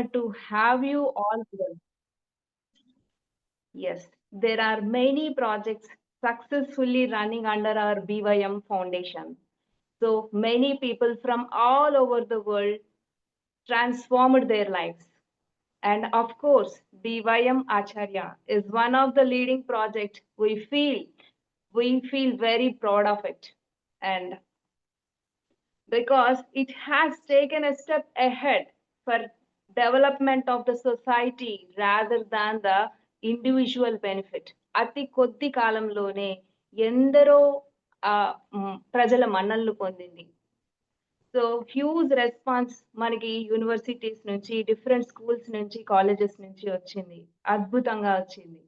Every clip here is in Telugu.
to have you all here. Yes, there are many projects successfully running under our BYM Foundation. So many people from all over the world transformed their lives. And of course, BYM Acharya is one of the leading projects we feel very proud of it. And because it has taken a step ahead for development of the society rather than the individual benefit. అతి కొద్ది కాలంలోనే ఎందరో ప్రజల మన్ననలు పొందింది. సో హ్యూజ్ రెస్పాన్స్ మనకి యూనివర్సిటీస్ నుంచి, డిఫరెంట్ స్కూల్స్ నుంచి, కాలేజెస్ నుంచి వచ్చింది. అద్భుతంగా వచ్చింది.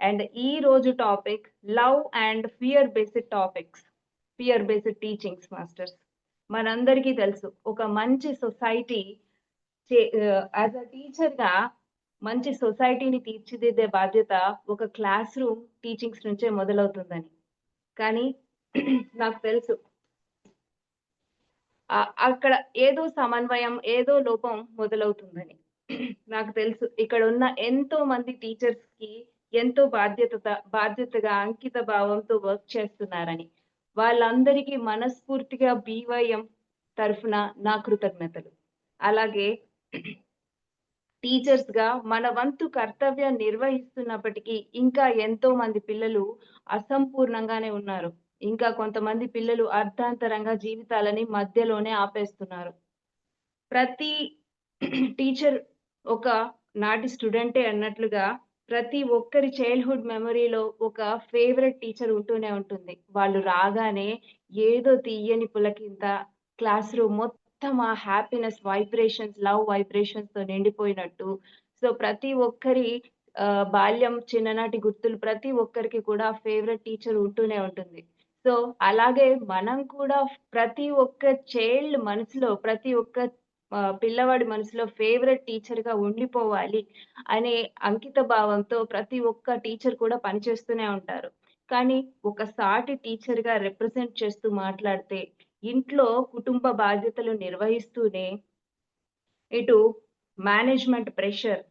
అండ్ ఈ రోజు topic love and fear based topics, fear based teachings masters. మనందరికీ తెలుసు ఒక మంచి సొసైటీ యాజ్ అ టీచర్‌గా మంచి సొసైటీని తీర్చిదిద్దే బాధ్యత ఒక క్లాస్ రూమ్ టీచింగ్స్ నుంచే మొదలవుతుందని. కానీ నాకు తెలుసు అక్కడ ఏదో సమన్వయం, ఏదో లోపం మొదలవుతుందని. నాకు తెలుసు ఇక్కడ ఉన్న ఎంతో మంది టీచర్స్‌కి ఎంతో బాధ్యతగా అంకిత భావంతో వర్క్ చేస్తున్నారని. వాళ్ళందరికీ మనస్ఫూర్తిగా BYM తరఫున నా కృతజ్ఞతలు. అలాగే టీచర్స్‌గా మన వంతు కర్తవ్యం నిర్వహిస్తున్నప్పటికీ ఇంకా ఎంతో మంది పిల్లలు అసంపూర్ణంగానే ఉన్నారు. ఇంకా కొంతమంది పిల్లలు అర్ధాంతరంగా జీవితాలని మధ్యలోనే ఆపేస్తున్నారు. ప్రతి టీచర్ ఒక నాటి స్టూడెంటే అన్నట్లుగా ప్రతి ఒక్కరి చైల్డ్‌హుడ్ మెమరీలో ఒక ఫేవరెట్ టీచర్ ఉంటూనే ఉంటుంది. వాళ్ళు రాగానే ఏదో తీయని పులకింత క్లాస్ రూమ్ మొత్తం ఆ హ్యాపీనెస్ వైబ్రేషన్స్, లవ్ వైబ్రేషన్స్‌తో నిండిపోయినట్టు. సో, ప్రతి ఒక్కరి బాల్యం, చిన్ననాటి గుర్తులు ప్రతి ఒక్కరికి కూడా ఫేవరెట్ టీచర్ ఉంటూనే ఉంటుంది. సో, అలాగే మనం కూడా ప్రతి ఒక్క చైల్డ్ మనసులో, ప్రతి ఒక్క పిల్లవాడి మనసులో ఫేవరెట్ టీచర్‌గా ఉండిపోవాలి అనే అంకిత భావంతో ప్రతి ఒక్క టీచర్ కూడా పనిచేస్తూనే ఉంటారు. కానీ ఒక సాటి టీచర్‌గా రిప్రజెంట్ చేస్తూ మాట్లాడితే, ఇంట్లో కుటుంబ బాధ్యతలు నిర్వహిస్తూనే ఇటు management pressure,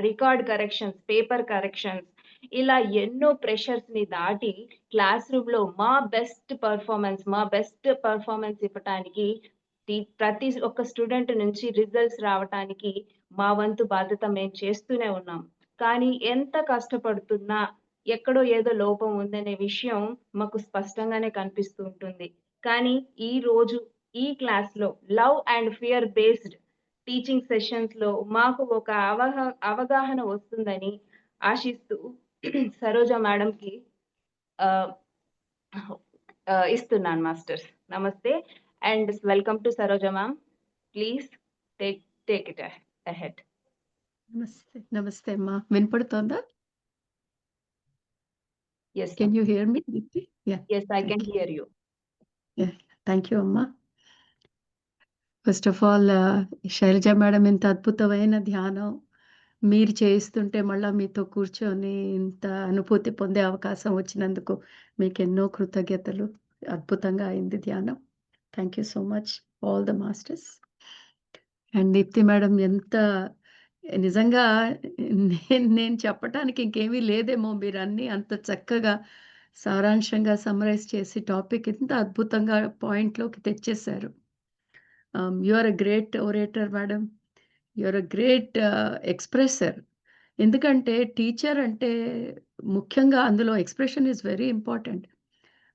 record corrections, paper corrections ఇలా ఎన్నో ప్రెషర్స్‌ని దాటి క్లాస్ రూమ్‌లో మా బెస్ట్ పెర్ఫార్మన్స్ ఇవ్వటానికి ప్రతి ఒక్క స్టూడెంట్ నుంచి రిజల్ట్స్ రావటానికి మా వంతు బాధ్యత మేము చేస్తూనే ఉన్నాం. కానీ ఎంత కష్టపడుతున్నా ఎక్కడో ఏదో లోపం ఉందనే విషయం మాకు స్పష్టంగానే కనిపిస్తూ ఉంటుంది. కానీ ఈరోజు ఈ క్లాస్‌లో love and fear based teaching సెషన్స్‌లో మాకు ఒక అవగాహన వస్తుందని ఆశిస్తూ సరోజ మేడంకి ఆహ్, ఇస్తున్నాను మాస్టర్స్. నమస్తే and welcome to Saroja ma'am. Please take it ahead. నమస్తే. నమస్తే అమ్మా. వినపడుతోందా? Yes, can ma'am. You hear me Deepti? Yeah! Yes, I can thank you. hear you. Yeah! Thank you అమ్మా. First of all Shailaja madam ఇంత అద్భుతమైన ధ్యానం మీరు చేయిస్తుంటే మళ్ళా మీతో కూర్చొని ఇంత అనుభూతి పొందే అవకాశం వచ్చినందుకు మీకెన్నో కృతజ్ఞతలు. అద్భుతంగా అయింది ధ్యానం. Thank you so much all the masters. And Deepti madam ఎంత నిజంగా నేను చెప్పటానికి ఇంకేమీ లేదేమో. మీరన్నీ అంత చక్కగా సారాంశంగా సమ్మరైజ్ చేసి టాపిక్ ఇంత అద్భుతంగా పాయింట్‌లోకి తెచ్చేశారు. You are a great orator madam. You are a great expresser. ఎందుకంటే టీచర్ అంటే ముఖ్యంగా అందులో ఎక్స్‌ప్రెషన్ ఈస్ వెరీ ఇంపార్టెంట్.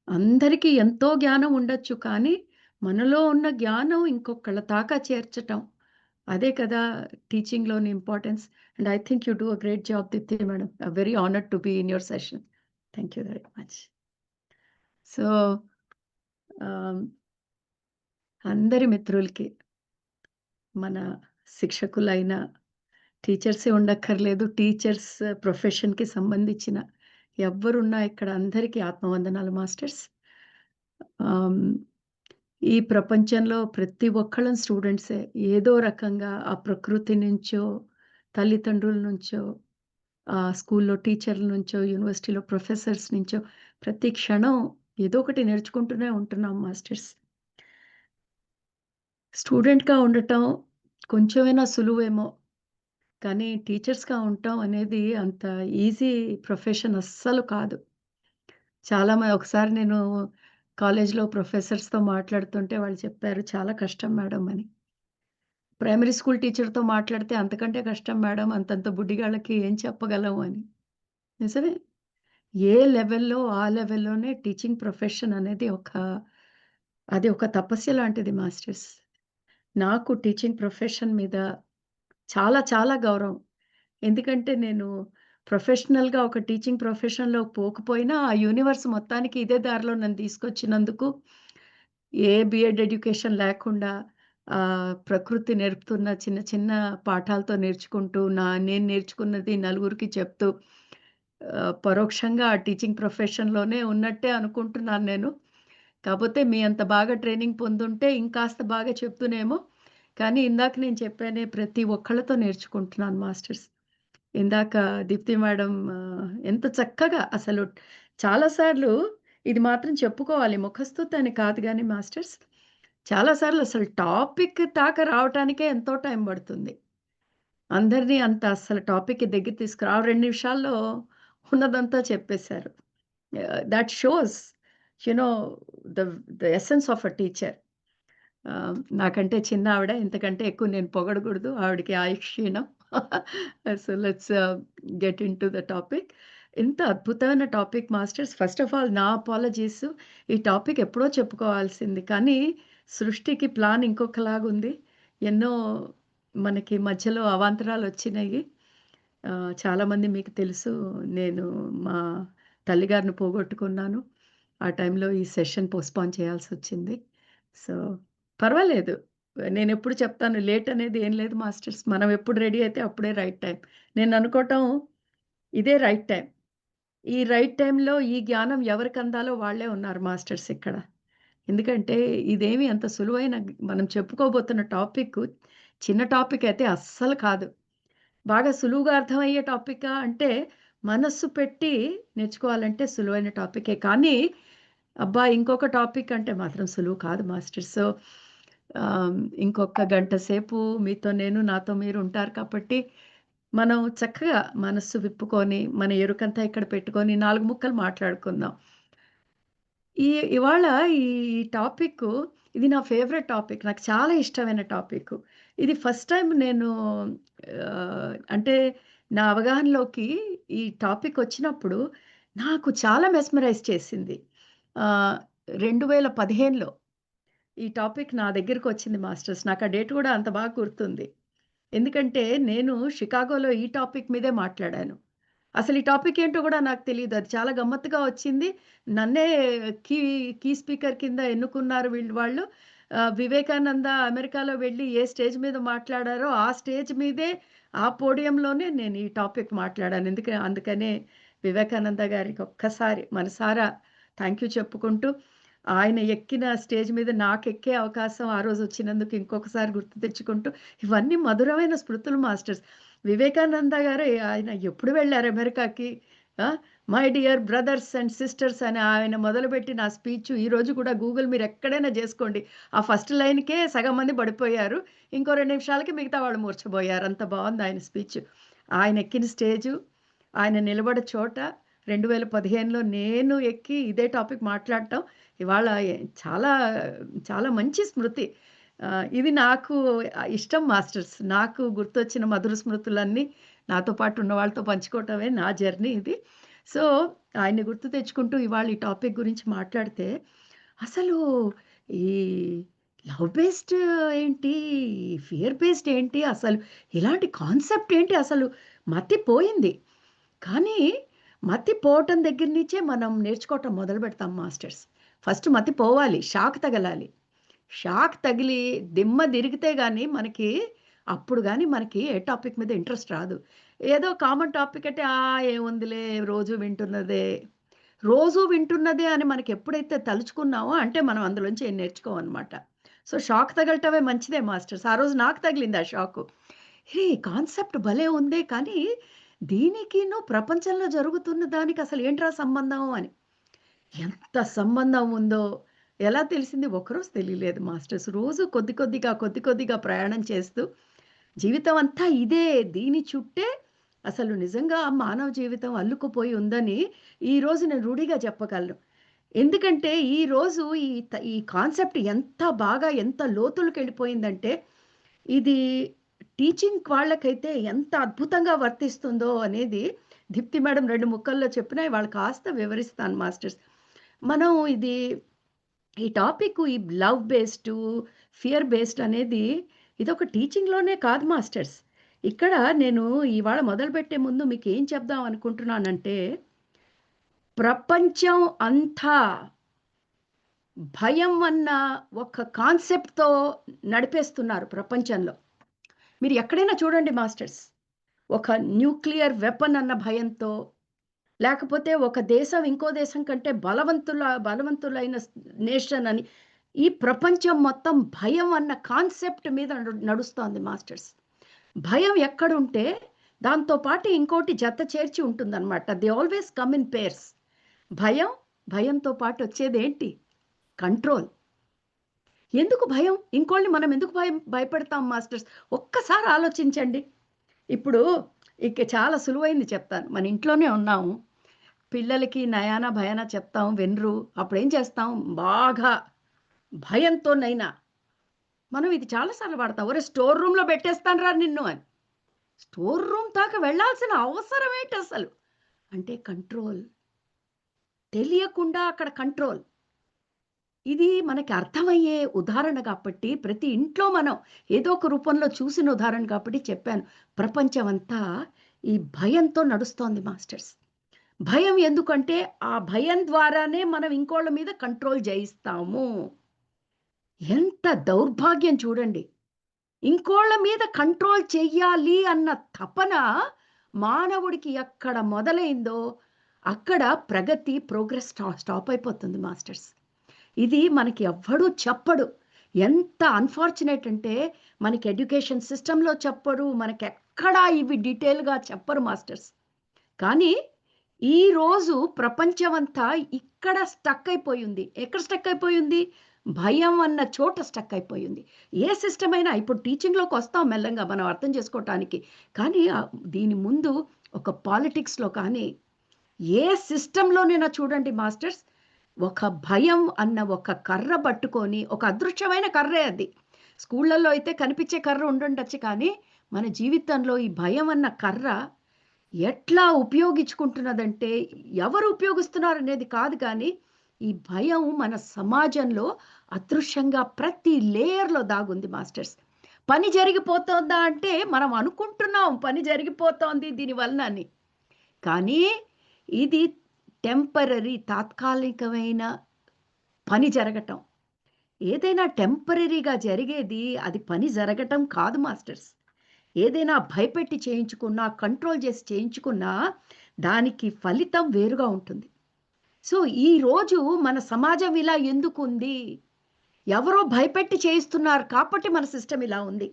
అందరికీ ఎంతో జ్ఞానం ఉండొచ్చు. కానీ మనలో ఉన్న జ్ఞానం ఇంకొకళ్ళ దాకా చేర్చటం. అదే కదా టీచింగ్‌లోని importance. And I think you do a great job Deepti madam. Very honoured to be in your session. Thank you very much. So, ah, అందరి మిత్రులకి మన శిక్షకులైన టీచర్సే ఉండక్కర్లేదు. టీచర్స్ ప్రొఫెషన్‌కి సంబంధించిన ఎవ్వరున్నా ఇక్కడ అందరికీ ఆత్మవందనాలు మాస్టర్స్. ఆహ్, ఈ ప్రపంచంలో ప్రతి ఒక్కళ్ళం స్టూడెంట్సే. ఏదో రకంగా ఆ ప్రకృతి నుంచో, తల్లిదండ్రుల నుంచో, స్కూల్‌లో టీచర్ల నుంచో, యూనివర్సిటీలో ప్రొఫెసర్స్ నుంచో ప్రతి క్షణం ఏదో ఒకటి నేర్చుకుంటూనే ఉంటున్నాం మాస్టర్స్. స్టూడెంట్‌గా ఉండటం కొంచెమైనా సులువేమో. కానీ టీచర్స్‌గా ఉండటం అనేది అంత ఈజీ ప్రొఫెషన్ అస్సలు కాదు. ఒకసారి నేను కాలేజ్‌లో ప్రొఫెసర్స్‌తో మాట్లాడుతుంటే వాళ్ళు చెప్పారు, "చాలా కష్టం మేడం" అని. ప్రైమరీ స్కూల్ టీచర్‌తో మాట్లాడితే అంతకంటే కష్టం మేడం. అంతంత బుడ్డిగాళ్ళకి ఏం చెప్పగలం అని. నిజమే. ఏ లెవెల్‌లో ఆ లెవెల్‌లోనే టీచింగ్ ప్రొఫెషన్ అనేది అది ఒక తపస్య లాంటిది మాస్టర్స్. నాకు టీచింగ్ ప్రొఫెషన్ మీద చాలా చాలా గౌరవం. ఎందుకంటే నేను ప్రొఫెషనల్‌గా ఒక టీచింగ్ ప్రొఫెషన్‌లో పోకపోయినా ఆ యూనివర్స్ మొత్తానికి ఇదే దారిలో నన్ను తీసుకొచ్చినందుకు ఏ బీఎడ్ ఎడ్యుకేషన్ లేకుండా ప్రకృతి నేర్పుతున్న చిన్న చిన్న పాఠాలతో నేర్చుకుంటూ నేను నేర్చుకున్నది నలుగురికి చెప్తూ పరోక్షంగా ఆ టీచింగ్ ప్రొఫెషన్‌లోనే ఉన్నట్టే అనుకుంటున్నాను నేను. కాపోతే మీ అంత బాగా ట్రైనింగ్ పొందుంటే ఇంకాస్త బాగా చెప్దునేమో. కానీ ఇందాక నేను చెప్పానే ప్రతి ఒక్కళ్ళతో నేర్చుకుంటున్నాను మాస్టర్స్. ఇందాక దీప్తి మేడం ఎంత చక్కగా అసలు చాలా సార్లు ఇది మాత్రం చెప్పుకోవాలి. ముఖస్తుతి అని కాదు గానీ మాస్టర్స్, చాలా సార్లు అసలు టాపిక్ దాకా రావటానికే ఎంతో టైం పడుతుంది. అందరిని అంత అస్సలు టాపిక్‌కి దగ్గర తీసుకురా 2 నిమిషాల్లో ఉన్నదంతా చెప్పేశారు. That shows you know the the essence of a teacher. నాకంటే చిన్నావిడ. ఇంతకంటే ఎక్కువ నేను పొగడకూడదు. ఆవిడకి ఆయుష్షీణం. So, let's get into the topic. ఇంత అద్భుతమైన topic masters. First of all నా అపాలజీస్. ఈ టాపిక్ ఎప్పుడో చెప్పుకోవాల్సింది. కానీ సృష్టికి ప్లాన్ ఇంకొకలాగుంది. ఎన్నో మనకి మధ్యలో అవాంతరాలొచ్చినాయి. చాలామంది మీకు తెలుసు. నేను మా తల్లిగారిని పోగొట్టుకున్నాను. ఆ టైంలో ఈ సెషన్ పోస్ట్‌పోన్ చేయాల్సొచ్చింది. సో, పర్వాలేదు. నేనెప్పుడు చెప్తాను లేట్ అనేది ఏం లేదు మాస్టర్స్. మనం ఎప్పుడు రెడీ అయితే అప్పుడే రైట్ టైమ్. నేననుకోవటం ఇదే రైట్ టైమ్. ఈ రైట్ టైమ్‌లో ఈ జ్ఞానం ఎవరికందాలో వాళ్ళే ఉన్నారు మాస్టర్స్ ఇక్కడ. ఎందుకంటే ఇదేమి అంత సులువైన మనం చెప్పుకోబోతున్న టాపిక్కు చిన్న టాపిక్ అయితే అస్సలు కాదు. బాగా సులువుగా అర్థమయ్యే టాపికా అంటే, మనస్సు పెట్టి నేర్చుకోవాలంటే సులువైన టాపికే. కానీ, అబ్బా! ఇంకొక టాపిక్ అంటే మాత్రం సులువు కాదు మాస్టర్. సో, ఇంకొక గంట సేపు మీతో నేను, నాతో మీరు ఉంటారు కాబట్టి, మనం చక్కగా మనస్సు విప్పుకొని, మన ఎరుకంతా ఇక్కడ పెట్టుకొని 4 ముక్కలు మాట్లాడుకుందాం. ఈ ఇవాళ ఈ టాపిక్కు ఇది నా ఫేవరెట్ టాపిక్. నాకు చాలా ఇష్టమైన టాపిక్కు. ఇది ఫస్ట్ టైమ్ నేను అంటే నా అవగాహనలోకి ఈ టాపిక్ వచ్చినప్పుడు నాకు చాలా మెస్మరైజ్ చేసింది. ఆహ్, 2015లో ఈ టాపిక్ నా దగ్గరకొచ్చింది మాస్టర్స్. నాకు ఆ డేట్ కూడా అంత బాగా గుర్తుంది. ఎందుకంటే నేను షికాగోలో ఈ టాపిక్ మీదే మాట్లాడాను. అసలు ఈ టాపిక్ ఏంటో గూడా నాకు తెలీదు. అది చాలా గమ్మత్తుగా వచ్చింది. నన్నే కీ కీ స్పీకర్ కింద ఎన్నుకున్నారు వాళ్ళు. వివేకానంద అమెరికాలో వెళ్లి ఏ స్టేజ్ మీద మాట్లాడారో, ఆ స్టేజ్ మీదే ఆ పోడియంలోనే నేను ఈ టాపిక్ మాట్లాడాను. అందుకనే వివేకానంద గారికి ఒక్కసారి మనసారా థాంక్ యూ చెప్పుకుంటూ, ఆయన ఎక్కిన స్టేజ్ మీద నాకెక్కే అవకాశం ఆ రోజు వచ్చినందుకు ఇంకొకసారి గుర్తు తెచ్చుకుంటూ, ఇవన్నీ మధురమైన స్మృతులు మాస్టర్స్. వివేకానంద గారు ఆయన ఎప్పుడు వెళ్లారు అమెరికాకి. ఆ! My dear brothers and sisters అని ఆయన మొదలుపెట్టిన ఆ స్పీచ్ ఈరోజు కూడా గూగుల్ మీరెక్కడైనా జేసుకోండి. ఆ ఫస్ట్ లైన్‌కే సగం మంది పడిపోయారు. ఇంకో 2 నిమిషాలకి మిగతా వాళ్ళు మూర్ఛబోయారు. అంత బావుంది ఆయన స్పీచ్. ఆయన ఎక్కిన స్టేజు, ఆయన నిలబడ చోట 2015లో నేను ఎక్కి ఇదే టాపిక్ మాట్లాడటం ఇవాళ చాలా, చాలా మంచి స్మృతి. ఇది నాకు ఇష్టం మాస్టర్స్. నాకు గుర్తొచ్చిన మధుర స్మృతులన్నీ నాతో పాటు ఉన్న వాళ్ళతో పంచుకోవటమే నా జర్నీ ఇది. సో, ఆయన్ని గుర్తు తెచ్చుకుంటూ ఇవాళ ఈ టాపిక్ గురించి మాట్లాడితే, అసలు ఈ లవ్ బేస్డ్ ఏంటి? ఫియర్ బేస్డ్ ఏంటి? అసలు ఇలాంటి కాన్సెప్ట్ ఏంటి అసలు మతిపోయింది. కానీ మతి పోవటం దగ్గర నుంచే మనం నేర్చుకోవటం మొదలుపెడతాం మాస్టర్స్. ఫస్ట్ మతి పోవాలి. షాక్ తగలాలి. షాక్ తగిలి దిమ్మ తిరిగితే గాని అప్పుడు గాని మనకి ఏ టాపిక్ మీద ఇంట్రెస్ట్ రాదు. ఏదో కామన్ టాపిక్ అంటే ఏముందిలే రోజు వింటున్నదే. రోజు వింటున్నదే అని మనకెప్పుడైతే తలుచుకున్నామో అంటే మనం అందులోంచి ఏం నేర్చుకోమనమాట. సో, షాక్ తగలటమే మంచిదే మాస్టర్స్. ఆ రోజు నాకు తగిలింది ఆ షాకు. ఈ కాన్సెప్ట్ భలే ఉందే కానీ, దీనికిను ప్రపంచంలో జరుగుతున్న దానికి అసలు ఏంట్రా సంబంధం అని. ఎంత సంబంధం ఉందో ఎలా తెలిసింది? ఒకరోజు తెలియలేదు మాస్టర్స్. రోజు కొద్ది కొద్దిగా, కొద్ది కొద్దిగా ప్రయాణం చేస్తూ జీవితం అంతా ఇదే. దీని చుట్టే అసలు నిజంగా మానవ జీవితం అల్లుకుపోయి ఉందని ఈరోజు నేను రూఢిగా చెప్పగలను. ఎందుకంటే ఈరోజు ఈ కాన్సెప్ట్ ఎంత బాగా ఎంత లోతులకెళ్ళిపోయిందంటే, ఇది టీచింగ్ వాళ్ళకైతే ఎంత అద్భుతంగా వర్తిస్తుందో అనేది దీప్తి మేడం 2 ముక్కల్లో చెప్పినా ఇవాళ కాస్త వివరిస్తాను మాస్టర్స్. మనం ఈ టాపిక్ ఈ లవ్ బేస్డ్, ఫియర్ బేస్డ్ అనేది ఇదొక టీచింగ్‌లోనే కాదు మాస్టర్స్. ఇక్కడ నేను ఇవాళ మొదలుపెట్టే ముందు మీకేం చెప్దాం అనుకుంటున్నానంటే, ప్రపంచం అంతా భయం అన్న ఒక కాన్సెప్ట్‌తో నడిపేస్తున్నారు ప్రపంచంలో. మీరు ఎక్కడైనా చూడండి మాస్టర్స్. ఒక న్యూక్లియర్ వెపన్ అన్న భయంతో, లేకపోతే ఒక దేశం ఇంకో దేశం కంటే బలవంతులైన నేషన్ అని, ఈ ప్రపంచం మొత్తం భయం అన్న కాన్సెప్ట్ మీద నడుస్తోంది మాస్టర్స్. భయం ఎక్కడుంటే దాంతో పాటు ఇంకోటి జత చేర్చి ఉంటుందన్నమాట. They always come in pairs. భయం, భయంతో పాటు వచ్చేదేంటి? కంట్రోల్. ఎందుకు భయం? ఇంకోళ్ళని మనం ఎందుకు భయపెడతాం మాస్టర్స్? ఒక్కసారి ఆలోచించండి. ఇప్పుడు ఇక చాలా సులువైంది చెప్తాను. మన ఇంట్లోనే ఉన్నాము. పిల్లలకి నయానా భయానా చెప్తాం, వినరు. అప్పుడేం చేస్తాం? బాగా భయంతోనైనా మనం ఇది చాలా సార్లు వాడతాం. ఒరేయ్ స్టోర్ రూమ్‌లో పెట్టేస్తానురా నిన్ను అని. స్టోర్ రూమ్ దాకా వెళ్ళాల్సిన అవసరం ఏంటసలు? అంటే కంట్రోల్. తెలియకుండా అక్కడ కంట్రోల్. ఇది మనకి అర్థమయ్యే ఉదాహరణ కాబట్టి ప్రతి ఇంట్లో మనం ఏదో ఒక రూపంలో చూసిన ఉదాహరణ కాబట్టి చెప్పాను. ప్రపంచమంతా ఈ భయంతో నడుస్తోంది మాస్టర్స్. భయం ఎందుకంటే ఆ భయం ద్వారానే మనం ఇంకోళ్ళ మీద కంట్రోల్ జయిస్తాము. ఎంత దౌర్భాగ్యం చూడండి. ఇంకోళ్ళ మీద కంట్రోల్ చెయ్యాలి అన్న తపన మానవుడికి ఎక్కడ మొదలైందో అక్కడ ప్రోగ్రెస్ స్టాప్ అయిపోతుంది మాస్టర్స్. ఇది మనకి ఎవ్వడూ చెప్పడు. ఎంత అన్‌ఫార్చునేట్ అంటే మనకి ఎడ్యుకేషన్ సిస్టమ్‌లో చెప్పరు. మనకెక్కడా ఇవి డీటెయిల్‌గా చెప్పరు మాస్టర్స్. కానీ ఈరోజు ప్రపంచమంతా ఇక్కడ స్టక్ అయిపోయింది. ఎక్కడ స్టక్ అయిపోయింది? భయం అన్న చోట స్టక్ అయిపోయింది. ఏ సిస్టమ్ అయినా ఇప్పుడు టీచింగ్‌లోకొస్తాం మెల్లంగా మనం అర్థం చేసుకోవటానికి. కానీ దీని ముందు ఒక పాలిటిక్స్‌లో కానీ, ఏ సిస్టమ్‌లోనైనా చూడండి మాస్టర్స్, ఒక భయం అన్న ఒక కర్ర పట్టుకొని, ఒక అదృశ్యమైన కర్రే అది. స్కూళ్ళల్లో అయితే కనిపించే కర్ర ఉండుండొచ్చు కానీ, మన జీవితంలో ఈ భయం అన్న కర్ర ఎట్లా ఉపయోగించుకుంటున్నదంటే, ఎవరు ఉపయోగిస్తున్నారనేది కాదు కానీ, ఈ భయం మన సమాజంలో అదృశ్యంగా ప్రతి లేయర్‌లో దాగుంది మాస్టర్స్. పని జరిగిపోతోందా అంటే, మనం అనుకుంటున్నాం పని జరిగిపోతోంది దీని వలన అని. కానీ ఇది టెంపరరీ తాత్కాలికమైన పని జరగటం. ఏదైనా టెంపరరీగా జరిగేది అది పని జరగటం కాదు మాస్టర్స్. ఏదైనా భయపెట్టి చేయించుకున్నా, కంట్రోల్ చేసి చేయించుకున్నా దానికి ఫలితం వేరుగా ఉంటుంది. సో, ఈరోజు మన సమాజం ఇలా ఎందుకుంది? ఎవరో భయపెట్టి చేయిస్తున్నారు కాబట్టి మన సిస్టమ్ ఇలా ఉంది.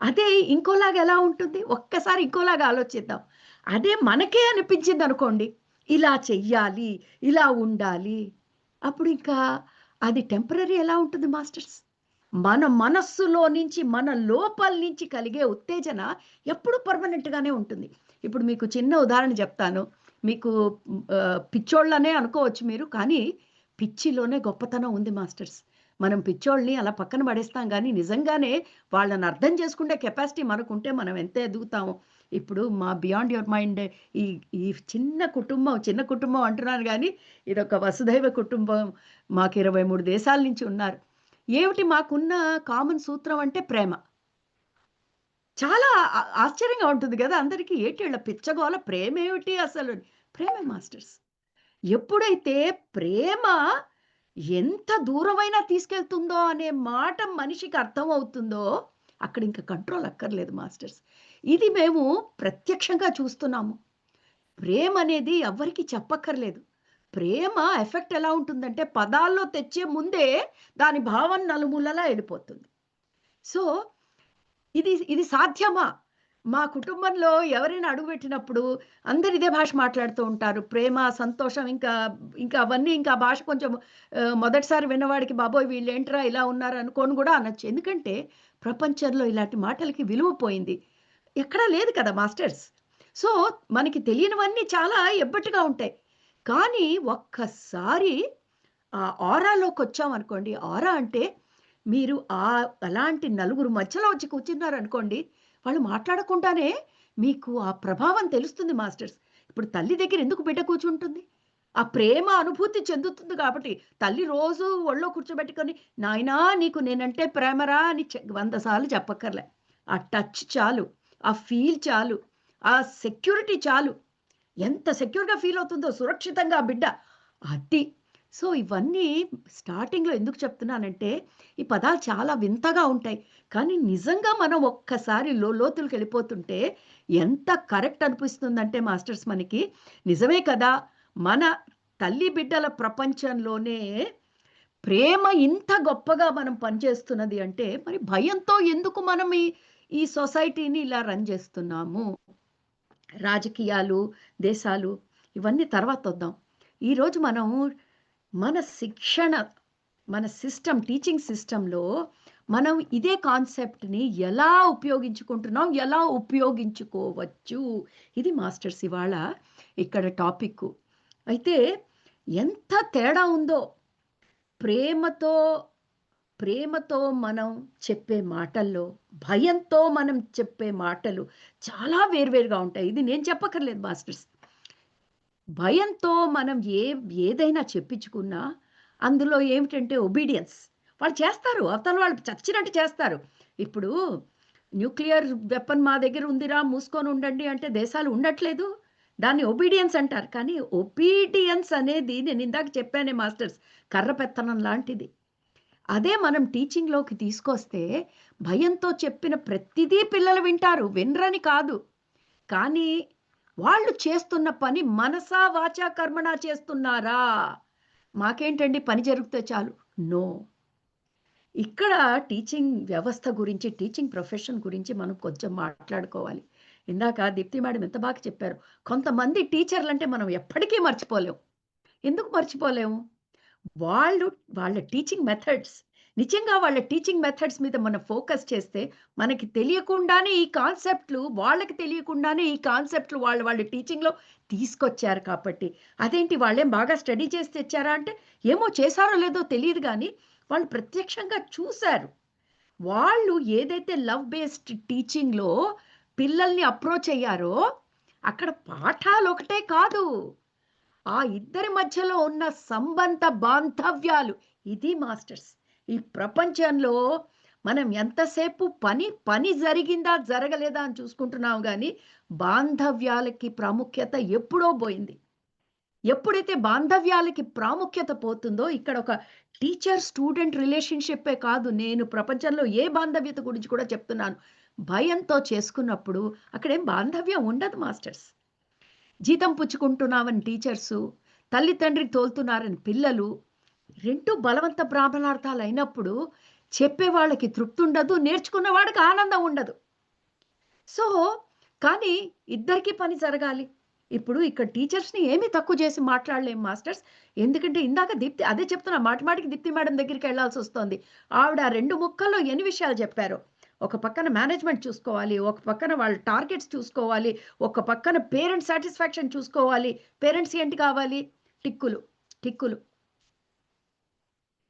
అదే ఇంకోలాగా ఎలా ఉంటుంది? ఒక్కసారి ఇంకోలాగా ఆలోచిద్దాం. అదే మనకే అనిపించిందనుకోండి, ఇలా చెయ్యాలి, ఇలా ఉండాలి. అప్పుడు ఇంకా అది టెంపరరీ ఎలా ఉంటుంది మాస్టర్స్? మన మనస్సులో నుంచి, మన లోపల నుంచి కలిగే ఉత్తేజన ఎప్పుడు పర్మనెంట్‌గానే ఉంటుంది. ఇప్పుడు మీకు చిన్న ఉదాహరణ చెప్తాను. మీకు పిచ్చోళ్ళనే అనుకోవచ్చు మీరు. కానీ పిచ్చిలోనే గొప్పతనం ఉంది మాస్టర్స్. మనం పిచ్చోళ్ళని అలా పక్కన పడేస్తాం గానీ, నిజంగానే వాళ్ళని అర్థం చేసుకునే కెపాసిటీ మనకుంటే మనం ఎంత ఎదుగుతామో. ఇప్పుడు మా బియాండ్ యువర్ మైండ్ ఈ ఈ చిన్న కుటుంబం అంటున్నాను గానీ, ఇదొక వసుధైవ కుటుంబం. మాకు 23 దేశాల నుంచి ఉన్నారు. ఏమిటి మాకున్న కామన్ సూత్రం అంటే ప్రేమ. చాలా ఆశ్చర్యంగా ఉంటుంది గదా! అందరికి ఏటి ఈళ్ళ పిచ్చగోల ప్రేమేమిటి అసలు? ప్రేమే మాస్టర్స్. ఎప్పుడైతే ప్రేమ ఎంత దూరమైనా తీసుకెళ్తుందో అనే మాట మనిషికి అర్థమవుతుందో, అక్కడింక కంట్రోల్ అక్కర్లేదు మాస్టర్స్. ఇది మేము ప్రత్యక్షంగా చూస్తున్నాము. ప్రేమనేది ఎవ్వరికీ చెప్పక్కర్లేదు. ప్రేమ ఎఫెక్ట్ ఎలా ఉంటుందంటే, పదాల్లో తెచ్చే ముందే దాని భావన నలుమూలలా ఎళ్ళిపోతుంది. సో, ఇది సాధ్యమా? మా కుటుంబంలో ఎవరైనా అడుగుపెట్టినప్పుడు అందరూ ఇదే భాష మాట్లాడుతూ ఉంటారు. ప్రేమ, సంతోషం ఇంకా అవన్నీ ఇంకా ఆ భాష కొంచెం మొదటిసారి విన్నవాడికి బాబోయ్! వీళ్ళేంట్రా ఇలా ఉన్నారు అనుకోని గూడా అనొచ్చు. ఎందుకంటే ప్రపంచంలో ఇలాంటి మాటలకి విలువ పోయింది. ఎక్కడా లేదు కదా మాస్టర్స్. సో, మనకి తెలియనివన్నీ చాలా ఎబ్బెట్టుగా ఉంటాయి. కానీ ఒక్కసారి ఆ ఆరాలోకొచ్చామనుకోండి, ఆరా అంటే మీరు అలాంటి నలుగురు మధ్యలో వచ్చి కూర్చున్నారనుకోండి, వాళ్ళు మాట్లాడకుండానే మీకు ఆ ప్రభావం తెలుస్తుంది మాస్టర్స్. ఇప్పుడు తల్లి దగ్గర ఎందుకు బిడ్డ కూర్చుంటుంది? ఆ ప్రేమ అనుభూతి చెందుతుంది కాబట్టి. తల్లి రోజు ఒళ్ళో కూర్చోబెట్టుకొని, "నాయనా నీకు నేనంటే ప్రేమరా" అని 100 సార్లు చెప్పక్కర్లే. ఆ టచ్ చాలు. ఆ ఫీల్ చాలు. ఆ సెక్యూరిటీ చాలు. ఎంత సెక్యూర్‌గా ఫీల్ అవుతుందో సురక్షితంగా ఆ బిడ్డ. అది. సో, ఇవన్నీ స్టార్టింగ్‌లో ఎందుకు చెప్తున్నానంటే, ఈ పదాలు చాలా వింతగా ఉంటాయి. కానీ నిజంగా మనం ఒక్కసారి లోతులకెళ్ళిపోతుంటే ఎంత కరెక్ట్ అనిపిస్తుందంటే మాస్టర్స్ మనకి, నిజమే కదా! మన తల్లి బిడ్డల ప్రపంచంలోనే ప్రేమ ఇంత గొప్పగా మనం పనిచేస్తున్నది అంటే, మరి భయంతో ఎందుకు మనం ఈ సొసైటీని ఇలా రన్ చేస్తున్నాము? రాజకీయాలు, దేశాలు ఇవన్నీ తర్వాతొద్దాం. ఈరోజు మనం మన శిక్షణ, మన టీచింగ్ సిస్టమ్‌లో మనం ఇదే కాన్సెప్ట్‌ని ఎలా ఉపయోగించుకుంటున్నాం, ఎలా ఉపయోగించుకోవచ్చు? ఇది మాస్టర్స్ ఇవాళ ఇక్కడ టాపిక్కు. అయితే ఎంత తేడా ఉందో ప్రేమతో ప్రేమతో మనం చెప్పే మాటల్లో, భయంతో మనం చెప్పే మాటలు చాలా వేరువేరుగా ఉంటాయి. ఇది నేను చెప్పక్కర్లేదు మాస్టర్స్. భయంతో మనం ఏదైనా చెప్పించుకున్నా, అందులో ఏమిటంటే ఒబీడియన్స్. వాళ్ళు చేస్తారు. అవతల వాళ్ళు చచ్చినట్టు చేస్తారు. ఇప్పుడు న్యూక్లియర్ వెపన్ మా దగ్గర ఉందిరా మూసుకొని ఉండండి అంటే దేశాలు ఉండట్లేదు. దాన్ని ఒబీడియన్స్ అంటారు. కానీ ఒబీడియన్స్ అనేది నేను ఇందాక చెప్పానే మాస్టర్స్ కర్ర పెత్తనం లాంటిది. అదే మనం టీచింగ్‌లోకి తీసుకొస్తే భయంతో చెప్పిన ప్రతిదీ పిల్లలు వింటారు. వినరని కాదు. కానీ వాళ్ళు చేస్తున్న పని మనసా, వాచా, కర్మణా చేస్తున్నారా? మాకేంటండి పని జరిగితే చాలు. నో. ఇక్కడ టీచింగ్ వ్యవస్థ గురించి, టీచింగ్ ప్రొఫెషన్ గురించి మనం కొంచెం మాట్లాడుకోవాలి. ఇందాక దీప్తి మేడం ఎంత బాగా చెప్పారు. కొంతమంది టీచర్‌లంటే మనం ఎప్పటికీ మర్చిపోలేం. ఎందుకు మర్చిపోలేము? వాళ్ళు వాళ్ళ టీచింగ్ మెథడ్స్ నిజంగా వాళ్ళ టీచింగ్ మెథడ్స్ మీద మనం ఫోకస్ చేస్తే, మనకి తెలియకుండానే ఈ కాన్సెప్ట్‌లు వాళ్ళకి తెలియకుండానే ఈ కాన్సెప్ట్‌లు వాళ్ళ టీచింగ్‌లో తీసుకొచ్చారు కాబట్టి. అదేంటి వాళ్ళేం బాగా స్టడీ చేసి తెచ్చారా అంటే, ఏమో చేశారో లేదో తెలీదు గానీ, వాళ్ళు ప్రత్యక్షంగా చూసారు. వాళ్ళు ఏదైతే లవ్ బేస్డ్ టీచింగ్‌లో పిల్లల్ని అప్రోచ్ అయ్యారో, అక్కడ పాఠాలొకటే కాదు. ఆ ఇద్దరి మధ్యలో ఉన్న సంబంధ బాంధవ్యాలు. ఇది మాస్టర్స్. ఈ ప్రపంచంలో మనం ఎంతసేపు పని జరిగిందా? జరగలేదా? అని చూసుకుంటున్నాం గానీ, బాంధవ్యాలకి ప్రాముఖ్యత ఎప్పుడో బోయింది. ఎప్పుడైతే బాంధవ్యాలకి ప్రాముఖ్యత పోతుందో, ఇక్కడ ఒక టీచర్ స్టూడెంట్ రిలేషన్‌షిప్పే కాదు. నేను ప్రపంచంలో ఏ బాంధవ్యత గురించి కూడా చెప్తున్నాను. భయంతో చేసుకున్నప్పుడు అక్కడేం బాంధవ్యం ఉండదు మాస్టర్స్. జీతం పుచ్చుకుంటున్నామని టీచర్సు, తల్లి తండ్రికి తోలుతున్నారని పిల్లలు, 2 బలవంత బ్రాహ్మణార్థాలయినప్పుడు చెప్పేవాళ్ళకి తృప్తుండదు, నేర్చుకున్న వాడికి ఆనందం ఉండదు. సో, కానీ ఇద్దరికీ పని జరగాలి. ఇప్పుడు ఇక్కడ టీచర్స్‌ని ఏమి తక్కువ చేసి మాట్లాడలేం మాస్టర్స్. ఎందుకంటే ఇందాక దీప్తి అదే చెప్తున్నా మాటిమాటికి దీప్తి మేడం దగ్గరికెళ్ళాల్సొస్తోంది. ఆవిడ 2 ముక్కల్లో ఎన్ని విషయాలు చెప్పారో. ఒక పక్కన మేనేజ్‌మెంట్ చూసుకోవాలి. ఒక పక్కన వాళ్ళ టార్గెట్స్ చూసుకోవాలి. ఒక పక్కన పేరెంట్ సాటిస్ఫాక్షన్ చూసుకోవాలి. పేరెంట్స్ ఏంటి కావాలి? టిక్కులు, టిక్కులు.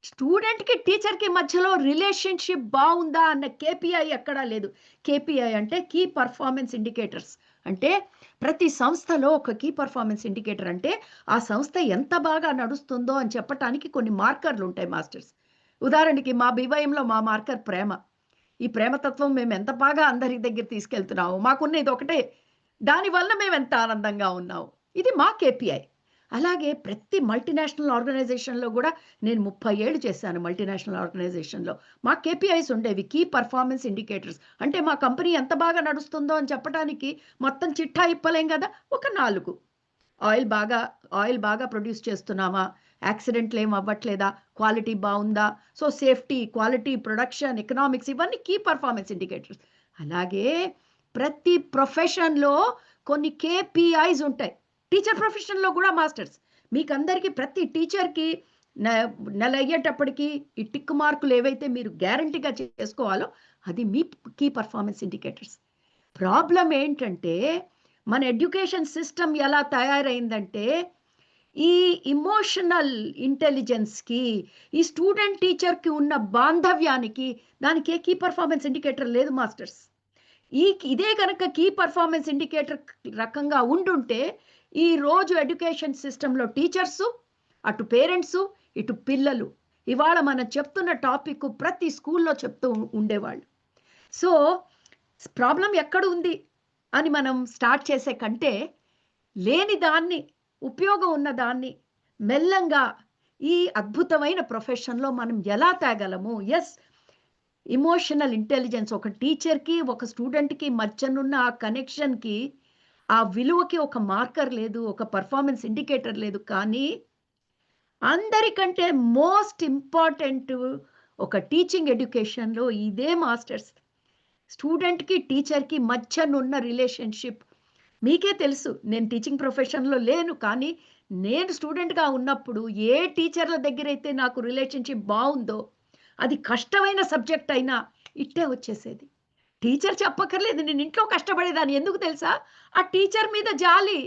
స్టూడెంట్‌కి, టీచర్‌కి మధ్యలో రిలేషన్‌షిప్ బావుందా అన్న కేపీఐ ఎక్కడా లేదు. కేపీఐ అంటే కీ పర్ఫార్మెన్స్ ఇండికేటర్స్. అంటే ప్రతి సంస్థలో ఒక కీ పర్ఫార్మెన్స్ ఇండికేటర్ అంటే ఆ సంస్థ ఎంత బాగా నడుస్తుందో అని చెప్పటానికి కొన్ని మార్కర్‌లుంటాయి మాస్టర్స్. ఉదాహరణకి మా బీవైఎంలో మా మార్కర్ ప్రేమ. ఈ ప్రేమతత్వం మేము ఎంత బాగా అందరి దగ్గర తీసుకెళ్తున్నాము. మాకున్న ఇదొకటే. దానివల్ల మేమెంత ఆనందంగా ఉన్నాము. ఇది మా కేపీఐ. అలాగే ప్రతి మల్టీనేషనల్ ఆర్గనైజేషన్‌లో గూడా నేను 30 ఏళ్ళు చేశాను మల్టీనేషనల్ ఆర్గనైజేషన్‌లో. మా కేపీఐస్ ఉండేవి. Key performance indicators. అంటే మా కంపెనీ ఎంత బాగా నడుస్తుందో అని చెప్పటానికి మొత్తం చిట్టా ఇప్పలేం గదా! ఒక 4. ఆయిల్ బాగా ఆయిల్ బాగా ప్రొడ్యూస్ చేస్తున్నామా? యాక్సిడెంట్‌లేం అవ్వట్లేదా? క్వాలిటీ బావుందా? So, safety, quality, production, economics ఇవన్నీ కీ పర్ఫార్మెన్స్ ఇండికేటర్స్. అలాగే ప్రతి ప్రొఫెషన్‌లో కొన్ని కేపీఐస్ ఉంటాయి. టీచర్ ప్రొఫెషన్‌లో గూడా మాస్టర్స్. మీకందరికీ ప్రతి టీచర్‌కి నెల అయ్యేటప్పటికి ఈ టిక్ మార్కులు ఏవైతే మీరు గ్యారంటీగా చేసుకోవాలో అది మీ కీ పర్ఫార్మెన్స్ ఇండికేటర్స్. ప్రాబ్లం ఏంటంటే మన ఎడ్యుకేషన్ సిస్టమ్ ఎలా తయారైందంటే ఈ ఇమోషనల్ ఇంటెలిజెన్స్కి, ఈ స్టూడెంట్ టీచర్కి ఉన్న బాంధవ్యానికి దానికి ఏ కీ పర్ఫార్మెన్స్ ఇండికేటర్ లేదు మాస్టర్స్. ఇదే కనుక కీ పర్ఫార్మెన్స్ ఇండికేటర్ రకంగా ఉండుంటే ఈరోజు ఎడ్యుకేషన్ సిస్టంలో టీచర్సు, అటు పేరెంట్సు, ఇటు పిల్లలు ఇవాళ మనం చెప్తున్న టాపిక్ ప్రతి స్కూల్లో చెప్తూ ఉండేవాళ్ళు. సో ప్రాబ్లం ఎక్కడ ఉంది అని మనం స్టార్ట్ చేసే కంటే లేని దాన్ని, ఉపయోగం ఉన్న దాన్ని మెల్లంగా ఈ అద్భుతమైన ప్రొఫెషన్లో మనం ఎలా తేగలము. ఎస్, ఇమోషనల్ ఇంటెలిజెన్స్ ఒక టీచర్కి ఒక స్టూడెంట్కి మధ్యనున్న ఆ కనెక్షన్కి, ఆ విలువకి ఒక మార్కర్ లేదు, ఒక పర్ఫార్మెన్స్ ఇండికేటర్ లేదు. కానీ అందరికంటే మోస్ట్ ఇంపార్టెంట్ ఒక టీచింగ్ ఎడ్యుకేషన్లో ఇదే మాస్టర్స్. స్టూడెంట్కి టీచర్కి మధ్యనున్న రిలేషన్షిప్ మీకే తెలుసు. నేను టీచింగ్ ప్రొఫెషన్లో లేను, కానీ నేను స్టూడెంట్గా ఉన్నప్పుడు ఏ టీచర్ల దగ్గర అయితే నాకు రిలేషన్షిప్ బాగుందో అది కష్టమైన సబ్జెక్ట్ అయినా ఇట్టే వచ్చేసేది. టీచర్ చెప్పక్కర్లేదు, నేను ఇంట్లో కష్టపడేదాన్ని. ఎందుకు తెలుసా? ఆ టీచర్ మీద జాలి.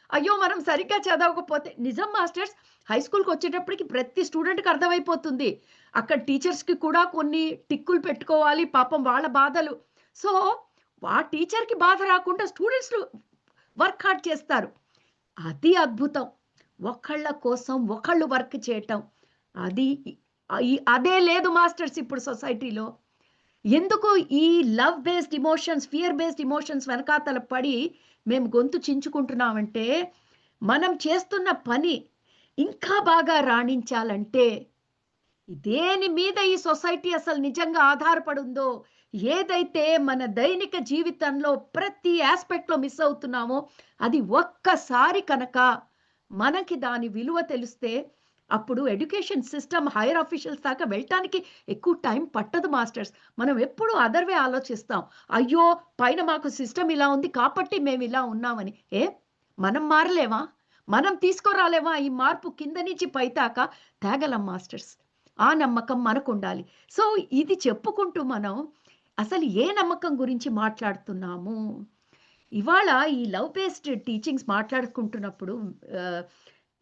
అయ్యో మనం సరిగ్గా చదవకపోతే. నిజం మాస్టర్స్, హై స్కూల్కి వచ్చేటప్పటికి ప్రతి స్టూడెంట్కి అర్థమైపోతుంది. అక్కడ టీచర్స్కి కూడా కొన్ని టిక్కులు పెట్టుకోవాలి, పాపం వాళ్ళ బాధలు. సో ఆ టీచర్కి బాధ రాకుండా స్టూడెంట్స్ వర్క్ హార్డ్ చేస్తారు. అది అద్భుతం. ఒకళ్ళ కోసం ఒకళ్ళు వర్క్ చేయటం, అది అదే లేదు మాస్టర్స్ ఇప్పుడు సొసైటీలో. ఎందుకు ఈ love based emotions, fear based emotions వెనకాతల పడి మేము గొంతు చించుకుంటున్నామంటే, మనం చేస్తున్న పని ఇంకా బాగా రాణించాలంటే దేని మీద ఈ సొసైటీ అసలు నిజంగా ఆధారపడి ఉందో, ఏదైతే మన దైనిక జీవితంలో ప్రతి ఆస్పెక్ట్లో మిస్ అవుతున్నామో అది ఒక్కసారి కనుక మనకి దాని విలువ తెలిస్తే అప్పుడు ఎడ్యుకేషన్ సిస్టమ్ హైయర్ ఆఫీషియల్స్ దాకా వెళ్ళటానికి ఎక్కువ టైం పట్టదు మాస్టర్స్. మనం ఎప్పుడు అదర్వే ఆలోచిస్తాం. అయ్యో పైన మాకు సిస్టమ్ ఇలా ఉంది కాబట్టి మేము ఇలా ఉన్నామని. మనం మారలేమా? మనం తీసుకురాలేమా ఈ మార్పు? కింద నుంచి పైతాక తేగలం మాస్టర్స్. ఆ నమ్మకం మనకు ఉండాలి. సో ఇది చెప్పుకుంటూ మనం అసలు ఏ నమ్మకం గురించి మాట్లాడుతున్నాము? ఇవాళ ఈ లవ్ బేస్డ్ టీచింగ్స్ మాట్లాడుకుంటున్నప్పుడు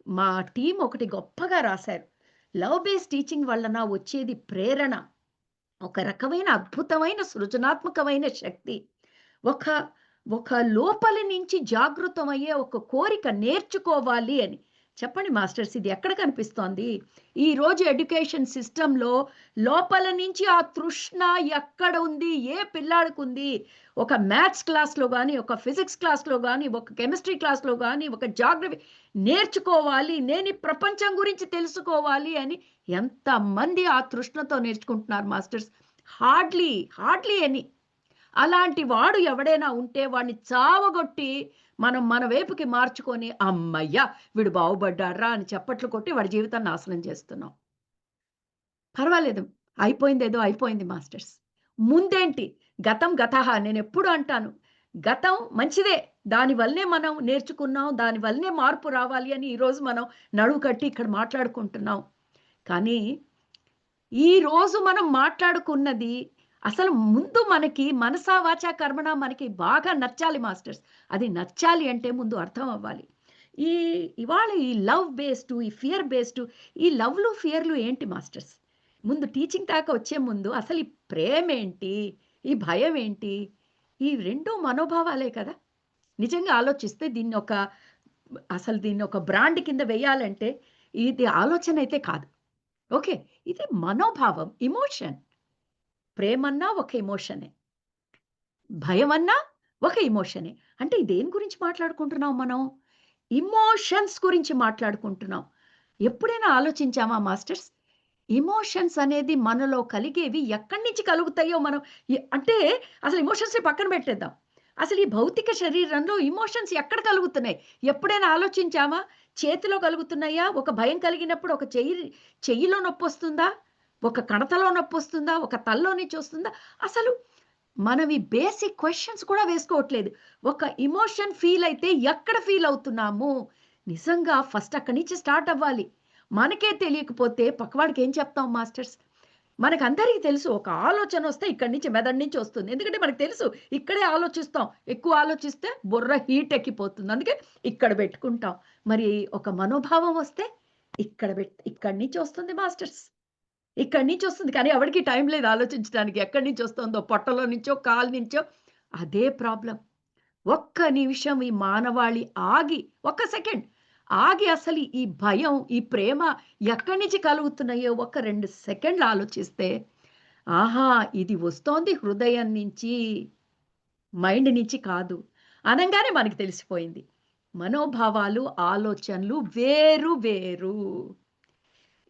మా టీం ఒకటి గొప్పగా రాశారు. లవ్ బేస్డ్ టీచింగ్ వలన వచ్చేది ప్రేరణ, ఒక రకమైన అద్భుతమైన సృజనాత్మకమైన శక్తి, ఒక ఒక లోపలి నుంచి జాగృతమయ్యే ఒక కోరిక నేర్చుకోవాలి అని. చెప్పండి మాస్టర్స్, ఇది ఎక్కడ కనిపిస్తోంది? ఈరోజు ఎడ్యుకేషన్ సిస్టంలో లోపల నుంచి ఆ తృష్ణ ఎక్కడ ఉంది? ఏ పిల్లాడికి ఉంది? ఒక మ్యాథ్స్ క్లాస్లో కానీ, ఒక ఫిజిక్స్ క్లాస్లో కానీ, ఒక కెమిస్ట్రీ క్లాస్లో కానీ, ఒక జాగ్రఫీ నేర్చుకోవాలి, నేను ఈ ప్రపంచం గురించి తెలుసుకోవాలి అని ఎంతమంది ఆ తృష్ణతో నేర్చుకుంటున్నారు మాస్టర్స్? హార్డ్లీ అని. అలాంటి వాడు ఎవడైనా ఉంటే వాడిని చావగొట్టి మనం మన వైపుకి మార్చుకొని అమ్మయ్య వీడు బాగుపడ్డాడ్రా అని చప్పట్లు కొట్టి వాడి జీవితాన్ని నాశనం చేస్తున్నాం. పర్వాలేదు, అయిపోయిందేదో అయిపోయింది మాస్టర్స్. ముందేంటి? గతం గతః. నేను ఎప్పుడు అంటాను, గతం మంచిదే, దానివల్లనే మనం నేర్చుకున్నాం, దానివల్లనే మార్పు రావాలి అని ఈరోజు మనం నడువు కట్టి ఇక్కడ మాట్లాడుకుంటున్నాం. కానీ ఈరోజు మనం మాట్లాడుకున్నది అసలు ముందు మనకి మనసా వాచా కర్మణ మనకి బాగా నచ్చాలి మాస్టర్స్. అది నచ్చాలి అంటే ముందు అర్థం అవ్వాలి. ఇవాళ ఈ లవ్ బేస్డ్, ఈ ఫియర్ బేస్డ్, ఈ లవ్లు ఫియర్లు ఏంటి మాస్టర్స్? ముందు టీచింగ్ దాకా వచ్చే ముందు అసలు ఈ ప్రేమ ఏంటి, ఈ భయం ఏంటి? ఈ రెండు మనోభావాలే కదా. నిజంగా ఆలోచిస్తే దీన్ని ఒక బ్రాండ్ కింద వేయాలంటే ఇది ఆలోచన అయితే కాదు. ఓకే, ఇది మనోభావం, ఎమోషన్. ప్రేమన్నా ఒక ఎమోషనే, భయమన్నా ఒక ఎమోషనే. అంటే దేని గురించి మాట్లాడుకుంటున్నాం మనం? ఎమోషన్స్ గురించి మాట్లాడుకుంటున్నాం. ఎప్పుడైనా ఆలోచించామా మాస్టర్స్? ఎమోషన్స్ అనేది మనలో కలిగేవి ఎక్కడి నుంచి కలుగుతాయో మనం అంటే అసలు ఎమోషన్స్ని పక్కన పెట్టేద్దాం. అసలు ఈ భౌతిక శరీరంలో ఎమోషన్స్ ఎక్కడ కలుగుతున్నాయి ఎప్పుడైనా ఆలోచించామా? చేతిలో కలుగుతున్నాయా? ఒక భయం కలిగినప్పుడు ఒక చెయ్యిలో నొప్పి వస్తుందా? ఒక కణతలో నొప్పి వస్తుందా? ఒక తల్లో నుంచి వస్తుందా? అసలు మనం ఈ బేసిక్ క్వశ్చన్స్ కూడా వేసుకోవట్లేదు. ఒక ఎమోషన్ ఫీల్ అయితే ఎక్కడ ఫీల్ అవుతున్నాము? నిజంగా ఫస్ట్ అక్కడి నుంచి స్టార్ట్ అవ్వాలి. మనకే తెలియకపోతే పక్కవాడికి ఏం చెప్తాం మాస్టర్స్? మనకందరికీ తెలుసు ఒక ఆలోచన వస్తే ఇక్కడి నుంచి మెదడు నుంచి వస్తుంది. ఎందుకంటే మనకు తెలుసు ఇక్కడే ఆలోచిస్తాం. ఎక్కువ ఆలోచిస్తే బుర్ర హీట్ ఎక్కిపోతుంది. అందుకే ఇక్కడ పెట్టుకుంటాం. మరి ఒక మనోభావం వస్తే ఇక్కడి నుంచి వస్తుంది మాస్టర్స్. ఇక్కడి నుంచి వస్తుంది. కానీ ఎవరికీ టైం లేదు ఆలోచించడానికి. ఎక్కడి నుంచి వస్తుందో పొట్టలో నుంచో, కాలు నుంచో అదే ప్రాబ్లమ్. ఒక్క నిమిషం ఈ మానవాళి ఆగి, ఒక్క సెకండ్ ఆగి అసలు ఈ భయం, ఈ ప్రేమ ఎక్కడి నుంచి కలుగుతున్నాయో ఒక 2 సెకండ్లు ఆలోచిస్తే, ఆహా! ఇది వస్తోంది హృదయం నుంచి, మైండ్ నుంచి కాదు అనంగానే మనకు తెలిసిపోయింది. మనోభావాలు, ఆలోచనలు వేరు వేరు.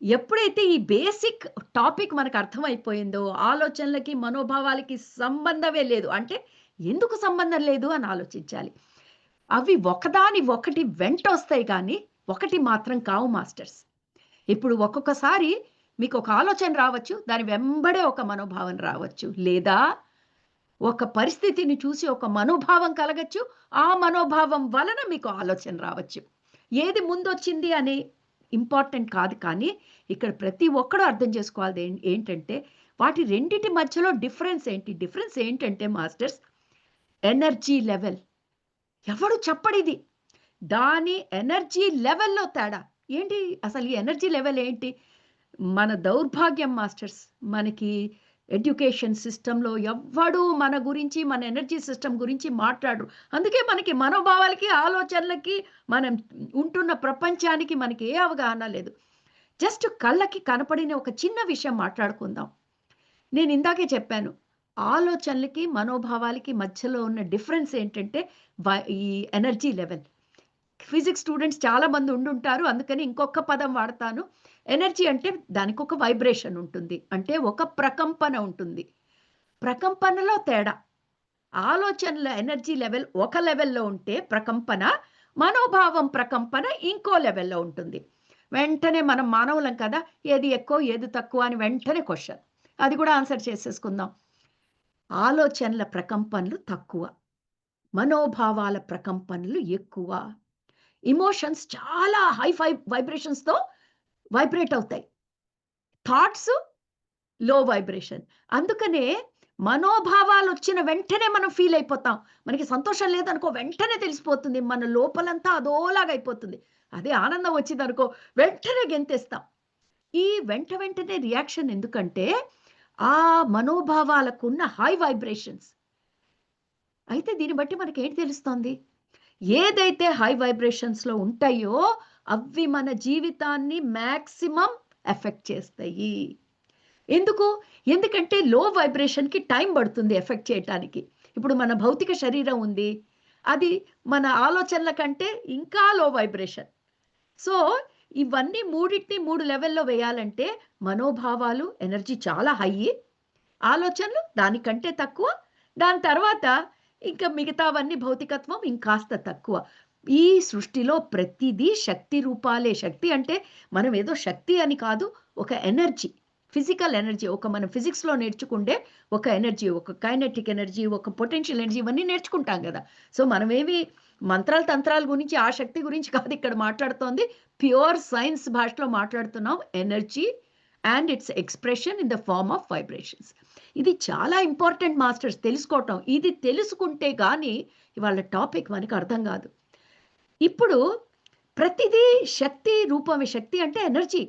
ఎప్పుడైతే ఈ బేసిక్ టాపిక్ మనకు అర్థమైపోయిందో, ఆలోచనలకి, మనోభావాలకి సంబంధమే లేదు. అంటే ఎందుకు సంబంధం లేదు అని ఆలోచించాలి. అవి ఒకదాని ఒకటి వెంటొస్తాయి గానీ, ఒకటి మాత్రం కావు మాస్టర్స్. ఇప్పుడు ఒక్కొక్కసారి మీకొక ఆలోచన రావచ్చు. దాని వెంబడే ఒక మనోభావం రావచ్చు. లేదా ఒక పరిస్థితిని చూసి ఒక మనోభావం కలగచ్చు. ఆ మనోభావం వలన మీకు ఆలోచన రావచ్చు. ఏది ముందొచ్చింది అని ఇంపార్టెంట్ కాదు. కానీ ఇక్కడ ప్రతి ఒక్కడు అర్థం చేసుకోవాల్ది ఏంటంటే వాటి రెండిటి మధ్యలో డిఫరెన్స్ ఏంటి? డిఫరెన్స్ ఏంటంటే మాస్టర్స్ ఎనర్జీ లెవెల్. ఎవడు చెప్పడిది. దాని ఎనర్జీ లెవెల్‌లో తేడా. ఏంటి అసలు ఈ ఎనర్జీ లెవెల్ ఏంటి? మన దౌర్భాగ్యం మాస్టర్స్. మనకి ఎడ్యుకేషన్ సిస్టమ్‌లో ఎవ్వడు మన గురించి, మన ఎనర్జీ సిస్టమ్ గురించి మాట్లాడరు. అందుకే మనకి మనోభావాలకి, ఆలోచనలకి, మనం ఉంటున్న ప్రపంచానికి మనకి ఏ అవగాహన లేదు. జస్ట్ కళ్ళకి కనపడిన ఒక చిన్న విషయం మాట్లాడుకుందాం. నేను ఇందాకే చెప్పాను. ఆలోచనలకి, మనోభావాలకి మధ్యలో ఉన్న డిఫరెన్స్ ఏంటంటే ఈ ఎనర్జీ లెవెల్. ఫిజిక్స్ స్టూడెంట్స్ చాలా మంది ఉండుంటారు. అందుకని ఇంకొక పదం వాడతాను. ఎనర్జీ అంటే దానికొక వైబ్రేషన్ ఉంటుంది. అంటే ఒక ప్రకంపన ఉంటుంది. ప్రకంపనలో తేడా. ఆలోచనల ఎనర్జీ లెవెల్ ఒక లెవెల్‌లో ఉంటే ప్రకంపన, మనోభావం ప్రకంపన ఇంకో లెవెల్‌లో ఉంటుంది. వెంటనే మనం మానవులం కదా! ఏది ఎక్కువ, ఏది తక్కువ అని వెంటనే క్వెషన్. అది కూడా ఆన్సర్ చేసేసుకుందాం. ఆలోచనల ప్రకంపనలు తక్కువ. మనోభావాల ప్రకంపనలు ఎక్కువ. ఎమోషన్స్ చాలా హై వైబ్రేషన్స్‌తో వైబ్రేట్ అవుతాయి. థాట్స్ లో వైబ్రేషన్. అందుకనే మనోభావాలొచ్చిన వెంటనే మనం ఫీల్ అయిపోతాం. మనకి సంతోషం లేదనుకో వెంటనే తెలిసిపోతుంది. మన లోపలంతా అదోలాగా అయిపోతుంది. అదే ఆనందం వచ్చిందనుకో వెంటనే గెంతేస్తాం. ఈ వెంటనే రియాక్షన్ ఎందుకంటే ఆ మనోభావాలకున్న హై వైబ్రేషన్స్. అయితే దీన్ని బట్టి మనకేంటి తెలుస్తోంది? ఏదైతే హై వైబ్రేషన్స్‌లో ఉంటాయో అవి మన జీవితాన్ని మాక్సిమం ఎఫెక్ట్ చేస్తాయి. ఎందుకు? ఎందుకంటే లో వైబ్రేషన్‌కి టైం పడుతుంది ఎఫెక్ట్ చేయటానికి. ఇప్పుడు మన భౌతిక శరీరం ఉంది. అది మన ఆలోచనల కంటే ఇంకా లో వైబ్రేషన్. సో, ఇవన్నీ మూడిటిని 3 లెవెల్‌లో వేయాలంటే మనోభావాలు ఎనర్జీ చాలా హయ్యి. ఆలోచనలు దానికంటే తక్కువ. దాని తర్వాత ఇంకా మిగతావన్నీ భౌతికత్వం ఇంకాస్త తక్కువ. ఈ సృష్టిలో ప్రతిదీ శక్తి రూపాలే. శక్తి అంటే మనం ఏదో శక్తి అని కాదు. ఒక ఎనర్జీ. Physical energy. మనం ఫిజిక్స్‌లో నేర్చుకుంటే ఒక ఎనర్జీ, ఒక కైనెటిక్ ఎనర్జీ, ఒక పొటెన్షియల్ ఎనర్జీ ఇవన్నీ నేర్చుకుంటాం గదా! సో, మనమేమి మంత్రాలు, తంత్రాల గురించి ఆ శక్తి గురించి కాదు ఇక్కడ మాట్లాడుతోంది. ప్యూర్ సైన్స్ భాషలో మాట్లాడుతున్నాం. Energy and its expression in the form of vibrations. ఇది చాలా ఇంపార్టెంట్ మాస్టర్స్ తెలుసుకోవటం. ఇది తెలుసుకుంటే గాని ఇవాళ టాపిక్ మనకు అర్థం గాదు. ఇప్పుడు ప్రతిదీ శక్తి రూపమే. శక్తి అంటే ఎనర్జీ.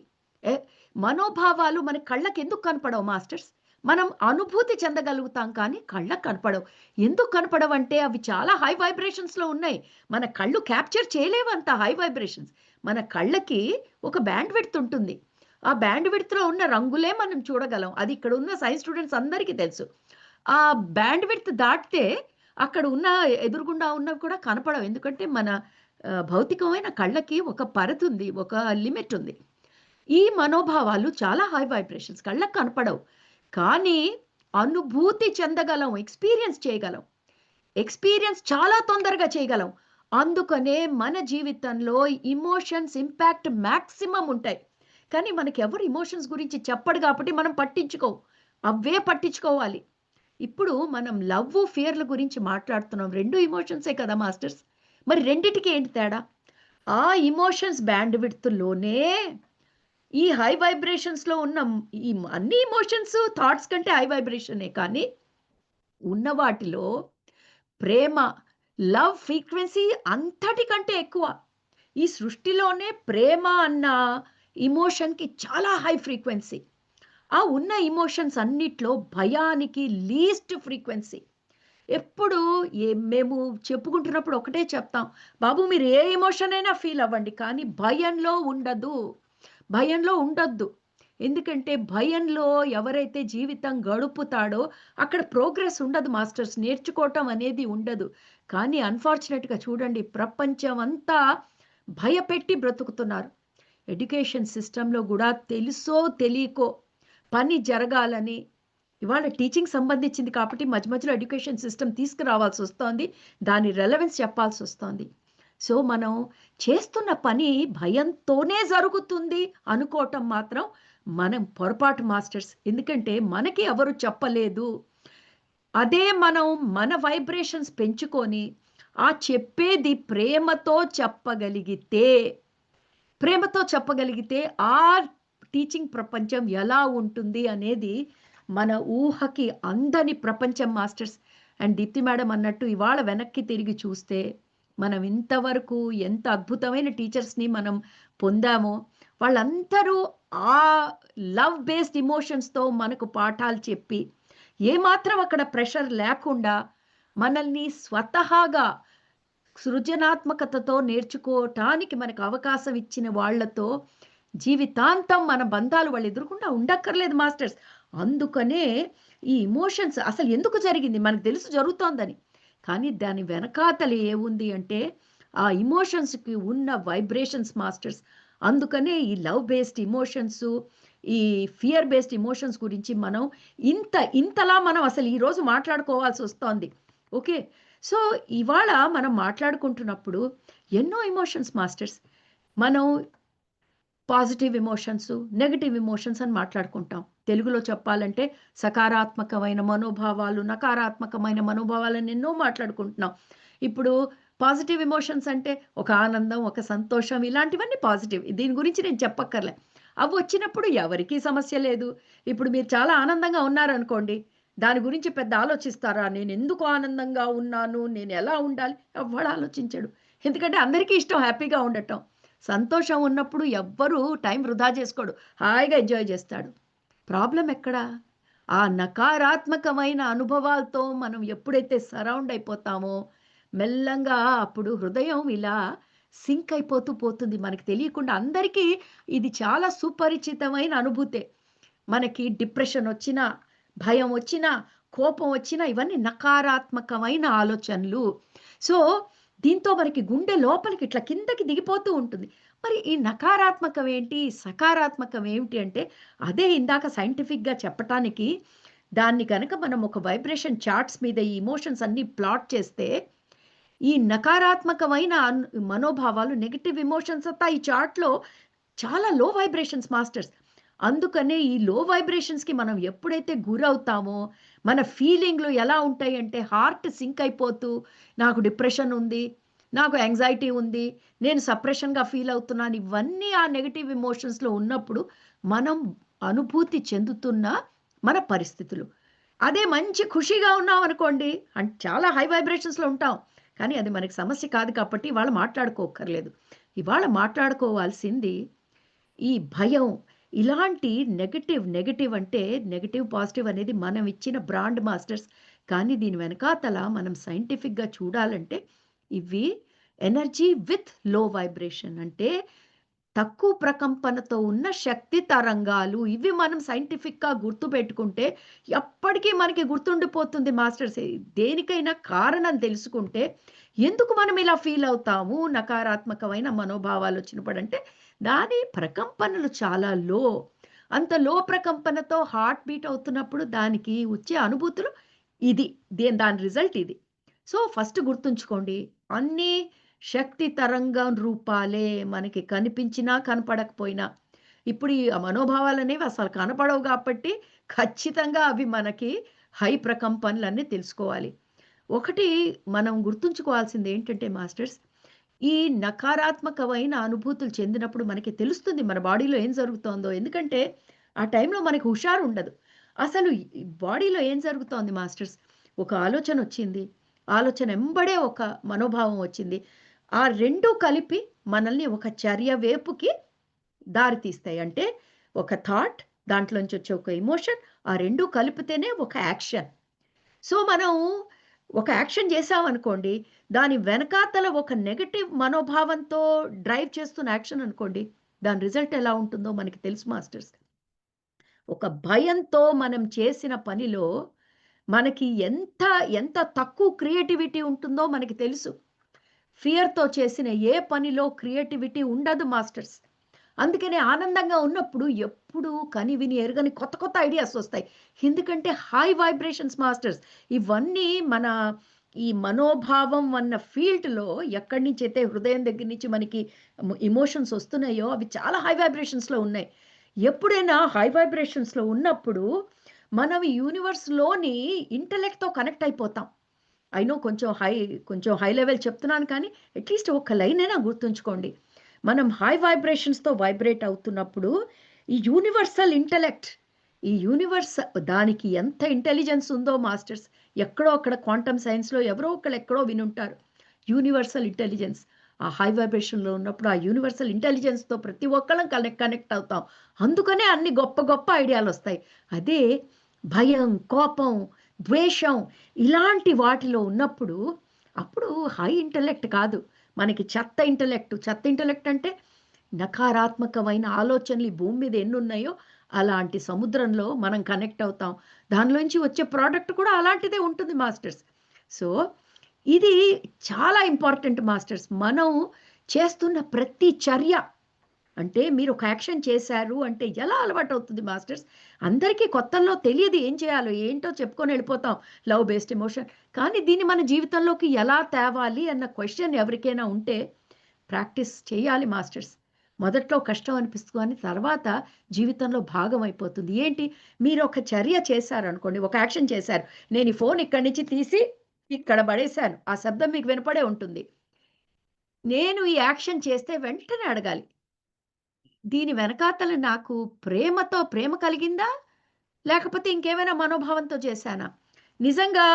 ఎ మనోభావాలు మన కళ్ళకెందుకు కనపడవు మాస్టర్స్? మనం అనుభూతి చెందగలుగుతాం కానీ కళ్ళకి కనపడవు. ఎందుకు కనపడవంటే అవి చాలా హై వైబ్రేషన్స్‌లో ఉన్నాయి. మన కళ్ళు క్యాప్చర్ చేయలేవంత హై వైబ్రేషన్స్. మన కళ్ళకి ఒక బ్యాండ్ విడ్త్ ఉంటుంది. ఆ బ్యాండ్ విడ్త్‌లో ఉన్న రంగులే మనం చూడగలం. అది ఇక్కడ ఉన్న సైన్స్ స్టూడెంట్స్ అందరికీ తెలుసు. ఆ బ్యాండ్ విడ్త్ దాటితే అక్కడ ఉన్న ఎదురుగుండా ఉన్నవి కూడా కనపడవు. ఎందుకంటే మన భౌతికమైన కళ్ళకి ఒక పరిధుంది. ఒక లిమిట్ ఉంది. ఈ మనోభావాలు చాలా హై వైబ్రేషన్స్ కళ్ళకి కనపడవు. కానీ అనుభూతి చెందగలం. ఎక్స్‌పీరియన్స్ చేయగలం. ఎక్స్‌పీరియన్స్ చాలా తొందరగా చేయగలం. అందుకనే మన జీవితంలో ఎమోషన్స్ ఇంపాక్ట్ మాక్సిమం ఉంటాయి. కానీ మనకెవరు ఎమోషన్స్ గురించి చెప్పడు కాబట్టి మనం పట్టించుకోం. అవే పట్టించుకోవాలి. ఇప్పుడు మనం లవ్వు, ఫియర్‌ల గురించి మాట్లాడుతున్నాం. 2 ఎమోషన్సే కదా మాస్టర్స్. మరి రెండిటికి ఏంటి తేడా? ఆ ఎమోషన్స్ బ్యాండ్ విడ్త్‌లోనే ఈ హై వైబ్రేషన్స్‌లో ఉన్న ఈ అన్ని ఎమోషన్స్ థాట్స్ కంటే హై వైబ్రేషనే కానీ, ఉన్న వాటిలో ప్రేమ, లవ్ ఫ్రీక్వెన్సీ అంతటికంటే ఎక్కువ. ఈ సృష్టిలోనే ప్రేమ అన్న ఎమోషన్‌కి చాలా హై ఫ్రీక్వెన్సీ. ఆ ఉన్న ఎమోషన్స్ అన్నిట్లో భయానికి లీస్ట్ ఫ్రీక్వెన్సీ. ఎప్పుడు మేము చెప్పుకుంటున్నప్పుడు ఒకటే చెప్తాం. బాబు మీరు ఏ ఎమోషన్ అయినా ఫీల్ అవ్వండి. కానీ భయంలో ఉండదు. భయంలో ఉండొద్దు. ఎందుకంటే భయంలో ఎవరైతే జీవితం గడుపుతాడో అక్కడ ప్రోగ్రెస్ ఉండదు మాస్టర్స్. నేర్చుకోవటం అనేది ఉండదు. కానీ అన్‌ఫార్చునేట్‌గా చూడండి ప్రపంచం అంతా భయపెట్టి బ్రతుకుతున్నారు. ఎడ్యుకేషన్ సిస్టమ్‌లో గూడా తెలుసో తెలియకో పని జరగాలని ఇవాళ టీచింగ్ సంబంధించింది కాబట్టి మధ్య మధ్యలో ఎడ్యుకేషన్ సిస్టమ్ తీసుకురావాల్సొస్తోంది. దాని రెలెవెన్స్ చెప్పాల్సొస్తోంది. సో, మనం చేస్తున్న పని భయంతోనే జరుగుతుంది అనుకోవటం మాత్రం మనం పొరపాటు మాస్టర్స్. ఎందుకంటే మనకి ఎవరు చెప్పలేదు. అదే మనం మన వైబ్రేషన్స్ పెంచుకొని, ఆ చెప్పేది ప్రేమతో చెప్పగలిగితే ఆ టీచింగ్ ప్రపంచం ఎలా ఉంటుంది అనేది మన ఊహకి అందని ప్రపంచం మాస్టర్స్. అండ్ దీప్తి మేడం అన్నట్టు ఇవాళ వెనక్కి తిరిగి చూస్తే మనం ఇంతవరకు ఎంత అద్భుతమైన టీచర్స్ని మనం పొందామో వాళ్ళందరూ ఆ లవ్ బేస్డ్ ఎమోషన్స్తో మనకు పాఠాలు చెప్పి ఏమాత్రం అక్కడ ప్రెషర్ లేకుండా మనల్ని స్వతహాగా సృజనాత్మకతతో నేర్చుకోవటానికి మనకు అవకాశం ఇచ్చిన వాళ్ళతో జీవితాంతం మన బంధాలు వాళ్ళు ఎదురకుండా ఉండక్కర్లేదు మాస్టర్స్. అందుకనే ఈ ఎమోషన్స్ అసలు ఎందుకు జరిగింది? మనకు తెలుసు జరుగుతోందని. కానీ దాని వెనకాతల ఏముంది అంటే, ఆ ఎమోషన్స్‌కి ఉన్న వైబ్రేషన్స్ మాస్టర్స్. అందుకనే ఈ లవ్ బేస్డ్ ఎమోషన్సు, ఈ ఫియర్ బేస్డ్ ఎమోషన్స్ గురించి మనం ఇంతలా మనం అసలు ఈరోజు మాట్లాడుకోవాల్సొస్తోంది. ఓకే. సో, ఇవాళ మనం మాట్లాడుకుంటున్నప్పుడు ఎన్నో ఎమోషన్స్ మాస్టర్స్. మనం పాజిటివ్ ఎమోషన్స్, నెగెటివ్ ఎమోషన్స్ అని మాట్లాడుకుంటాం. తెలుగులో చెప్పాలంటే సకారాత్మకమైన మనోభావాలు, నకారాత్మకమైన మనోభావాలని ఎన్నో మాట్లాడుకుంటున్నాం. ఇప్పుడు పాజిటివ్ ఎమోషన్స్ అంటే ఒక ఆనందం, ఒక సంతోషం ఇలాంటివన్నీ పాజిటివ్. దీని గురించి నేను చెప్పక్కర్లే. అవొచ్చినప్పుడు ఎవరికీ సమస్య లేదు. ఇప్పుడు మీరు చాలా ఆనందంగా ఉన్నారనుకోండి, దాని గురించి పెద్ద ఆలోచిస్తారా? నేనెందుకు ఆనందంగా ఉన్నాను? నేనెలా ఉండాలి? ఎవ్వడు ఆలోచించడు. ఎందుకంటే అందరికీ ఇష్టం హ్యాపీగా ఉండటం. సంతోషం ఉన్నప్పుడు ఎవ్వరు టైం వృధా చేసుకోడు. హాయిగా ఎంజాయ్ చేస్తాడు. ప్రాబ్లమ్ ఎక్కడ? ఆ నకారాత్మకమైన అనుభవాలతో మనం ఎప్పుడైతే సరౌండ్ అయిపోతామో, మెల్లంగా అప్పుడు హృదయం ఇలా సింక్ అయిపోతూ పోతుంది. మనకు తెలియకుండా అందరికీ ఇది చాలా సుపరిచితమైన అనుభూతే. మనకి డిప్రెషన్ వచ్చినా, భయం వచ్చినా, కోపం వచ్చినా ఇవన్నీ నకారాత్మకమైన ఆలోచనలు. సో, దీంతో మనకి గుండె లోపలికి ఇట్లా కిందకి దిగిపోతూ ఉంటుంది. మరి ఈ నకారాత్మకం ఏంటి? సకారాత్మకం ఏమిటి అంటే, అదే ఇందాక సైంటిఫిక్‌గా చెప్పటానికి దాన్ని గనక మనం ఒక వైబ్రేషన్ చార్ట్స్ మీద ఈ ఎమోషన్స్ అన్నీ ప్లాట్ చేస్తే, ఈ నకారాత్మకమైన మనోభావాలు నెగెటివ్ ఎమోషన్స్ అంతా ఈ చార్ట్‌లో చాలా లో వైబ్రేషన్స్ మాస్టర్స్. అందుకనే ఈ లో వైబ్రేషన్స్‌కి మనం ఎప్పుడైతే గురవుతామో, మన ఫీలింగ్‌లు ఎలా ఉంటాయంటే హార్ట్ సింక్ అయిపోతూ, నాకు డిప్రెషన్ ఉంది, నాకు యాంగ్జైటీ ఉంది, నేను సప్రెషన్‌గా ఫీల్ అవుతున్నాను. ఇవన్నీ ఆ నెగెటివ్ ఎమోషన్స్‌లో ఉన్నప్పుడు మనం అనుభూతి చెందుతున్న మన పరిస్థితులు. అదే మంచి ఖుషీగా ఉన్నామనుకోండి, చాలా హై వైబ్రేషన్స్‌లో ఉంటాం. కానీ అది మనకి సమస్య కాదు కాబట్టి ఇవాళ మాట్లాడుకోక్కర్లేదు. ఇవాళ మాట్లాడుకోవాల్సింది ఈ భయం ఇలాంటి నెగెటివ్ అంటే నెగెటివ్, పాజిటివ్ అనేది మనం ఇచ్చిన బ్రాండ్ మాస్టర్స్. కానీ దీని వెనకాతల మనం సైంటిఫిక్‌గా చూడాలంటే ఇవి ఎనర్జీ విత్ లో వైబ్రేషన్ అంటే తక్కువ ప్రకంపనతో ఉన్న శక్తి తరంగాలు. ఇవి మనం సైంటిఫిక్‌గా గుర్తుపెట్టుకుంటే ఎప్పటికీ మనకి గుర్తుండిపోతుంది మాస్టర్స్. దేనికైనా కారణం తెలుసుకుంటే ఎందుకు మనం ఇలా ఫీల్ అవుతాము నకారాత్మకమైన మనోభావాలొచ్చినప్పుడంటే దాని ప్రకంపనలు చాలా లో. అంత లో ప్రకంపనతో హార్ట్ బీట్ అవుతున్నప్పుడు దానికి వచ్చే అనుభూతులు ఇది. దాని రిజల్ట్ ఇది. సో, ఫస్ట్ గుర్తుంచుకోండి. అన్నీ శక్తి తరంగం రూపాలే మనకి కనిపించినా, కనపడకపోయినా. ఇప్పుడు ఈ మనోభావాలనేవి అసలు కనపడవు కాబట్టి ఖచ్చితంగా అవి మనకి హై ప్రకంపనలన్నీ తెలుసుకోవాలి. ఒకటి మనం గుర్తుంచుకోవాల్సిందేంటంటే మాస్టర్స్ ఈ నకారాత్మకమైన అనుభూతులు చెందినప్పుడు మనకి తెలుస్తుంది మన బాడీలో ఏం జరుగుతోందో. ఎందుకంటే, ఆ టైంలో మనకు హుషారు ఉండదు. అసలు ఈ బాడీలో ఏం జరుగుతోంది మాస్టర్స్? ఒక ఆలోచనొచ్చింది. ఆలోచన ఎంబడే ఒక మనోభావం వచ్చింది. ఆ 2 కలిపి మనల్ని ఒక చర్య వైపుకి దారి తీస్తాయి. అంటే ఒక థాట్, దాంట్లోంచి వచ్చే ఒక ఎమోషన్, ఆ 2 కలిపితేనే ఒక యాక్షన్. సో, మనం ఒక యాక్షన్ చేశామనుకోండి, దాని వెనకాతల ఒక నెగెటివ్ మనోభావంతో డ్రైవ్ చేస్తున్న యాక్షన్ అనుకోండి, దాని రిజల్ట్ ఎలా ఉంటుందో మనకి తెలుసు మాస్టర్స్. ఒక భయంతో మనం చేసిన పనిలో మనకి ఎంత తక్కువ క్రియేటివిటీ ఉంటుందో మనకి తెలుసు. ఫియర్‌తో చేసిన ఏ పనిలో క్రియేటివిటీ ఉండదు మాస్టర్స్. అందుకనే ఆనందంగా ఉన్నప్పుడు ఎప్పుడు కనివిని ఎరుగని కొత్త ఐడియాస్ వస్తాయి. ఎందుకంటే హై వైబ్రేషన్స్ మాస్టర్స్. ఇవన్నీ మన ఈ మనోభావం అన్న ఫీల్డ్‌లో ఎక్కడి నుంచైతే హృదయం దగ్గర నుంచి మనకి ఎమోషన్స్ వస్తున్నాయో అవి చాలా హై వైబ్రేషన్స్‌లో ఉన్నాయి. ఎప్పుడైనా హై వైబ్రేషన్స్‌లో ఉన్నప్పుడు మనం యూనివర్స్‌లోని ఇంటెలెక్ట్‌తో కనెక్ట్ అయిపోతాం. ఐ నో కొంచెం హై లెవెల్ చెప్తున్నాను కానీ, అట్‌లీస్ట్ ఒక్క లైనైనా గుర్తుంచుకోండి. మనం హై వైబ్రేషన్స్‌తో వైబ్రేట్ అవుతున్నప్పుడు, ఈ యూనివర్సల్ ఇంటెలెక్ట్, ఈ యూనివర్స్ దానికి ఎంత ఇంటెలిజెన్స్ ఉందో మాస్టర్స్, ఎక్కడో అక్కడ క్వాంటమ్ సైన్స్‌లో ఎవరో ఒకళ్ళు ఎక్కడో వినుంటారు. Universal intelligence. ఆ హై వైబ్రేషన్‌లో ఉన్నప్పుడు, ఆ యూనివర్సల్ ఇంటెలిజెన్స్‌తో ప్రతి ఒక్కళ్ళం కనెక్ట్ అవుతాం. అందుకనే అన్ని గొప్ప ఐడియాలొస్తాయి. అదే భయం, కోపం, ద్వేషం ఇలాంటి వాటిలో ఉన్నప్పుడు, అప్పుడు హై ఇంటెలెక్ట్ కాదు. మనకి చెత్త ఇంటెలెక్ట్ అంటే నకారాత్మకమైన ఆలోచనలు ఈ భూమి మీద ఎన్నున్నాయో అలాంటి సముద్రంలో మనం కనెక్ట్ అవుతాం. దానిలోంచి వచ్చే ప్రోడక్ట్ కూడా అలాంటిదే ఉంటుంది మాస్టర్స్. సో, ఇది చాలా ఇంపార్టెంట్ మాస్టర్స్. మనం చేస్తున్న ప్రతి చర్య అంటే మీరు ఒక యాక్షన్ చేశారు అంటే ఎలా అలవాటవుతుంది మాస్టర్స్? అందరికీ కొత్తల్లో తెలియదు ఏం చేయాలో, ఏంటో చెప్పుకొని వెళ్ళిపోతాం. Love based emotion. కానీ దీన్ని మన జీవితంలోకి ఎలా తేవాలి అన్న క్వెషన్ ఎవరికైనా ఉంటే ప్రాక్టీస్ చేయాలి మాస్టర్స్. మొదట్లో కష్టం అనిపిస్తుంది కానీ తర్వాత జీవితంలో భాగం అయిపోతుంది. ఏంటి? మీరు ఒక చర్య చేశారనుకోండి, ఒక యాక్షన్ చేశారు. నేను ఈ ఫోన్ ఇక్కడి నుంచి తీసి ఇక్కడ పడేశాను. ఆ శబ్దం మీకు వినపడే ఉంటుంది. నేను ఈ యాక్షన్ చేస్తే వెంటనే అడగాలి. దీని వెనకాతల నాకు ప్రేమ కలిగిందా? లేకపోతే ఇంకేమైనా మనోభావంతో చేశానా? నిజంగా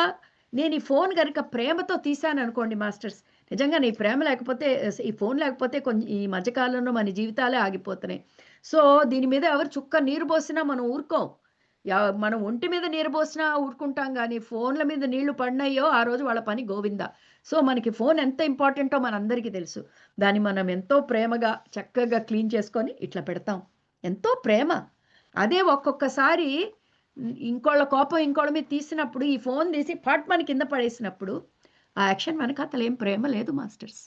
నేను ఈ ఫోను గనక ప్రేమతో తీశాననుకోండి మాస్టర్స్, నిజంగానే ఈ ప్రేమ లేకపోతే ఈ ఫోను లేకపోతే ఈ మధ్య కాలంలో మన జీవితాలే ఆగిపోతున్నాయి. సో, దీని మీద ఎవరు చుక్క నీరు పోసినా మనం ఊరుకోం. మనం ఒంటి మీద నీరు పోసినా ఊరుకుంటాం గానీ, ఫోన్ల మీద నీళ్లు పడినాయో ఆ రోజు వాళ్ళ పని గోవిందా. సో, మనకి ఫోను ఎంత ఇంపార్టెంటో మనందరికీ తెలుసు. దాన్ని మనం ఎంతో ప్రేమగా చక్కగా క్లీన్ చేసుకొని ఇట్లా పెడతాం. ఎంతో ప్రేమ. అదే ఒక్కొక్కసారి ఇంకోళ్ళ కోపం ఇంకోళ్ళ మీద తీసినప్పుడు, ఈ ఫోను తీసి పట్మని కింద పడేసినప్పుడు, ఆ యాక్షన్ వెనకాతల ఏం ప్రేమ లేదు మాస్టర్స్.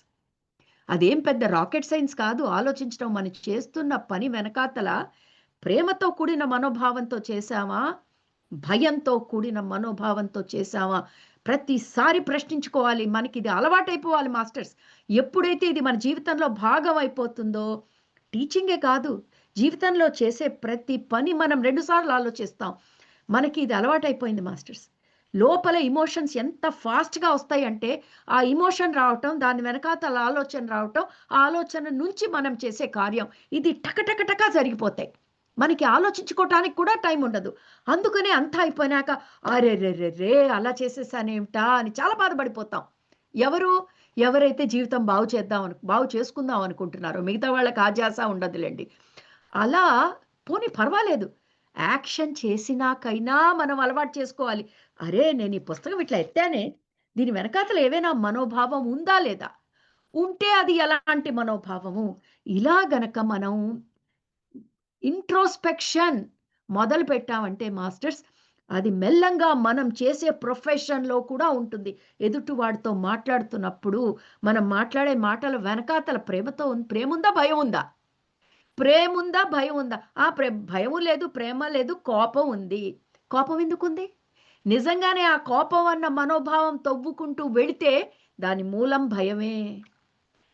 అదేం పెద్ద రాకెట్ సైన్స్ కాదు. ఆలోచించడం మనం చేస్తున్న పని వెనకాతల ప్రేమతో కూడిన మనోభావంతో చేశామా? భయంతో కూడిన మనోభావంతో చేశామా? ప్రతిసారి ప్రశ్నించుకోవాలి. మనకిది అలవాటైపోవాలి మాస్టర్స్. ఎప్పుడైతే ఇది మన జీవితంలో భాగం అయిపోతుందో, టీచింగే కాదు, జీవితంలో చేసే ప్రతి పని మనం 2 సార్లు ఆలోచిస్తాం. మనకి ఇది అలవాటైపోయింది మాస్టర్స్. లోపల ఎమోషన్స్ ఎంత ఫాస్ట్‌గా వస్తాయంటే, ఆ ఎమోషన్ రావటం, దాని వెనకాతల ఆలోచన రావటం, ఆ ఆలోచన నుంచి మనం చేసే కార్యం. ఇది టక జరిగిపోతాయి. మనకి ఆలోచించుకోవటానికి కూడా టైం ఉండదు. అందుకనే అంతా అయిపోయినాక అరెరెరెరే! అలా చేసేసానేమిటా అని చాలా బాధపడిపోతాం. ఎవరు? ఎవరైతే జీవితం బాగు చేసుకుందాం అనుకుంటున్నారో, మిగతా వాళ్ళకి ఆ ధ్యాస ఉండదులెండి. అలా పోనీ పర్వాలేదు. యాక్షన్ చేసినాకైనా మనం అలవాటు చేసుకోవాలి. అరే! నేను ఈ పుస్తకం ఇట్లా ఎత్తానే, దీని వెనకాతల ఏవైనా మనోభావం ఉందా లేదా? ఉంటే అది ఎలాంటి మనోభావము? ఇలా గనక మనం ఇంట్రోస్పెక్షన్ మొదలుపెట్టామంటే మాస్టర్స్, అది మెల్లంగా మనం చేసే ప్రొఫెషన్‌లో కూడా ఉంటుంది. ఎదుటివాడితో మాట్లాడుతున్నప్పుడు, మనం మాట్లాడే మాటల వెనకాతల ప్రేముందా? భయముందా? ప్రేముందా? భయముందా? భయము లేదు, ప్రేమ లేదు, కోపం ఉంది. కోపం ఎందుకుంది? నిజంగానే ఆ కోపం అన్న మనోభావం తవ్వుకుంటూ వెళితే దాని మూలం భయమే.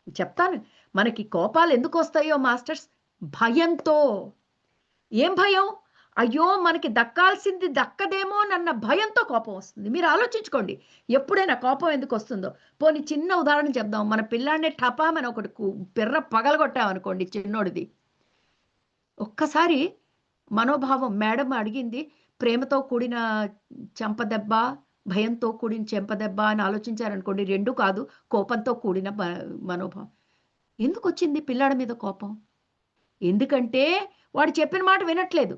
చెప్తాను. మనకి కోపాలెందుకొస్తాయో మాస్టర్స్ భయంతో. ఏం భయం? అయ్యో! మనకి దక్కాల్సింది దక్కదేమోనన్న భయంతో కోపం వస్తుంది. మీరు ఆలోచించుకోండి. ఎప్పుడైనా కోపం ఎందుకొస్తుందో. పోనీ చిన్న ఉదాహరణ చెప్దాం. మన పిల్లాడిని టపామని ఒకటి పిర్ర పగలగొట్టామనుకోండి చిన్నోడిది. ఒక్కసారి మనోభావం మేడం అడిగింది ప్రేమతో కూడిన చెంపదెబ్బ, భయంతో కూడిన చెంపదెబ్బ అని ఆలోచించారనుకోండి. 2 కాదు కోపంతో కూడిన మనోభావం. ఎందుకొచ్చింది పిల్లాడి మీద కోపం? ఎందుకంటే వాడు చెప్పిన మాట వినట్లేదు.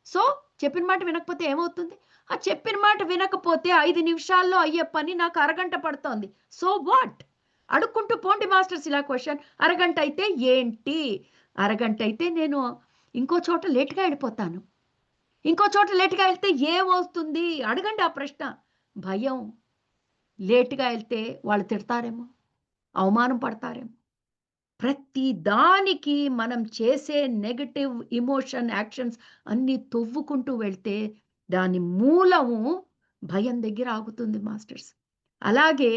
సో, చెప్పిన మాట వినకపోతే ఏమవుతుంది? ఆ చెప్పిన మాట వినకపోతే 5 నిమిషాల్లో అయ్యే పని నాకు అరగంట పడుతోంది. So what? అడుక్కుంటూ పోండి మాస్టర్స్ ఇలా క్వెషన్. అరగంట అయితే ఏంటి? అరగంట అయితే నేను ఇంకో చోట లేట్‌గా ఎళ్ళిపోతాను. ఇంకో చోట లేట్‌గా ఎళ్తే ఏమవుతుంది? అడగండి ఆ ప్రశ్న. భయం. లేట్‌గా ఎళ్తే వాళ్ళు తిడతారేమో, అవమానం పడతారేమో. ప్రతి దానికి మనం చేసే నెగెటివ్ ఎమోషన్, యాక్షన్స్ అన్నీ తవ్వుకుంటూ వెళ్తే దాని మూలము భయం దగ్గర ఆగుతుంది మాస్టర్స్. అలాగే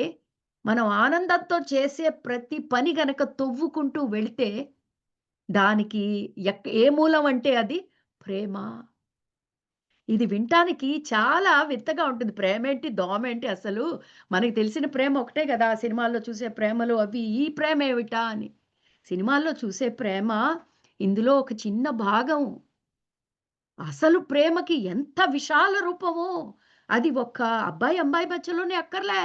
మనం ఆనందంతో చేసే ప్రతి పని గనక తవ్వుకుంటూ వెళితే దానికి ఏ మూలం అంటే అది ప్రేమ. ఇది వినటానికి చాలా వింతగా ఉంటుంది. ప్రేమేంటి? దోమేంటి అసలు? మనకి తెలిసిన ప్రేమ ఒకటే గదా! సినిమాల్లో చూసే ప్రేమలు అవి. ఈ ప్రేమేమిటా అని. సినిమాల్లో చూసే ప్రేమ ఇందులో ఒక చిన్న భాగం. అసలు ప్రేమకి ఎంత విశాల రూపమో! అది ఒక్క అబ్బాయి, అమ్మాయి మధ్యలోనే అక్కర్లే.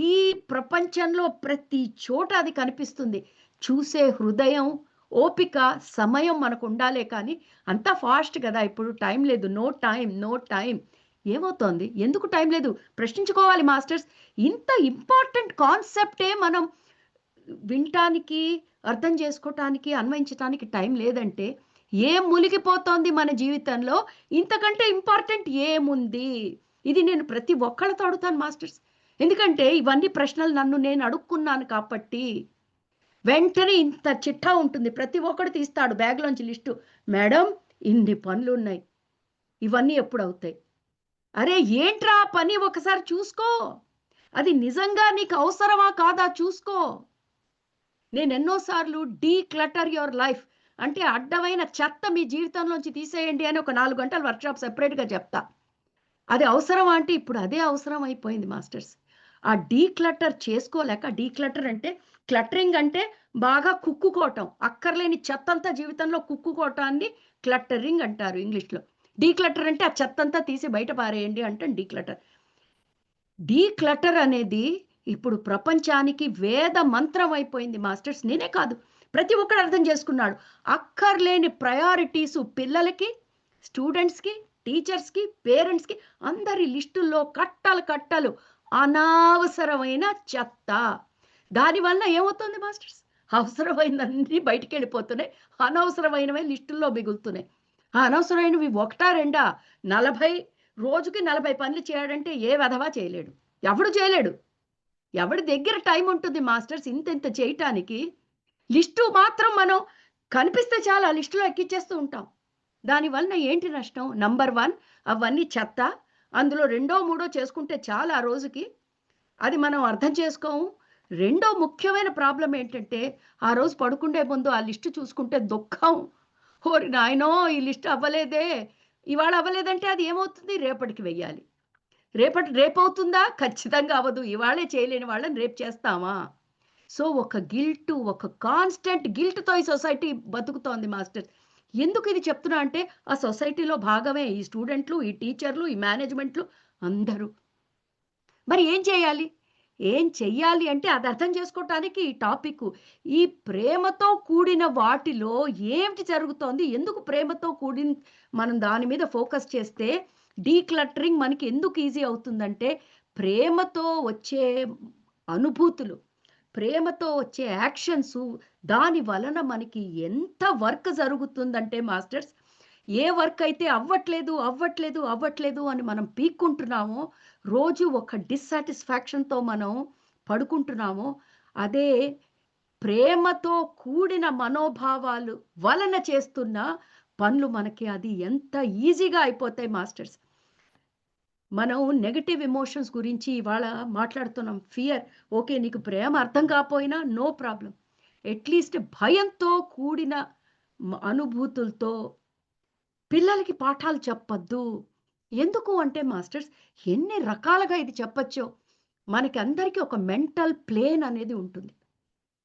ఈ ప్రపంచంలో ప్రతి చోట అది కనిపిస్తుంది. చూసే హృదయం, ఓపిక, సమయం మనకుండాలే కానీ, అంతా ఫాస్ట్ గదా! ఇప్పుడు టైం లేదు. No time, no time. ఏమవుతోంది? ఎందుకు టైం లేదు? ప్రశ్నించుకోవాలి మాస్టర్స్. ఇంత ఇంపార్టెంట్ కాన్సెప్టే మనం వినటానికి, అర్థం చేసుకోటానికి, అన్వయించటానికి టైం లేదంటే, ఏం మునిగిపోతోంది మన జీవితంలో? ఇంతకంటే ఇంపార్టెంట్ ఏముంది? ఇది నేను ప్రతి ఒక్కళ్ళతో అడుగుతాను మాస్టర్స్. ఎందుకంటే ఇవన్నీ ప్రశ్నలు నన్ను నేను అడుక్కున్నాను కాబట్టి. వెంటనే ఇంత చిట్టా ఉంటుంది. ప్రతి ఒక్కడు తీస్తాడు బ్యాగ్‌లోంచి లిస్టు. మేడం ఇన్ని పనులున్నాయి. ఇవన్నీ ఎప్పుడవుతాయి? అరే ఏంట్రా ఆ పని ఒకసారి చూసుకో. అది నిజంగా నీకు అవసరమా కాదా చూసుకో. నేనెన్నో సార్లు డీక్లటర్ యువర్ లైఫ్ అంటే అడ్డమైన చెత్త మీ జీవితంలోంచి తీసేయండి అని ఒక 4 గంటల వర్క్‌షాప్ సెపరేట్‌గా చెప్తా. అది అవసరమా అంటే ఇప్పుడు అదే అవసరం అయిపోయింది మాస్టర్స్. ఆ డీక్లటర్ చేసుకోలేక డీక్లటర్ అంటే క్లటరింగ్ అంటే బాగా కుక్కుకోవటం. అక్కర్లేని చెత్తంతా జీవితంలో కుక్కుకోవటాన్ని క్లటరింగ్ అంటారు ఇంగ్లీష్‌లో. డీక్లటర్ అంటే ఆ చెత్తంతా తీసి బయట పారేయండి అంటే డీక్లటర్. డీక్లటర్ అనేది ఇప్పుడు ప్రపంచానికి వేద మంత్రం అయిపోయింది మాస్టర్స్. నేనే కాదు. ప్రతి ఒక్కడు అర్థం చేసుకున్నాడు. అక్కర్లేని ప్రయారిటీసు పిల్లలకి, స్టూడెంట్స్‌కి, టీచర్స్‌కి, పేరెంట్స్‌కి అందరి లిస్టుల్లో కట్టలు కట్టలు అనవసరమైన చెత్త. దానివల్ల ఏమవుతుంది మాస్టర్స్? అవసరమైనవన్నీ బయటికెళ్ళిపోతున్నాయి. అనవసరమైనవి లిస్టుల్లో మిగులుతున్నాయి. ఆ అనవసరమైనవి ఒకటా రెండా 40 రోజుకి 40 పనులు చేయడంటే ఏ వెధవ చేయలేడు. ఎవడు చేయలేడు. ఎవడి దగ్గర టైం ఉంటుంది మాస్టర్స్ ఇంతింత చేయటానికి. లిస్టు మాత్రం మనం కనిపిస్తే చాలు ఆ లిస్టులో ఎక్కిచ్చేస్తూ ఉంటాం. దానివలన ఏంటి నష్టం? నంబర్ 1 అవన్నీ చెత్త. అందులో రెండో, మూడో చేసుకుంటే చాలు ఆ రోజుకి. అది మనం అర్థం చేసుకోము. రెండో ముఖ్యమైన ప్రాబ్లమ్ ఏంటంటే, ఆ రోజు పడుకుండే ముందు ఆ లిస్ట్ చూసుకుంటే దుఃఖం. ఓరి నాయనో! ఈ లిస్ట్ అవ్వలేదే. ఇవాళ అవ్వలేదంటే అది ఏమవుతుంది? రేపటికి వెయ్యాలి. రేపవుతుందా? ఖచ్చితంగా అవ్వదు. ఇవాళే చేయలేని వాళ్ళని రేపు చేస్తామా? సో, ఒక గిల్టు, ఒక కాన్స్టెంట్ గిల్ట్‌తో ఈ సొసైటీ బతుకుతోంది మాస్టర్స్. ఎందుకు ఇది చెప్తున్నా అంటే, ఆ సొసైటీలో భాగమే ఈ స్టూడెంట్‌లు, ఈ టీచర్‌లు, ఈ మేనేజ్‌మెంట్‌లు అందరూ. మరి ఏం చేయాలి? ఏం చెయ్యాలి అంటే అది అర్థం చేసుకోవటానికి ఈ టాపిక్కు. ఈ ప్రేమతో కూడిన వాటిలో ఏమిటి జరుగుతోంది? ఎందుకు ప్రేమతో మనం దాని మీద ఫోకస్ చేస్తే డీక్లటరింగ్ మనకి ఎందుకు ఈజీ అవుతుందంటే, ప్రేమతో వచ్చే అనుభూతులు, ప్రేమతో వచ్చే యాక్షన్సు దాని వలన మనకి ఎంత వర్క్ జరుగుతుందంటే మాస్టర్స్, ఏ వర్క్ అయితే అవ్వట్లేదు అని మనం పీక్కుంటున్నామో, రోజు ఒక డిస్సాటిస్ఫాక్షన్‌తో మనం పడుకుంటున్నామో, అదే ప్రేమతో కూడిన మనోభావాలు వలన చేస్తున్న పనులు మనకి అది ఎంత ఈజీగా అయిపోతాయి మాస్టర్స్. మనం నెగెటివ్ ఎమోషన్స్ గురించి ఇవాళ మాట్లాడుతున్నాం. Fear okay. నీకు ప్రేమ అర్థం కాపోయినా నో ప్రాబ్లమ్. అట్‌లీస్ట్ భయంతో కూడిన అనుభూతులతో పిల్లలకి పాఠాలు చెప్పొద్దు. ఎందుకు అంటే మాస్టర్స్ ఎన్ని రకాలుగా ఇది చెప్పొచ్చో. మనకి అందరికీ ఒక మెంటల్ ప్లేన్ అనేది ఉంటుంది.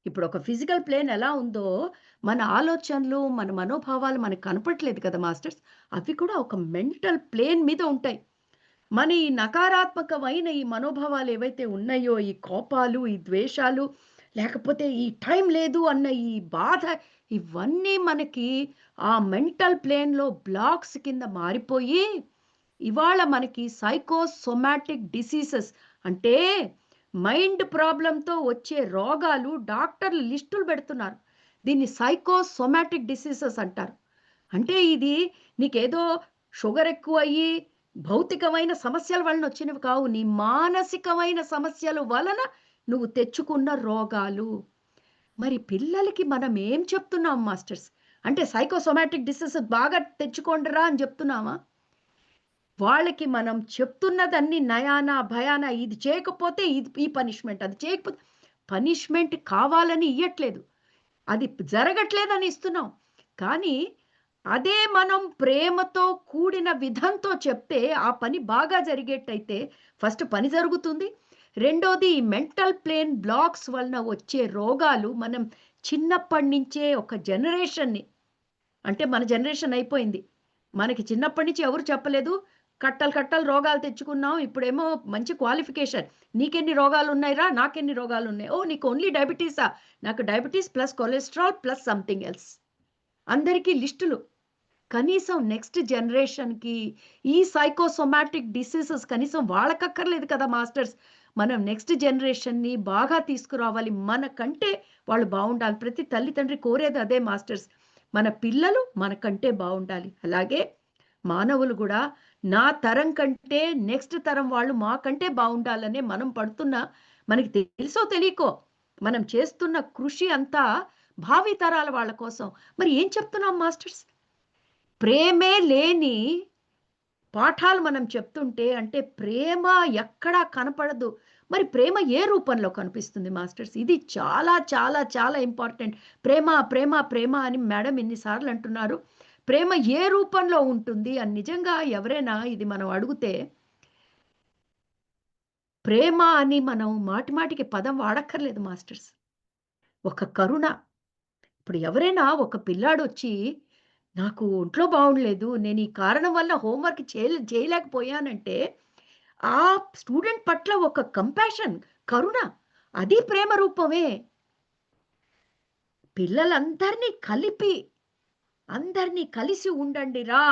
ఇప్పుడు ఒక ఫిజికల్ ప్లేన్ ఎలా ఉందో, మన ఆలోచనలు, మన మనోభావాలు మనకు కనపడట్లేదు కదా మాస్టర్స్. అవి కూడా ఒక మెంటల్ ప్లేన్ మీద ఉంటాయి. మన ఈ నకారాత్మకమైన ఈ మనోభావాలు ఏవైతే ఉన్నాయో, ఈ కోపాలు, ఈ ద్వేషాలు, లేకపోతే ఈ టైం లేదు అన్న ఈ బాధ, ఇవన్నీ మనకి ఆ మెంటల్ ప్లేన్‌లో బ్లాక్స్ కింద మారిపోయి, ఇవాళ మనకి సైకోసోమాటిక్ డిసీజెస్ అంటే మైండ్ ప్రాబ్లమ్‌తో వచ్చే రోగాలు డాక్టర్లు లిస్టులు పెడుతున్నారు. దీన్ని సైకోసోమాటిక్ డిసీజెస్ అంటారు. అంటే ఇది నీకేదో షుగర్ ఎక్కువయ్యి, భౌతికమైన సమస్యల వలన వచ్చినవి కావు. నీ మానసికమైన సమస్యల వలన నువ్వు తెచ్చుకున్న రోగాలు. మరి పిల్లలకి మనం ఏం చెప్తున్నాం మాస్టర్స్? అంటే సైకోసోమాటిక్ డిసీజెస్ బాగా తెచ్చుకోండిరా అని చెప్తున్నామా? వాళ్ళకి మనం చెప్తున్నదన్నీ నయానా, భయానా ఇది చేయకపోతే ఇది ఈ పనిష్మెంట్, అది చేయకపోతే పనిష్మెంట్ కావాలని ఇయ్యట్లేదు. అది జరగట్లేదని ఇస్తున్నాం. కానీ అదే మనం ప్రేమతో కూడిన విధంతో చెప్తే ఆ పని బాగా జరిగేట్టయితే ఫస్ట్ పని జరుగుతుంది. రెండోది ఈ మెంటల్ ప్లేన్ బ్లాక్స్ వలన వచ్చే రోగాలు మనం చిన్నప్పటి నుంచే ఒక జనరేషన్‌ని అంటే మన జనరేషన్ అయిపోయింది. మనకి చిన్నప్పటి నుంచి ఎవరు చెప్పలేదు. కట్టలు కట్టలు రోగాలు తెచ్చుకున్నాం. ఇప్పుడేమో మంచి క్వాలిఫికేషన్. నీకెన్ని రోగాలున్నాయిరా? నాకెన్ని రోగాలున్నాయి. ఓహ్! నీకు ఓన్లీ డయాబెటిసా? నాకు diabetes plus cholesterol plus something else. అందరికీ లిస్టులు. కనీసం నెక్స్ట్ జనరేషన్‌కి ఈ సైకోసోమాటిక్ డిసీజెస్ కనీసం వాళ్ళకక్కర్లేదు కదా మాస్టర్స్. మనం నెక్స్ట్ జనరేషన్‌ని బాగా తీసుకురావాలి. మనకంటే వాళ్ళు బావుండాలి. ప్రతి తల్లి, తండ్రి కోరేది అదే మాస్టర్స్. మన పిల్లలు మనకంటే బావుండాలి. అలాగే మానవులు గూడా నా తరం కంటే నెక్స్ట్ తరం వాళ్ళు మాకంటే బావుండాలనే మనం పడుతున్న మనకి తెలుసో తెలియకో మనం చేస్తున్న కృషి అంతా భావి తరాల వాళ్ళ కోసం. మరి ఏం చెప్తున్నాం మాస్టర్స్? ప్రేమే లేని పాఠాలు మనం చెప్తుంటే అంటే ప్రేమ ఎక్కడా కనపడదు. మరి ప్రేమ ఏ రూపంలో కనిపిస్తుంది మాస్టర్స్? ఇది చాలా చాలా చాలా ఇంపార్టెంట్. ప్రేమ, ప్రేమ, ప్రేమ అని మేడం ఇన్ని సార్లు అంటున్నారు. ప్రేమ ఏ రూపంలో ఉంటుంది అని నిజంగా ఎవరైనా ఇది మనం అడిగితే, ప్రేమ అని మనం మాటి మాటికి పదం వాడక్కర్లేదు మాస్టర్స్. ఒక కరుణ. ఇప్పుడు ఎవరైనా ఒక పిల్లాడొచ్చి, నాకు ఒంట్లో బాగుండలేదు. నేను ఈ కారణం వల్ల హోంవర్క్ చేయలేకపోయానంటే, ఆ స్టూడెంట్ పట్ల ఒక కంపాషన్, కరుణ అది ప్రేమ రూపమే. పిల్లలందరినీ కలిపి, అందరినీ కలిసి ఉండండిరా!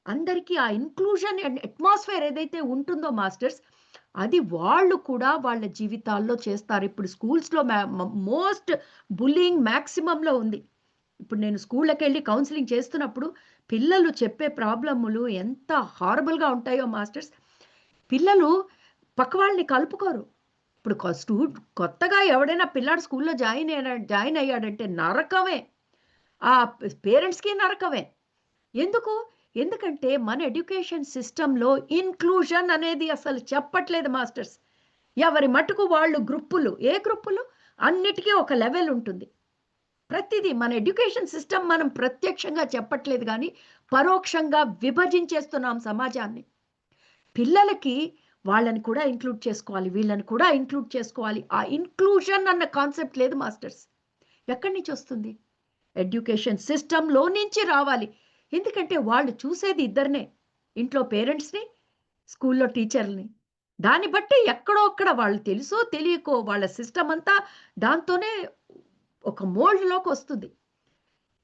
అందరికీ ఆ ఇన్‌క్లూజన్ అండ్ అట్మాస్ఫియర్ ఏదైతే ఉంటుందో మాస్టర్స్, అది వాళ్ళు కూడా వాళ్ళ జీవితాల్లో చేస్తారు. ఇప్పుడు స్కూల్స్‌లో మోస్ట్ బుల్లీయింగ్ మాక్సిమమ్‌లో ఉంది. ఇప్పుడు నేను స్కూళ్ళకెళ్ళి కౌన్సెలింగ్ చేస్తున్నప్పుడు పిల్లలు చెప్పే ప్రాబ్లములు ఎంత హారబుల్‌గా ఉంటాయో మాస్టర్స్. పిల్లలు పక్క వాళ్ళని కలుపుకోరు. ఇప్పుడు కొత్తగా ఎవడైనా పిల్లాడు స్కూల్‌లో జాయిన్ అయ్యాడంటే నరకమే. ఆ పేరెంట్స్‌కి నరకమే. ఎందుకు? ఎందుకంటే మన ఎడ్యుకేషన్ సిస్టమ్‌లో ఇన్‌క్లూజన్ అనేది అసలు చెప్పట్లేదు మాస్టర్స్. ఎవరి మట్టుకు వాళ్ళు గ్రూపులు. ఏ గ్రూపులు? అన్నిటికి ఒక లెవెల్ ఉంటుంది. ప్రతిదీ మన ఎడ్యుకేషన్ సిస్టమ్ మనం ప్రత్యక్షంగా చెప్పట్లేదు గానీ, పరోక్షంగా విభజించేస్తున్నాం సమాజాన్ని. పిల్లలకి వాళ్ళని కూడా ఇంక్లూడ్ చేసుకోవాలి. వీళ్ళని కూడా ఇంక్లూడ్ చేసుకోవాలి. ఆ ఇన్‌క్లూజన్ అన్న కాన్సెప్ట్ లేదు మాస్టర్స్. ఎక్కడి నుంచొస్తుంది? ఎడ్యుకేషన్ సిస్టమ్‌లో నుంచి రావాలి. ఎందుకంటే వాళ్ళు చూసేది ఇద్దరినే. ఇంట్లో పేరెంట్స్‌ని, స్కూల్‌లో టీచర్‌లని. దాన్ని బట్టి ఎక్కడో అక్కడ వాళ్ళు తెలుసో తెలియకో వాళ్ళ సిస్టమ్ అంతా దాంతోనే ఒక మోల్డ్‌లోకొస్తుంది.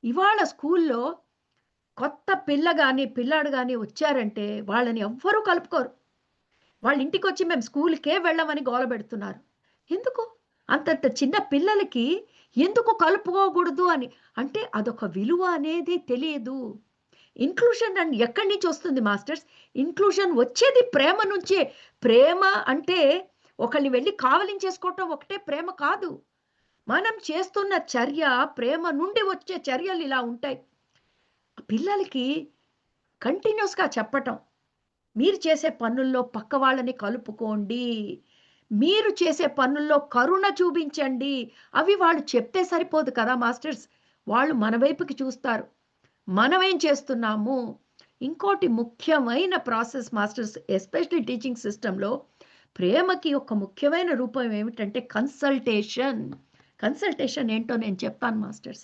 ఇవాళ స్కూల్‌లో కొత్త పిల్లాడు గాని వచ్చారంటే వాళ్ళని ఎవ్వరూ కలుపుకోరు. వాళ్ళ ఇంటికొచ్చి మేము స్కూల్‌కే వెళ్ళమని గోల పెడుతున్నారు. ఎందుకు? అంతంత చిన్న పిల్లలకి ఎందుకు కలుపుకోకూడదు అని. అంటే అదొక విలువ అనేది తెలియదు. ఇంక్లూషన్ అని ఎక్కడి నుంచి వస్తుంది మాస్టర్స్? ఇంక్లూషన్ వచ్చేది ప్రేమ నుంచే. ప్రేమ అంటే ఒకళ్ళని వెళ్లి కావలించేసుకోవటం ఒకటే ప్రేమ కాదు. మనం చేస్తున్న చర్య ప్రేమ నుండి వచ్చే చర్యలు ఇలా ఉంటాయి. పిల్లలకి కంటిన్యూయస్‌గా చెప్పటం. మీరు చేసే పనుల్లో పక్క వాళ్ళని కలుపుకోండి. మీరు చేసే పనుల్లో కరుణ చూపించండి. అవి వాళ్ళు చెప్తే సరిపోదు కదా మాస్టర్స్. వాళ్ళు మన వైపుకి చూస్తారు. మనమేం చేస్తున్నాము? ఇంకోటి ముఖ్యమైన ప్రాసెస్ మాస్టర్స్ ఎస్పెషల్లీ టీచింగ్ సిస్టమ్‌లో ప్రేమకి ఒక ముఖ్యమైన రూపం ఏమిటంటే కన్సల్టేషన్. కన్సల్టేషన్ ఏంటో నేను చెప్తాను మాస్టర్స్.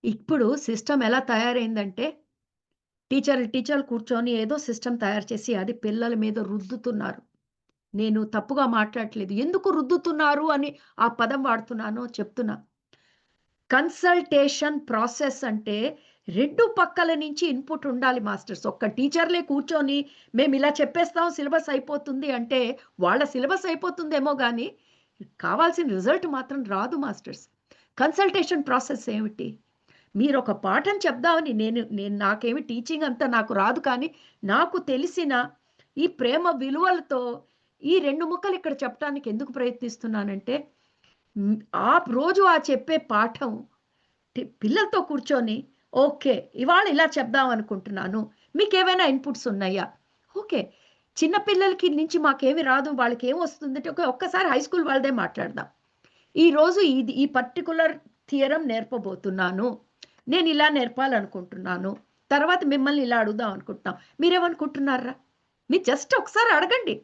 ఇప్పుడు సిస్టమ్ ఎలా తయారైందంటే టీచర్లు కూర్చొని ఏదో సిస్టమ్ తయారు చేసి అది పిల్లల మీద రుద్దుతున్నారు. నేను తప్పుగా మాట్లాడట్లేదు. ఎందుకు రుద్దుతున్నారు అని ఆ పదం వాడుతున్నానో చెప్తున్నా. కన్సల్టేషన్ ప్రాసెస్ అంటే 2 పక్కల నుంచి ఇన్‌పుట్ ఉండాలి మాస్టర్స్. ఒక్క టీచర్‌లే కూర్చొని మేమిలా చెప్పేస్తాం సిలబస్ అయిపోతుంది అంటే, వాళ్ళ సిలబస్ అయిపోతుందేమో గానీ, కావాల్సిన రిజల్ట్ మాత్రం రాదు మాస్టర్స్. కన్సల్టేషన్ ప్రాసెస్ ఏమిటి? మీరొక పాఠం చెప్దామని నేను నేను నాకేమి టీచింగ్ అంత నాకు రాదు కానీ, నాకు తెలిసిన ఈ ప్రేమ విలువలతో ఈ 2 ముక్కలు ఇక్కడ చెప్పటానికి ఎందుకు ప్రయత్నిస్తున్నానంటే, హ్మ్. రోజు చెప్పే పాఠం పిల్లలతో కూర్చొని, ఓకే. ఇవాళ ఇలా చెప్దాం అనుకుంటున్నాను. మీకేమైనా ఇన్‌పుట్స్ ఉన్నాయా? ఓకే. చిన్న పిల్లలకి నుంచి మాకేమి రాదు. వాళ్ళకేమొస్తుందంటే ఒక్కసారి హై స్కూల్ వాళ్ళదే మాట్లాడదాం. ఈరోజు ఈ పర్టిక్యులర్ థియరమ్ నేర్పబోతున్నాను. నేనిలా నేర్పాలనుకుంటున్నాను. తర్వాత మిమ్మల్ని ఇలా అడుగుదాం అనుకుంటున్నాం. మీరేమనుకుంటున్నార్రా? మీరు జస్ట్ ఒకసారి అడగండి.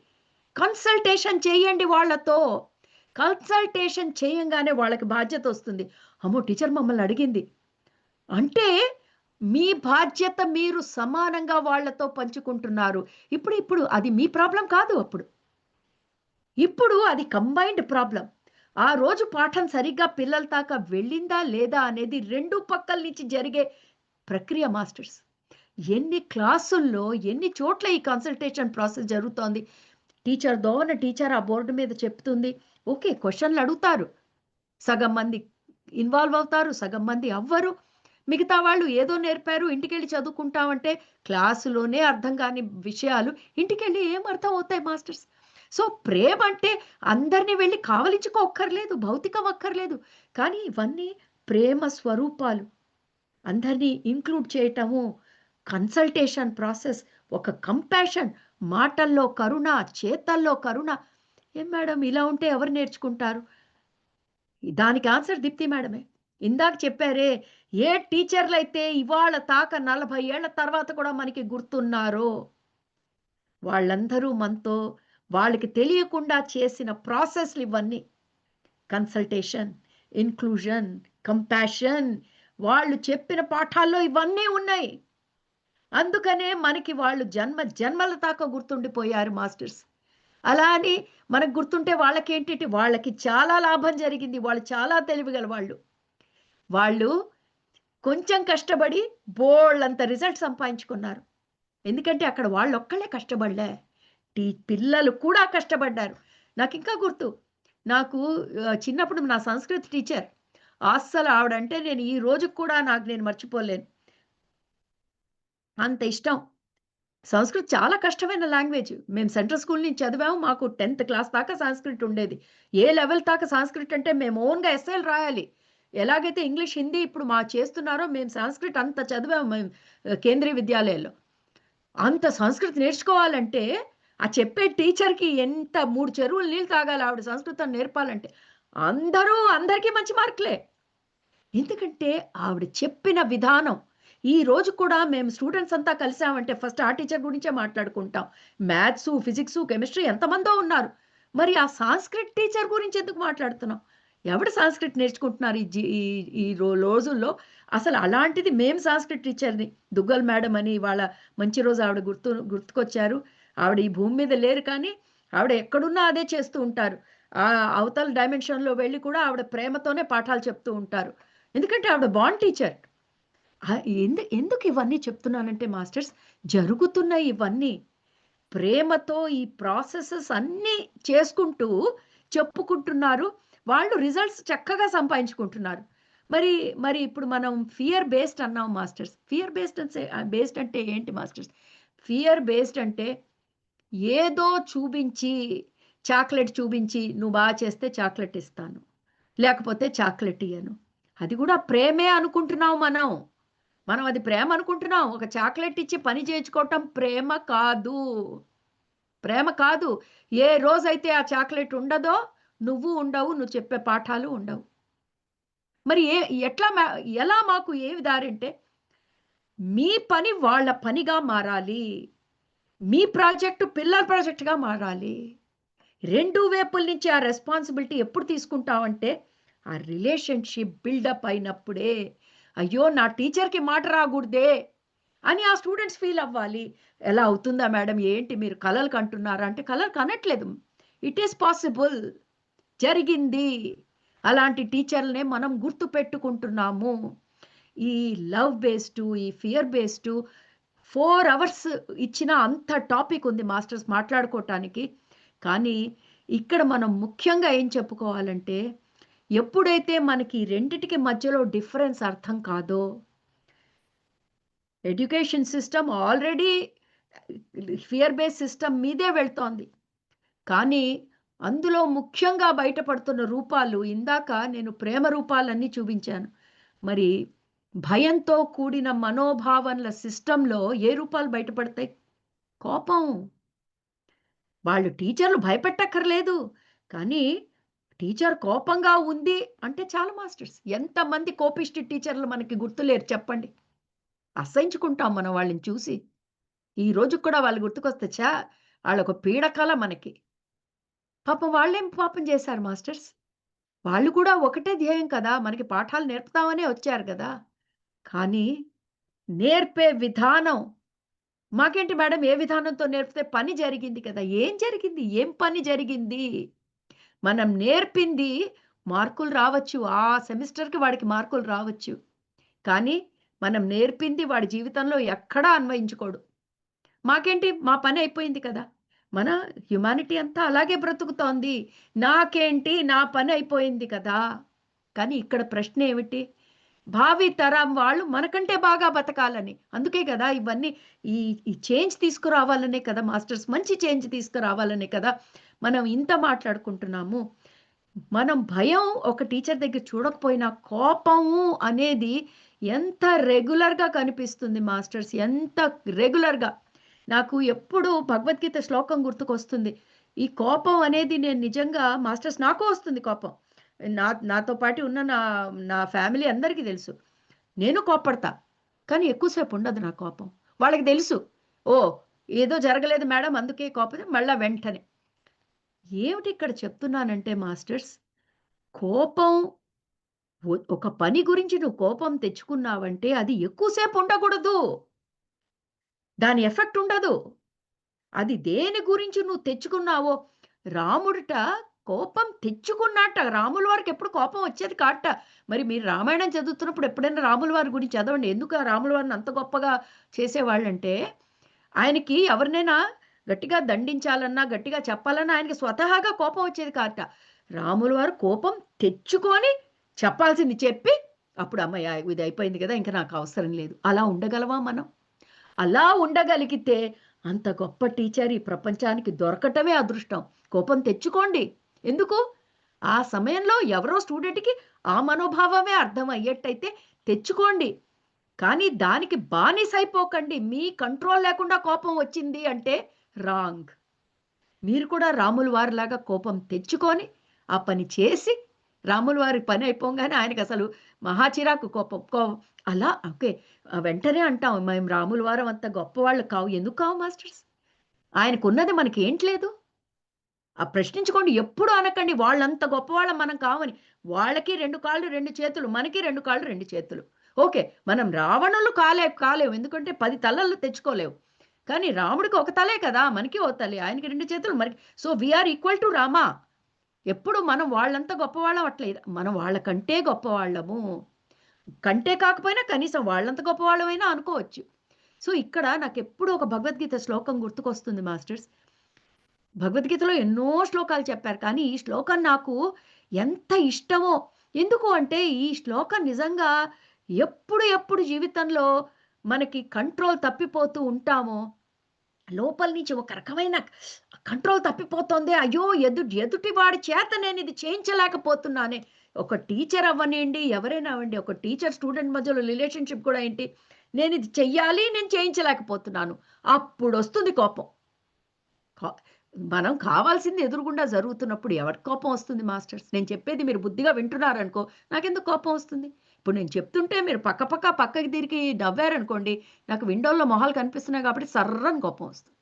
కన్సల్టేషన్ చేయండి వాళ్ళతో. కన్సల్టేషన్ చేయంగానే వాళ్ళకి బాధ్యతొస్తుంది. అమ్మో! టీచర్ మమ్మల్ని అడిగింది. అంటే మీ బాధ్యత మీరు సమానంగా వాళ్ళతో పంచుకుంటున్నారు. ఇప్పుడు అది మీ ప్రాబ్లమ్ కాదు అప్పుడు. ఇప్పుడు అది కంబైన్డ్ ప్రాబ్లమ్. ఆ రోజు పాఠం సరిగ్గా పిల్లల దాకా వెళ్ళిందా లేదా అనేది 2 పక్కల నుంచి జరిగే ప్రక్రియ మాస్టర్స్. ఎన్ని క్లాసుల్లో, ఎన్ని చోట్ల ఈ కన్సల్టేషన్ ప్రాసెస్ జరుగుతోంది. టీచర్ ఆ బోర్డ్ మీద చెప్తుంది. ఓకే. క్వెషన్‌లు అడుగుతారు. సగం మంది ఇన్వాల్వ్ అవుతారు. సగం మంది అవ్వరు. మిగతా వాళ్ళు ఏదో నేర్పారు. ఇంటికెళ్ళి చదువుకుంటామంటే క్లాసులోనే అర్థం కాని విషయాలు ఇంటికెళ్ళి ఏం అర్థం అవుతాయి మాస్టర్స్. సో, ప్రేమంటే అందరిని వెళ్లి కావలించుకోక్కర్లేదు. భౌతికం అక్కర్లేదు. కానీ ఇవన్నీ ప్రేమ స్వరూపాలు. అందరిని ఇంక్లూడ్ చేయటము, కన్సల్టేషన్ ప్రాసెస్, ఒక కంపాషన్, మాటల్లో కరుణ, చేతల్లో కరుణ. ఏం మేడం ఇలా ఉంటే ఎవరు నేర్చుకుంటారు? దానికి ఆన్సర్ దీప్తి మేడమే. ఇందాక చెప్పారే, ఏ టీచర్‌లైతే ఇవాళ 40 ఏళ్ల తర్వాత కూడా మనకి గుర్తున్నారో, వాళ్ళందరూ మనతో వాళ్ళకి తెలియకుండా చేసిన ప్రాసెస్‌లు ఇవన్నీ. కన్సల్టేషన్, ఇన్‌క్లూజన్, కంపాషన్ వాళ్ళు చెప్పిన పాఠాల్లో ఇవన్నీ ఉన్నాయి. అందుకనే మనకి వాళ్ళు జన్మల దాకా గుర్తుండిపోయారు మాస్టర్స్. అలా అని మనకు గుర్తుంటే వాళ్ళకేంటిటి వాళ్ళకి చాలా లాభం జరిగింది. వాళ్ళు చాలా తెలివిగల వాళ్ళు. వాళ్ళు కొంచెం కష్టపడి బోలెడంత రిజల్ట్ సంపాదించుకున్నారు. ఎందుకంటే అక్కడ వాళ్ళొక్కళ్ళే కష్టపడలే. పిల్లలు కూడా కష్టపడ్డారు. నాకింకా గుర్తు. నాకు చిన్నప్పుడు నా సంస్కృత టీచర్. అస్సలు ఆవిడంటే నేను ఈ రోజుకి కూడా నేను మర్చిపోలేను. అంత ఇష్టం. సంస్కృత్ చాలా కష్టమైన లాంగ్వేజ్. మేము సెంట్రల్ స్కూల్ నుంచి చదివాము. మాకు 10థ్ క్లాస్ దాకా సంస్కృత్ ఉండేది. ఏ లెవెల్ దాకా సంస్కృత్ అంటే మేము ఓన్‌గా ఎస్సేలు రాయాలి. ఎలాగైతే ఇంగ్లీష్, హిందీ ఇప్పుడు చేస్తున్నారో మేము సంస్కృత్ అంత చదివాము మేము కేంద్రీయ విద్యాలయాల్లో. అంత సంస్కృత్ నేర్చుకోవాలంటే ఆ చెప్పే టీచర్‌కి ఎంత 3 చెరువులు నీళ్ళు తాగాలి ఆవిడ సంస్కృతం నేర్పాలంటే. అందరికీ మంచి మార్కులే. ఎందుకంటే ఆవిడ చెప్పిన విధానం. ఈరోజు కూడా మేము స్టూడెంట్స్ అంతా కలిసామంటే ఫస్ట్ ఆ టీచర్ గురించే మాట్లాడుకుంటాం. మ్యాథ్సు, ఫిజిక్సు, కెమిస్ట్రీ ఎంతమందో ఉన్నారు. మరి ఆ సాంస్క్రిట్ టీచర్ గురించి ఎందుకు మాట్లాడుతున్నాం? ఎవడు సాంస్క్రిట్ నేర్చుకుంటున్నారు ఈ జీ ఈ ఈ రోజుల్లో? అసలు అలాంటిది మేము సాంస్క్రిట్ టీచర్‌ని దుగ్గల్ మేడం అని ఇవాళ మంచి రోజు ఆవిడ గుర్తుకొచ్చారు. ఆవిడ ఈ భూమి మీద లేరు కానీ ఆవిడ ఎక్కడున్నా అదే చేస్తూ ఉంటారు. అవతల డైమెన్షన్‌లో వెళ్లి కూడా ఆవిడ ప్రేమతోనే పాఠాలు చెప్తూ ఉంటారు. ఎందుకంటే ఆవిడ బాండ్ టీచర్. ఎందుకు ఇవన్నీ చెప్తున్నానంటే మాస్టర్స్ జరుగుతున్నాయి ఇవన్నీ. ప్రేమతో ఈ ప్రాసెసెస్ అన్నీ చేసుకుంటూ చెప్పుకుంటున్నారు. వాళ్ళు రిజల్ట్స్ చక్కగా సంపాదించుకుంటున్నారు. మరి, మరి ఇప్పుడు మనం ఫియర్ బేస్డ్ అన్నాం మాస్టర్స్. బేస్డ్ అంటే ఏంటి మాస్టర్స్? ఫియర్ బేస్డ్ అంటే ఏదో చూపించి, చాక్లెట్ చూపించి నువ్వు చేస్తే చాక్లెట్ ఇస్తాను. లేకపోతే చాక్లెట్ ఇయ్యను. అది కూడా ప్రేమే అనుకుంటున్నాం మనం. మనం అది ప్రేమ అనుకుంటున్నాం. ఒక చాక్లెట్ ఇచ్చి పని చేయించుకోవటం ప్రేమ కాదు. ప్రేమ కాదు. ఏ రోజైతే ఆ చాక్లెట్ ఉండదో, నువ్వు ఉండవు. నువ్వు చెప్పే పాఠాలు ఉండవు. మరి ఎలా మాకు ఏవి దారి అంటే, మీ పని వాళ్ళ పనిగా మారాలి. మీ ప్రాజెక్టు పిల్లల ప్రాజెక్ట్‌గా మారాలి. 2 వైపుల నుంచి ఆ రెస్పాన్సిబిలిటీ ఎప్పుడు తీసుకుంటామంటే, ఆ రిలేషన్‌షిప్ బిల్డప్ అయినప్పుడే. అయ్యో! నా టీచర్‌కి మాట రాకూడదే అని ఆ స్టూడెంట్స్ ఫీల్ అవ్వాలి. ఎలా అవుతుందా మేడం? ఏంటి మీరు కలలు కంటున్నారా? అంటే కలలు కనట్లేదు. It is possible. జరిగింది. అలాంటి టీచర్‌లనే మనం గుర్తుపెట్టుకుంటున్నాము. ఈ లవ్ బేస్డు, ఈ ఫియర్ బేస్డు 4 అవర్స్ ఇచ్చినా అంత టాపిక్ ఉంది మాస్టర్స్ మాట్లాడుకోవటానికి. కానీ ఇక్కడ మనం ముఖ్యంగా ఏం చెప్పుకోవాలంటే, ఎప్పుడైతే మనకి రెండిటికి మధ్యలో డిఫరెన్స్ అర్థం కాదో, education system already fear based system మీదే వెళ్తోంది. కానీ అందులో ముఖ్యంగా బయటపడుతున్న రూపాలు ఇందాక నేను ప్రేమ రూపాలన్నీ చూపించాను. మరి భయంతో కూడిన మనోభావనల సిస్టమ్‌లో ఏ రూపాలు బయటపడతాయి? కోపం. వాళ్ళు టీచర్లు భయపెట్టక్కర్లేదు. కానీ టీచర్ కోపంగా ఉంది అంటే చాలు మాస్టర్స్. ఎంతమంది కోపిష్టి టీచర్లు మనకి గుర్తులేరు చెప్పండి. అసహించుకుంటాం మనం వాళ్ళని చూసి. ఈ రోజుకి కూడా వాళ్ళు గుర్తుకొస్తే ఆళ్ళొక పీడకల మనకి. పాపం వాళ్ళేం పాపం చేశారు మాస్టర్స్? వాళ్ళు కూడా ఒకటే ధ్యేయం కదా! మనకి పాఠాలు నేర్పుతామనే వచ్చారు గదా! కానీ నేర్పే విధానం మాకేంటి మేడం ఏ విధానంతో నేర్పితే పని జరిగింది కదా! ఏం జరిగింది? ఏం పని జరిగింది? మనం నేర్పింది మార్కులు రావచ్చు. ఆ సెమిస్టర్‌కి వాడికి మార్కులు రావచ్చు. కానీ మనం నేర్పింది వాడి జీవితంలో ఎక్కడా అన్వయించుకోడు. మాకేంటి మా పని అయిపోయింది కదా! మన హ్యుమానిటీ అంతా అలాగే బ్రతుకుతోంది. నాకేంటి నా పని అయిపోయింది కదా! కానీ ఇక్కడ ప్రశ్న ఏమిటి? భావి తరం వాళ్ళు మనకంటే బాగా బతకాలని. అందుకే గదా! ఇవన్నీ ఈ ఈ చేంజ్ తీసుకురావాలనే కదా మాస్టర్స్. మంచి చేంజ్ తీసుకురావాలనే కదా! మనం ఇంత మాట్లాడుకుంటున్నాము. మనం భయం ఒక టీచర్ దగ్గర చూడకపోయినా కోపము అనేది ఎంత రెగ్యులర్‌గా కనిపిస్తుంది మాస్టర్స్. ఎంత రెగ్యులర్‌గా. నాకు ఎప్పుడు భగవద్గీత శ్లోకం గుర్తుకొస్తుంది. ఈ కోపం అనేది నేను నిజంగా మాస్టర్స్ నాకు వస్తుంది కోపం. నాతో పాటు ఉన్న నా ఫ్యామిలీ అందరికీ తెలుసు. నేను కోప్పడతా. కానీ ఎక్కువ సేపు ఉండదు నా కోపం. వాళ్ళకి తెలుసు. ఓహ్! ఏదో జరగలేదు మేడం అందుకే కోపం మళ్ళా వెంటనే. ఏమిటి ఇక్కడ చెప్తున్నానంటే మాస్టర్స్, కోపం ఒక పని గురించి నువ్వు కోపం తెచ్చుకున్నావంటే అది ఎక్కువ సేపు ఉండకూడదు. దాని ఎఫెక్ట్ ఉండదు. అది దేని గురించి నువ్వు తెచ్చుకున్నావో రాముడిట కోపం తెచ్చుకున్నట్ట. రాముల వారికి ఎప్పుడు కోపం వచ్చేది కాదట. మరి మీరు రామాయణం చదువుతున్నప్పుడు ఎప్పుడైనా రాముల వారి గురించి చదవండి. ఎందుకు ఆ రాముల వారిని అంత గొప్పగా చేసేవాళ్ళంటే, ఆయనకి ఎవరినైనా గట్టిగా దండించాలన్నా, గట్టిగా చెప్పాలన్నా ఆయనకి స్వతహాగా కోపం వచ్చేది కాదట. రాముల వారు కోపం తెచ్చుకొని చెప్పాల్సింది చెప్పి, అప్పుడు హమ్మయ్య! ఇది అయిపోయింది కదా! ఇంక నాకు అవసరం లేదు. అలా ఉండగలమా మనం? అలా ఉండగలిగితే అంత గొప్ప టీచర్ ఈ ప్రపంచానికి దొరకటమే అదృష్టం. కోపం తెచ్చుకోండి. ఎందుకు? ఆ సమయంలో ఎవరో స్టూడెంట్‌కి ఆ మనోభావమే అర్థం అయ్యేట్టయితే తెచ్చుకోండి. కానీ దానికి బానిసైపోకండి. మీ కంట్రోల్ లేకుండా కోపం వచ్చింది అంటే రాంగ్. మీరు కూడా రాముల వారిలాగా కోపం తెచ్చుకొని, ఆ పని చేసి, రాముల వారి పని అయిపోంగానే ఆయనకసలు మహా చిరాకు కోపం. అలా ఓకే. వెంటనే అంటాం మేము రాముల వారం అంత గొప్పవాళ్ళు కావు. ఎందుకు కావు మాస్టర్స్? ఆయనకున్నది మనకేంటి లేదు? ప్రశ్నించుకోండి. ఎప్పుడు అనకండి వాళ్ళంత గొప్పవాళ్ళం మనం కామని. వాళ్ళకి 2 కాళ్ళు, 2 చేతులు. మనకి 2 కాళ్ళు, 2 చేతులు. ఓకే. మనం రావణులు కాలేము. ఎందుకంటే 10 తలలు తెచ్చుకోలేవు. కానీ రాముడికి ఒక తలే కదా! మనకి ఓ తలే. ఆయనకి 2 చేతులు మనకి so, we are equal to Rama. ఎప్పుడు మనం వాళ్ళంత గొప్పవాళ్ళం అట్లేదు. మనం వాళ్ళకంటే గొప్పవాళ్ళము. కంటే కాకపోయినా కనీసం వాళ్ళంత గొప్పవాళ్ళమైనా అనుకోవచ్చు. సో, ఇక్కడ నాకెప్పుడు ఒక భగవద్గీత శ్లోకం గుర్తుకొస్తుంది మాస్టర్స్. భగవద్గీతలో ఎన్నో శ్లోకాలు చెప్పారు. కానీ ఈ శ్లోకం నాకు ఎంత ఇష్టమో. ఎందుకు అంటే ఈ శ్లోకం నిజంగా ఎప్పుడు జీవితంలో మనకి కంట్రోల్ తప్పిపోతూ ఉంటామో, లోపల నుంచి ఒక రకమైన కంట్రోల్ తప్పిపోతోంది. అయ్యో! ఎదుటి వాడి చేత నేనిది చేయించలేకపోతున్నానే. ఒక టీచర్ అవ్వనియండి, ఎవరైనా అవ్వండి. ఒక టీచర్ స్టూడెంట్ మధ్యలో రిలేషన్‌షిప్ కూడా ఏంటి, నేనిది చెయ్యాలి, నేను చేయించలేకపోతున్నాను. అప్పుడొస్తుంది కోపం. క మనం కావాల్సింది ఎదురుగుండా జరుగుతున్నప్పుడు ఎవరికి కోపం వస్తుంది మాస్టర్స్? నేను చెప్పేది మీరు బుద్ధిగా వింటున్నారనుకో, నాకెందుకు కోపం వస్తుంది? ఇప్పుడు నేను చెప్తుంటే మీరు పక్కకి తిరిగి నవ్వారనుకోండి, నాకు విండోలో మొహాలు కనిపిస్తున్నాయి కాబట్టి సర్రని కోపం వస్తుంది.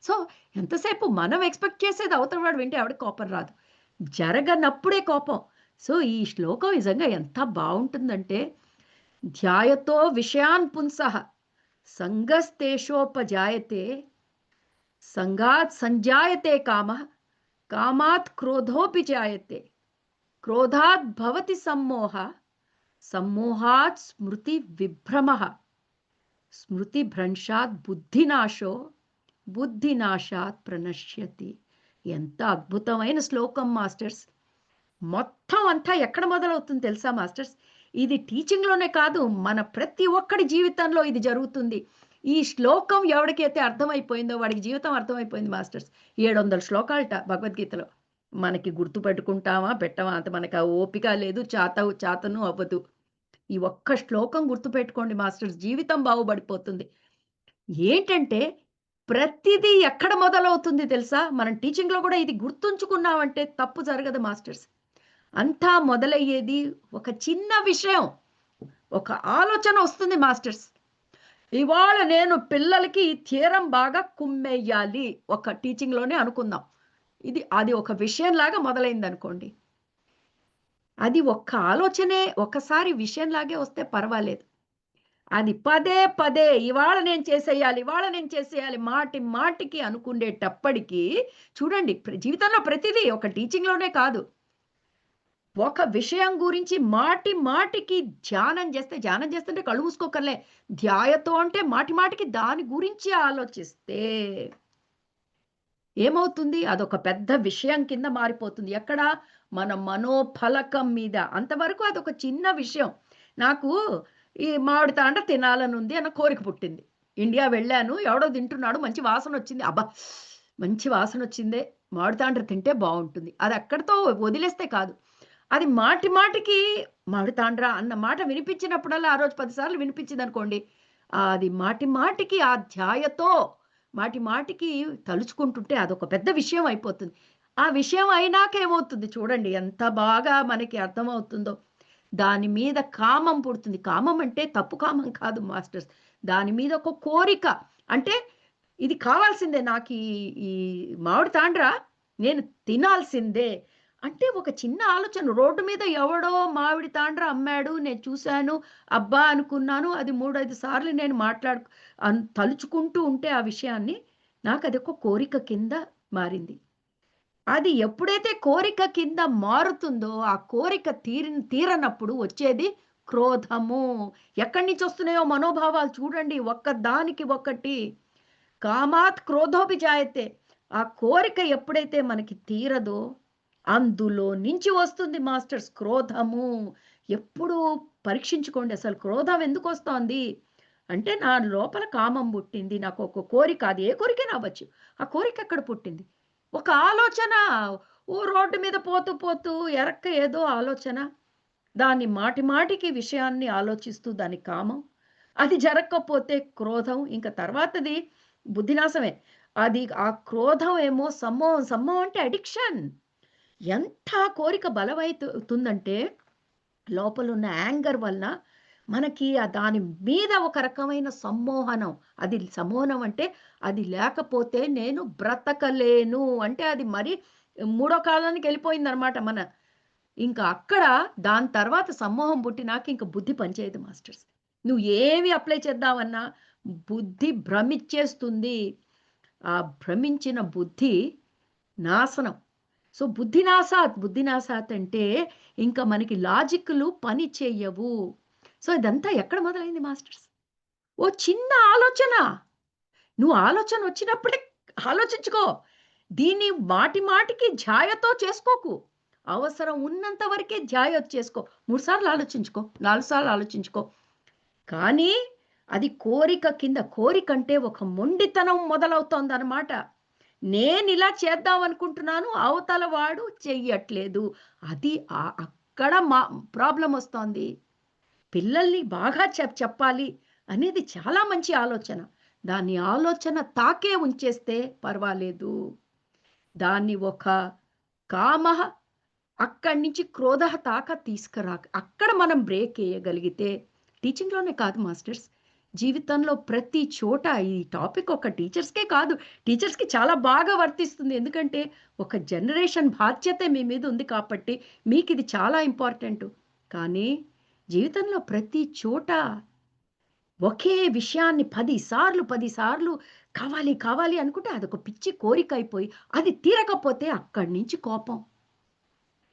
సో, ఎంతసేపు మనం ఎక్స్‌పెక్ట్ చేసేది అవతల వాడు వింటే ఎవడికి కోపం రాదు. జరగనప్పుడే కోపం. సో, ఈ శ్లోకం నిజంగా ఎంత బావుంటుందంటే, ధ్యాయతో విషయాన్ పుంసః సంగస్తేషోపజాయతే సంగాత్ సంజాయతే కామః కామాత్ క్రోధోపి జాయతే క్రోధాత్ భవతి సమ్మోహ సమ్మోహాత్ స్మృతి విభ్రమః స్మృతి భ్రంశాత్ బుద్ధినాశో బుద్ధినాశాత్ ప్రణశ్యతి. ఎంత అద్భుతమైన శ్లోకం మాస్టర్స్. మొత్తం అంతా ఎక్కడ మొదలవుతుంది తెలుసా మాస్టర్స్? ఇది టీచింగ్‌లోనే కాదు, మన ప్రతి ఒక్కడి జీవితంలో ఇది జరుగుతుంది. ఈ శ్లోకం ఎవడికైతే అర్థమైపోయిందో వాడికి జీవితం అర్థమైపోయింది మాస్టర్స్. 700 శ్లోకాలట భగవద్గీతలో. మనకి గుర్తుపెట్టుకుంటామా, పెట్టమా అంత మనకు ఆ ఓపిక లేదు, చాతను అవ్వదు. ఈ ఒక్క శ్లోకం గుర్తుపెట్టుకోండి మాస్టర్స్, జీవితం బాగుపడిపోతుంది. ఏంటంటే ప్రతిదీ ఎక్కడ మొదలవుతుంది తెలుసా? మనం టీచింగ్‌లో కూడా ఇది గుర్తుంచుకున్నామంటే తప్పు జరగదు మాస్టర్స్. అంతా మొదలయ్యేది ఒక చిన్న విషయం, ఒక ఆలోచన వస్తుంది మాస్టర్స్. ఇవాళ నేను పిల్లలకి ఈ థియరం బాగా కుమ్మేయాలి, ఒక టీచింగ్‌లోనే అనుకుందాం. అది ఒక విషయంలాగా మొదలైందనుకోండి. అది ఒక్క ఆలోచనే ఒకసారి విషయంలాగే వస్తే పర్వాలేదు. అది పదే పదే ఇవాళ నేను చేసేయాలి మాటి మాటికి అనుకునేటప్పటికి చూడండి, జీవితంలో ప్రతిదీ ఒక టీచింగ్‌లోనే కాదు. ఒక విషయం గురించి మాటి మాటికి ధ్యానం చేస్తుంటే కళ్ళు మూసుకోకర్లే. ధ్యాయతో అంటే మాటి మాటికి దాని గురించి ఆలోచిస్తే ఏమవుతుంది? అదొక పెద్ద విషయం కింద మారిపోతుంది. ఎక్కడ? మన మనోఫలకం మీద. అంతవరకు అదొక చిన్న విషయం. నాకు ఈ మామిడి తాండ్ర తినాలనుంది అన్న కోరిక పుట్టింది. ఇండియా వెళ్ళాను. ఎవడో తింటున్నాడు. మంచి వాసనొచ్చింది. అబ్బా! మంచి వాసనొచ్చిందే. మామిడి తాండ్ర తింటే బావుంటుంది. అది అక్కడితో వదిలేస్తే కాదు. అది మాటి మాటికి మామిడి తాండ్ర అన్న మాట వినిపించినప్పుడల్లా ఆ రోజు 10 సార్లు వినిపించిందనుకోండి. అది మాటి మాటికి ఆ ధ్యాయతో మాటి మాటికి తలుచుకుంటుంటే అదొక పెద్ద విషయం అయిపోతుంది. ఆ విషయం అయినాక ఏమవుతుంది చూడండి, ఎంత బాగా మనకి అర్థమవుతుందో. దాని మీద కామం పుడుతుంది. కామం అంటే తప్పు కామం కాదు మాస్టర్స్. దాని మీద ఒక కోరిక. అంటే ఇది కావాల్సిందే, నాకీ ఈ మామిడి తాండ్ర నేను తినాల్సిందే. అంటే ఒక చిన్న ఆలోచన, రోడ్డు మీద ఎవడో మామిడి తాండ్ర అమ్మాడు, నేను చూశాను, అబ్బా! అనుకున్నాను. అది 3, 5 సార్లు నేను తలుచుకుంటూ ఉంటే ఆ విషయాన్ని, నాకదొక కోరిక కింద మారింది. అది ఎప్పుడైతే కోరిక కింద మారుతుందో, ఆ కోరిక తీరనప్పుడు వచ్చేది క్రోధము. ఎక్కడి నుంచి వస్తున్నాయో మనోభావాలు చూడండి, ఒక్కదానికి ఒకటి. కామాత్ క్రోధోపి జాయతే. ఆ కోరిక ఎప్పుడైతే మనకి తీరదో, అందులో నుంచి వస్తుంది మాస్టర్స్ క్రోధము. ఎప్పుడు పరీక్షించుకోండి, అసలు క్రోధం ఎందుకొస్తోంది? అంటే నా లోపల కామం పుట్టింది. నాకు ఒక కోరిక, అది ఏ కోరికైనా అవ్వచ్చు. ఆ కోరిక ఎక్కడ పుట్టింది? ఒక ఆలోచన. ఓ రోడ్డు మీద పోతూ పోతూ ఎరక్క ఏదో ఆలోచన. దాన్ని మాటి మాటికి విషయాన్ని ఆలోచిస్తూ దాని కామం. అది జరక్కపోతే క్రోధం. ఇంక తర్వాతది బుద్ధినాశమే. అది ఆ క్రోధం ఏమో సమ్మోహం. సమ్మోహం అంటే అడిక్షన్. ఎంత కోరిక బలమైతుందంటే లోపలున్న యాంగర్ వలన మనకి దాని మీద ఒక రకమైన సమ్మోహనం. అది సమ్మోహనం అంటే అది లేకపోతే నేను బ్రతకలేను. అంటే అది మరి మూడో కాలానికి వెళ్ళిపోయిందనమాట ఇంకా అక్కడ. దాని తర్వాత సమ్మోహం పుట్టినాక ఇంక బుద్ధి పనిచేయదు మాస్టర్స్. నువ్వు ఏమి అప్లై చేద్దామన్నా బుద్ధి భ్రమిచ్చేస్తుంది. ఆ భ్రమించిన బుద్ధి నాశనం. సో, బుద్ధినాశాత్ అంటే ఇంక మనకి లాజిక్‌లు పని చెయ్యవు. సో, ఇదంతా ఎక్కడ మొదలైంది మాస్టర్స్? ఓ చిన్న ఆలోచన. నువ్వు ఆలోచన వచ్చినప్పుడే ఆలోచించుకో. దీన్ని మాటి మాటికి ఝాయతో చేసుకోకు. అవసరం ఉన్నంత వరకే ఝాయత్ చేసుకో. 3 సార్లు ఆలోచించుకో, 4 సార్లు ఆలోచించుకో. కానీ అది కోరిక కింద, కోరికంటే ఒక మొండితనం మొదలవుతోందనమాట. నేనిలా చేద్దామనుకుంటున్నాను, అవతల వాడు చెయ్యట్లేదు. అది అక్కడ ప్రాబ్లమొస్తోంది. పిల్లల్ని బాగా చెప్పాలి అనేది చాలా మంచి ఆలోచన. దాన్ని ఆలోచన తాకే ఉంచేస్తే పర్వాలేదు. దాన్ని ఒక కామః అక్కడి నుంచి క్రోధః తాక తీసుకురాక అక్కడ మనం బ్రేక్ ఎయ్యగలిగితే టీచింగ్‌లోనే కాదు మాస్టర్స్. జీవితంలో ప్రతి చోట ఈ టాపిక్ ఒక టీచర్స్‌కే కాదు. టీచర్స్‌కి చాలా బాగా వర్తిస్తుంది. ఎందుకంటే ఒక జనరేషన్ బాధ్యత మీ మీద ఉంది కాబట్టి మీకిది చాలా ఇంపార్టెంటు. కానీ జీవితంలో ప్రతి చోట ఒకే విషయాన్ని 10 సార్లు, 10 సార్లు కావాలి, కావాలి అనుకుంటే అదొక పిచ్చి కోరికయిపోయి అది తీరకపోతే అక్కడి నుంచి కోపం.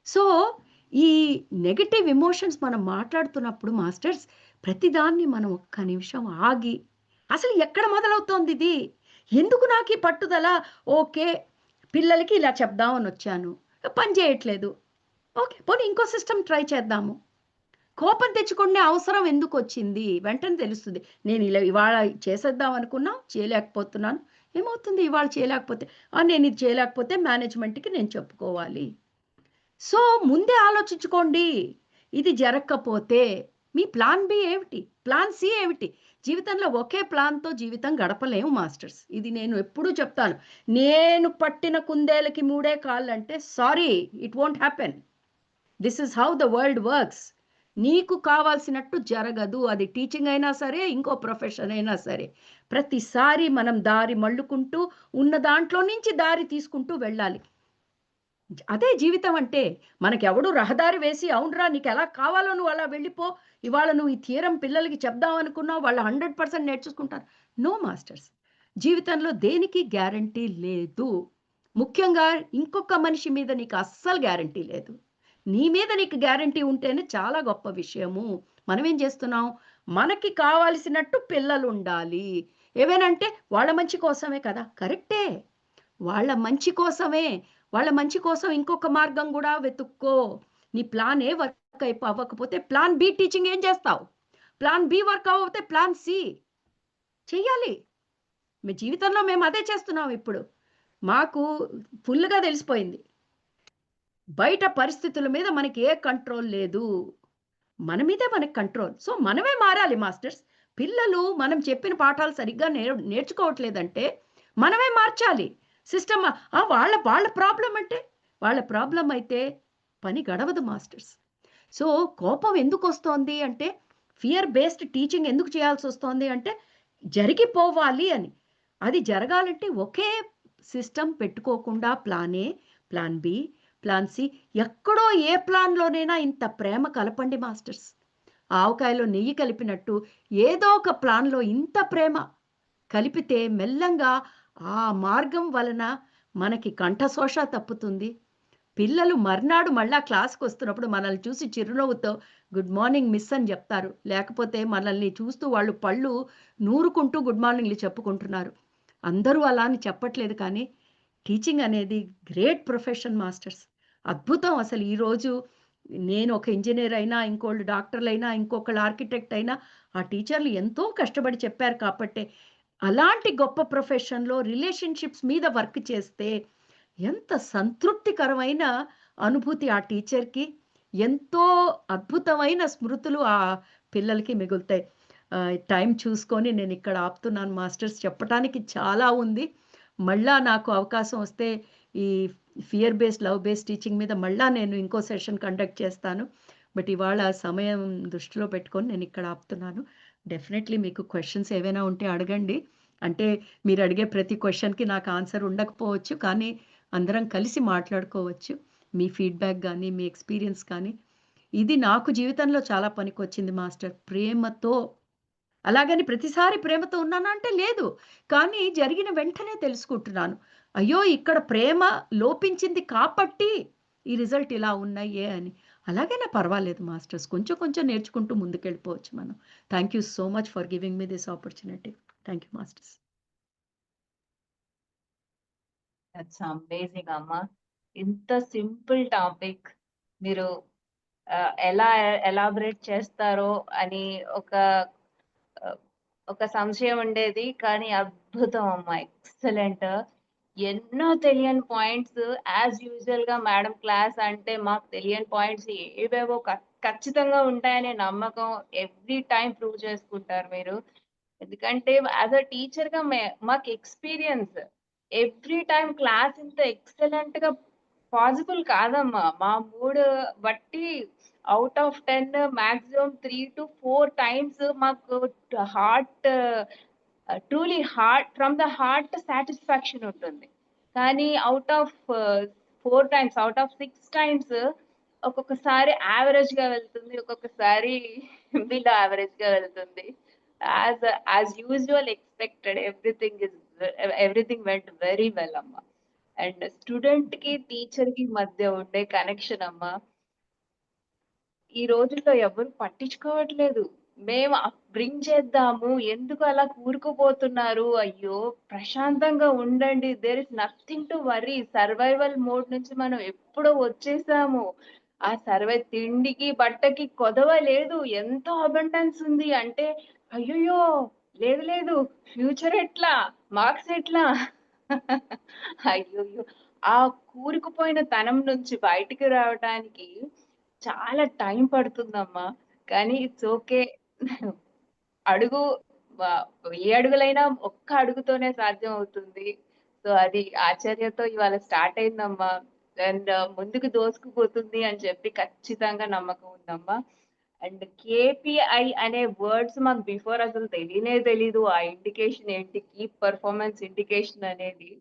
సో, ఈ నెగెటివ్ ఎమోషన్స్ మనం మాట్లాడుతున్నప్పుడు మాస్టర్స్ ప్రతిదాన్ని మనం ఒక్క నిమిషం ఆగి, అసలు ఎక్కడ మొదలవుతోందిది? ఎందుకు నాకీ పట్టుదల? ఓకే. పిల్లలకి ఇలా చెప్దామనొచ్చాను. పని చేయట్లేదు. ఓకే. పోనీ ఇంకో సిస్టమ్ ట్రై చేద్దాము. కోపం తెచ్చుకునే అవసరం ఎందుకొచ్చింది? వెంటనే తెలుస్తుంది. నేను ఇలా ఇవాళ చేసేద్దాం అనుకున్నా, చేయలేకపోతున్నాను. ఏమవుతుంది ఇవాళ చేయలేకపోతే? నేనిది చేయలేకపోతే మేనేజ్‌మెంట్‌కి నేను చెప్పుకోవాలి. సో, ముందే ఆలోచించుకోండి. ఇది జరక్కపోతే మీ ప్లాన్ బి ఏమిటి? ప్లాన్ సి ఏమిటి? జీవితంలో ఒకే ప్లాన్‌తో జీవితం గడపలేము మాస్టర్స్. ఇది నేను ఎప్పుడూ చెప్తాను. నేను పట్టిన కుందేలుకి మూడే కాళ్ళంటే sorry it won't happen. This is how the world works. నీకు కావాల్సినట్టు జరగదు. అది టీచింగ్ అయినా సరే, ఇంకో ప్రొఫెషన్ అయినా సరే. ప్రతిసారి మనం దారి మళ్ళుకుంటూ ఉన్న దాంట్లో నుంచి దారి తీసుకుంటూ వెళ్ళాలి. అదే జీవితం అంటే. మనకెవడు రహదారి వేసి, "అవునురా నీకెలా కావాలో నువ్వు అలా వెళ్ళిపో. ఇవాళ నువ్వు ఈ థియరమ్ పిల్లలకి చెప్దాం అనుకున్నావు. వాళ్ళు 100% నేర్చేసుకుంటారు." No masters. జీవితంలో దేనికి గ్యారంటీ లేదు. ముఖ్యంగా ఇంకొక మనిషి మీద నీకు అస్సలు గ్యారంటీ లేదు. నీ మీద నీకు గ్యారంటీ ఉంటేనే చాలా గొప్ప విషయము. మనమేం చేస్తున్నాం? మనకి కావాల్సినట్టు పిల్లలుండాలి. ఏవేనంటే వాళ్ళ మంచి కోసమే కదా! కరెక్టే. వాళ్ళ మంచి కోసమే. వాళ్ళ మంచి కోసం ఇంకొక మార్గం గూడా వెతుక్కో. నీ ప్లాన్ ఏ వర్క్ అవ్వకపోతే ప్లాన్ బి టీచింగ్ ఏం చేస్తావు? ప్లాన్ బి వర్క్ అవ్వకపోతే ప్లాన్ సి చెయ్యాలి. మీ జీవితంలో మేము అదే చేస్తున్నాం ఇప్పుడు. మాకు ఫుల్‌గా తెలిసిపోయింది. బయట పరిస్థితుల మీద మనకి ఏ కంట్రోల్ లేదు. మన మీదే మనకి కంట్రోల్. సో, మనమే మారాలి మాస్టర్స్. పిల్లలు మనం చెప్పిన పాఠాలు సరిగ్గా నేర్చుకోవట్లేదంటే, మనమే మార్చాలి. సిస్టమ్ వాళ్ళ వాళ్ళ ప్రాబ్లమ్ అంటే, వాళ్ళ ప్రాబ్లమ్ అయితే పని గడవదు మాస్టర్స్. సో, కోపం ఎందుకొస్తోంది అంటే, ఫియర్ బేస్డ్ టీచింగ్ ఎందుకు చేయాల్సొస్తోంది అంటే, జరిగిపోవాలి అని. అది జరగాలంటే ఒకే సిస్టమ్ పెట్టుకోకుండా plan A, plan B, plan C ఎక్కడో ఏ ప్లాన్‌లోనైనా ఇంత ప్రేమ కలపండి మాస్టర్స్. ఆవకాయలో నెయ్యి కలిపినట్టు ఏదో ఒక ప్లాన్‌లో ఇంత ప్రేమ కలిపితే మెల్లంగా ఆ మార్గం వలన మనకి కంఠశోష తప్పుతుంది. పిల్లలు మర్నాడు మళ్ళా క్లాస్‌కొస్తున్నప్పుడు మనల్ని చూసి చిరునవ్వుతో గుడ్ మార్నింగ్ మిస్ అని జెప్తారు. లేకపోతే మనల్ని చూస్తూ వాళ్ళు పళ్ళు నూరుకుంటూ గుడ్ మార్నింగ్‌లు చెప్పుకుంటున్నారు. అందరూ అలా అని చెప్పట్లేదు కానీ, టీచింగ్ అనేది గ్రేట్ ప్రొఫెషన్ మాస్టర్స్. అద్భుతం అసలు ఈరోజు నేను ఒక ఇంజినీర్ అయినా, ఇంకోళ్ళు డాక్టర్‌లైనా, ఇంకొకళ్ళు ఆర్కిటెక్ట్ అయినా, ఆ టీచర్లు ఎంతో కష్టపడి చెప్పారు కాబట్టే, అలాంటి గొప్ప ప్రొఫెషన్‌లో రిలేషన్‌షిప్స్ మీద వర్క్ చేస్తే ఎంత సంతృప్తికరమైన అనుభూతి ఆ టీచర్‌కి. ఎంతో అద్భుతమైన స్మృతులు ఆ పిల్లలకి మిగులుతాయి. టైం చూసుకొని నేనిక్కడ ఆపుతున్నాను మాస్టర్స్. చెప్పటానికి చాలా ఉంది. మళ్ళా నాకు అవకాశం వస్తే ఈ fear based, love based teaching మీద మళ్ళా నేను ఇంకో సెషన్ కండక్ట్ చేస్తాను. బట్ ఇవాళ సమయం దృష్టిలో పెట్టుకొని నేనిక్కడ ఆపుతున్నాను. డెఫినెట్‌లీ మీకు క్వెషన్స్ ఏవైనా ఉంటే అడగండి. అంటే మీరడిగే ప్రతి క్వెషన్‌కి నాకు ఆన్సర్ ఉండకపోవచ్చు. కానీ అందరం కలిసి మాట్లాడుకోవచ్చు. మీ ఫీడ్‌బ్యాక్ గానీ, మీ ఎక్స్‌పీరియన్స్ కానీ, ఇది నాకు జీవితంలో చాలా పనికొచ్చింది మాస్టర్. ప్రేమతో అలాగని ప్రతిసారి ప్రేమతో ఉన్నానా అంటే లేదు. కానీ జరిగిన వెంటనే తెలుసుకుంటున్నాను. అయ్యో! ఇక్కడ ప్రేమ లోపించింది కాబట్టి ఈ రిజల్ట్ ఇలా ఉన్నాయే అని. అలాగైనా పర్వాలేదు మాస్టర్స్. కొంచెం కొంచెం నేర్చుకుంటూ ముందుకెళ్ళిపోవచ్చు మనం. Thank you so much for giving me this opportunity. Thank you masters. That's amazing అమ్మ. ఇంత సింపుల్ టాపిక్ మీరు ఎలా ఎలాబరేట్ చేస్తారో అని ఒక ఆహ్, ఒక సంశయం ఉండేది. కానీ అద్భుతం అమ్మ. ఎక్సలెంట్. ఎన్నో తెలియని పాయింట్స్ యాస్ యూజువల్‌గా మేడం క్లాస్ అంటే మాకు తెలియని పాయింట్స్ ఏవేవో ఖచ్చితంగా ఉంటాయనే నమ్మకం ఎవ్రీ టైమ్ ప్రూవ్ చేసుకుంటారు మీరు. ఎందుకంటే యాస్ ఎ టీచర్‌గా మాకు ఎక్స్‌పీరియన్స్. ఎవ్రీ టైమ్ క్లాస్ ఇంత ఎక్సలెంట్‌గా పాసిబుల్ కాదమ్మా. మా మూడ్ బట్టి ఔట్ ఆఫ్ 10 మాక్సిమం 3-4 టైమ్స్ మాకు heart truly heart from the heart satisfaction ఉంటుంది. కానీ out of 4 times, out of 6 times ఒక్కొక్కసారి యావరేజ్‌గా వెళ్తుంది. ఒక్కొక్కసారి బిలో యావరేజ్‌గా వెళ్తుంది. As as usual expected everything went very well అమ్మ. అండ్ స్టూడెంట్‌కి, టీచర్‌కి మధ్య ఉండే కనెక్షన్ అమ్మ. ఈ రోజుల్లో ఎవరు పట్టించుకోవట్లేదు. మేము బ్రింగ్ చేద్దాము. ఎందుకు అలా కూరుకుపోతున్నారు? అయ్యో! ప్రశాంతంగా ఉండండి. There is nothing to worry. Survival mode నుంచి మనం ఎప్పుడో వచ్చేసాము. ఆ తిండికి, బట్టకి కొదవ లేదు. ఎంతో అబండెన్స్ ఉంది. అంటే అయ్యయ్యో! లేదు లేదు. ఫ్యూచర్ ఎట్లా? మార్క్స్ ఎట్లా? అయ్యయ్యో! ఆ కూరుకుపోయిన తనం నుంచి బయటికి రావటానికి చాలా టైం పడుతుందమ్మా. కానీ ఇట్స్ ఓకే. అడుగు వ వెయ్యి అడుగులైనా ఒక్క అడుగుతోనే సాధ్యం అవుతుంది. సో, అది ఆచర్యతో ఇవాళ స్టార్ట్ అయిందమ్మా. అండ్ ముందుకు దూసుకుపోతుంది అని చెప్పి ఖచ్చితంగా నమ్మకం ఉందమ్మా. అండ్ కేపీఐ అనే వర్డ్స్ మాకు బిఫోర్ అసలు తెలీనే తెలీదు. ఆ ఇండికేషన్ ఏంటి? కీ పెర్ఫార్మన్స్ ఇండికేషన్ అనేది.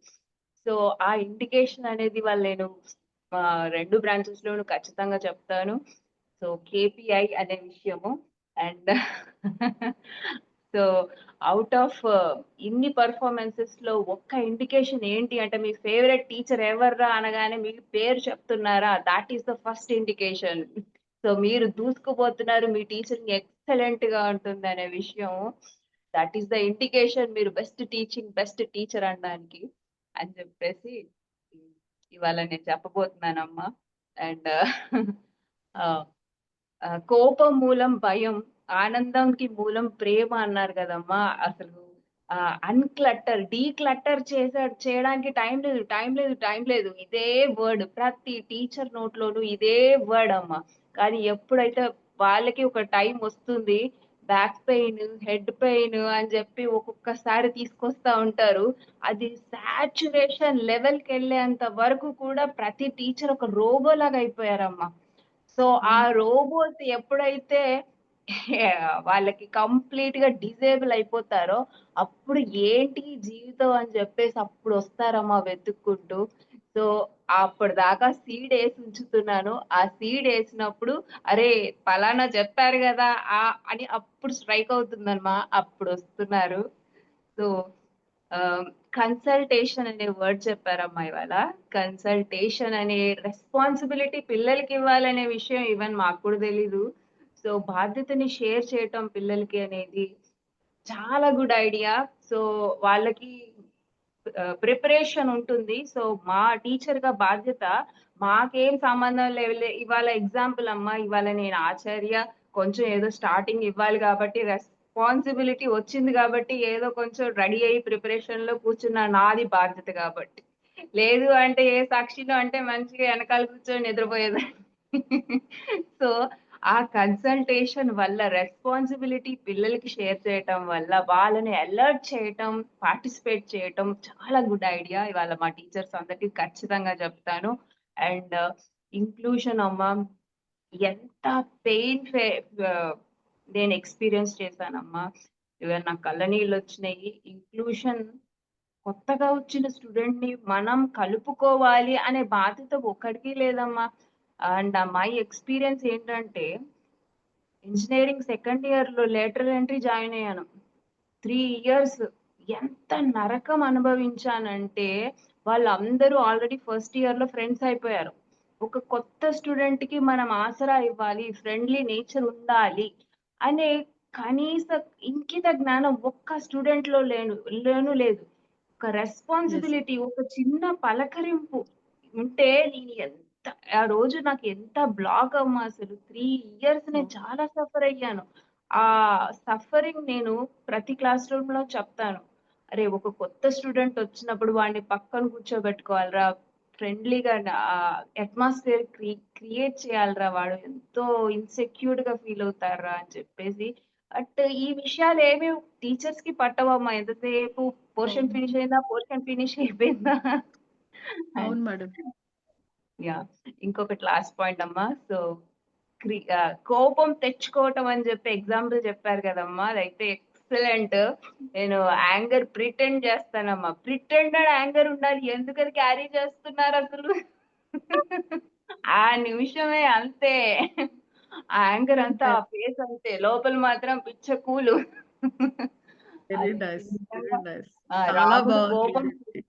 సో, ఆ ఇండికేషన్ అనేది ఇవాళ నేను 2 బ్రాంచెస్‌లోనూ ఖచ్చితంగా చెప్తాను. సో, కేపీఐ అనే విషయము. అండ్ సో, ఔట్ ఆఫ్ ఇన్ని పెర్ఫార్మన్సెస్‌లో ఒక్క ఇండికేషన్ ఏంటి అంటే, మీ ఫేవరెట్ టీచర్ ఎవర్రా అనగానే మీ పేరు చెప్తున్నారా? Thought is the first indication. So, మీరు దూసుకుపోతున్నారు. మీ టీచింగ్ ఎక్సలెంట్‌గా ఉంటుందనే విషయం. థాట్ ఈస్ ద ఇండికేషన్ మీరు బెస్ట్ టీచర్ అనడానికి అని చెప్పేసి హ్మ్. ఇవాళ నేను చెప్పబోతున్నానమ్మా. అండ్ ఆహ్, కోపం మూలం భయం, ఆనందంకి మూలం ప్రేమ అన్నారు గదమ్మా! అసలు డీక్లటర్ చేయడానికి టైం లేదు. ఇదే వర్డ్ ప్రతి టీచర్ నోట్లోనూ ఇదే వర్డ్ అమ్మ. కానీ ఎప్పుడైతే వాళ్ళకి ఒక టైం వస్తుంది. బ్యాక్ పెయిన్, హెడ్ పెయిన్ అని జెప్పి ఒక్కొక్కసారి తీసుకొస్తా ఉంటారు. అది సాచ్యురేషన్ లెవెల్‌కెళ్ళేంత వరకు కూడా ప్రతి టీచర్ ఒక రోబోలాగా అయిపోయారమ్మ. సో, ఆ హ్మ్. రోబోట్ ఎప్పుడైతే వాళ్ళకి కంప్లీట్‌గా డిజేబుల్ అయిపోతారో, అప్పుడు ఏంటి జీవితం అని జెప్పేసి అప్పుడొస్తారమ్మా వెతుక్కుంటూ. సో, అప్పటిదాకా సీడేసి ఉంచుతున్నాను. ఆ సీడేసినప్పుడు అరే! పలానా చెప్పారు గదా! అని అప్పుడు స్ట్రైక్ అవుతుందమ్మా. అప్పుడొస్తున్నారు. సో, ఆహ్, కన్సల్టేషన్ అనే వర్డ్ చెప్పారమ్మా ఇవాళ. కన్సల్టేషన్ అనే రెస్పాన్సిబిలిటీ పిల్లలకివ్వాలనే విషయం ఈవెన్ మాకు కూడా తెలీదు. సో, బాధ్యతని షేర్ చేయటం పిల్లలకి అనేది చాలా గుడ్ ఐడియా. సో, వాళ్ళకి ప్రిపరేషన్ ఉంటుంది. సో, మా టీచర్‌గా బాధ్యత మాకేం సంబంధం లేవులే. ఇవాళ ఎగ్జాంపుల్ అమ్మా, ఇవాళ నేను ఆచార్య కొంచెం ఏదో స్టార్టింగ్ ఇవ్వాలి గాబట్టి, రెస్పాన్సిబిలిటీ వచ్చింది గాబట్టి, ఏదో కొంచెం రెడీ అయ్యి ప్రిపరేషన్‌లో కూర్చున్నా నాది బాధ్యత గాబట్టి. లేదు అంటే ఏ సాక్షిలో అంటే మంచిగా ఎనకాల కూర్చొని నిద్రపోయేదాన్ని. సో, ఆ కన్సల్టేషన్ వల్ల రెస్పాన్సిబిలిటీ పిల్లలకి షేర్ చేయటం వల్ల, వాళ్ళని అలర్ట్ చేయటం, పార్టిసిపేట్ చేయటం చాలా గుడ్ ఐడియా. ఇవాళ మా టీచర్స్ అందరికి ఖచ్చితంగా చెప్తాను. అండ్ ఇంక్లూషన్ అమ్మ ఎంత పెయిన్ ఫే ఆహ్, నేను ఎక్స్‌పీరియన్స్ చేశానమ్మా. ఈవెన్ నాకు కళ్ళ నీళ్ళొచ్చినాయి. ఇంక్లూషన్ కొత్తగా వచ్చిన స్టూడెంట్‌ని మనం కలుపుకోవాలి అనే బాధ్యత ఒక్కడికి లేదమ్మా. అండ్ మై ఎక్స్‌పీరియన్స్ ఏంటంటే ఇంజినీరింగ్ సెకండ్ ఇయర్‌లో లేటరల్ ఎంట్రీ జాయిన్ అయ్యాను. 3 ఇయర్స్ ఎంత నరకం అనుభవించానంటే, వాళ్ళందరూ ఆల్రెడీ ఫస్ట్ ఇయర్‌లో ఫ్రెండ్స్ అయిపోయారు. ఒక కొత్త స్టూడెంట్‌కి మనం ఆసరా ఇవ్వాలి, ఫ్రెండ్లీ నేచర్ ఉండాలి అనే కనీస ఇంకిత జ్ఞానం ఒక్క స్టూడెంట్‌లో లోను లేదు. ఒక యెస్. రెస్పాన్సిబిలిటీ, ఒక చిన్న పలకరింపు ఉంటే నేను ఆ రోజు నాకు ఎంత బ్లాక్ అమ్మా అసలు. 3 ఇయర్స్ నేను ఓహ్! చాలా సఫర్ అయ్యాను. ఆ సఫరింగ్ నేను ప్రతి క్లాస్ రూమ్‌లో చెప్తాను. అరే! ఒక కొత్త స్టూడెంట్ వచ్చినప్పుడు వాడిని పక్కన కూర్చోబెట్టుకోవాలిరా. ఫ్రెండ్లీగా అట్మాస్ఫియర్ క్రియేట్ చేయాలిరా. వాడు ఎంతో ఇన్‌సెక్యూర్డ్‌గా ఫీల్ అవుతారురా అని చెప్పేసి బట్ ఈ విషయాలేమి టీచర్స్‌కి పట్టవమ్మా. ఎంతసేపు పోర్షన్ అవును. ఫినిష్ అయిందా? పోర్షన్ ఫినిష్ అయిపోయిందా? అని. అవును మేడం. యాహ్! ఇంకొకటి లాస్ట్ పాయింట్ అమ్మా. సో, కోపం తెచ్చుకోవటం అని జెప్పి ఎగ్జాంపుల్ చెప్పారు కదమ్మా! అదైతే ఎక్సలెంట్. నేను యాంగర్ ప్రిటెండ్ చేస్తానమ్మా. ప్రిటెండెడ్ యాంగర్ ఉండాలి. ఎందుకది క్యారీ చేస్తున్నారసలు? ఆ నిమిషమే అంతే. ఆ యాంగర్ వెరీ అంతా, ఆ నైస్. ఫేస్ అంతే. లోపల మాత్రం పిచ్చ కూలు. వెరీ అది నైస్. వెరీ నిజంగా నైస్. ఆ! చాలా రాముడు బావుంది కోపం ఇదైతే.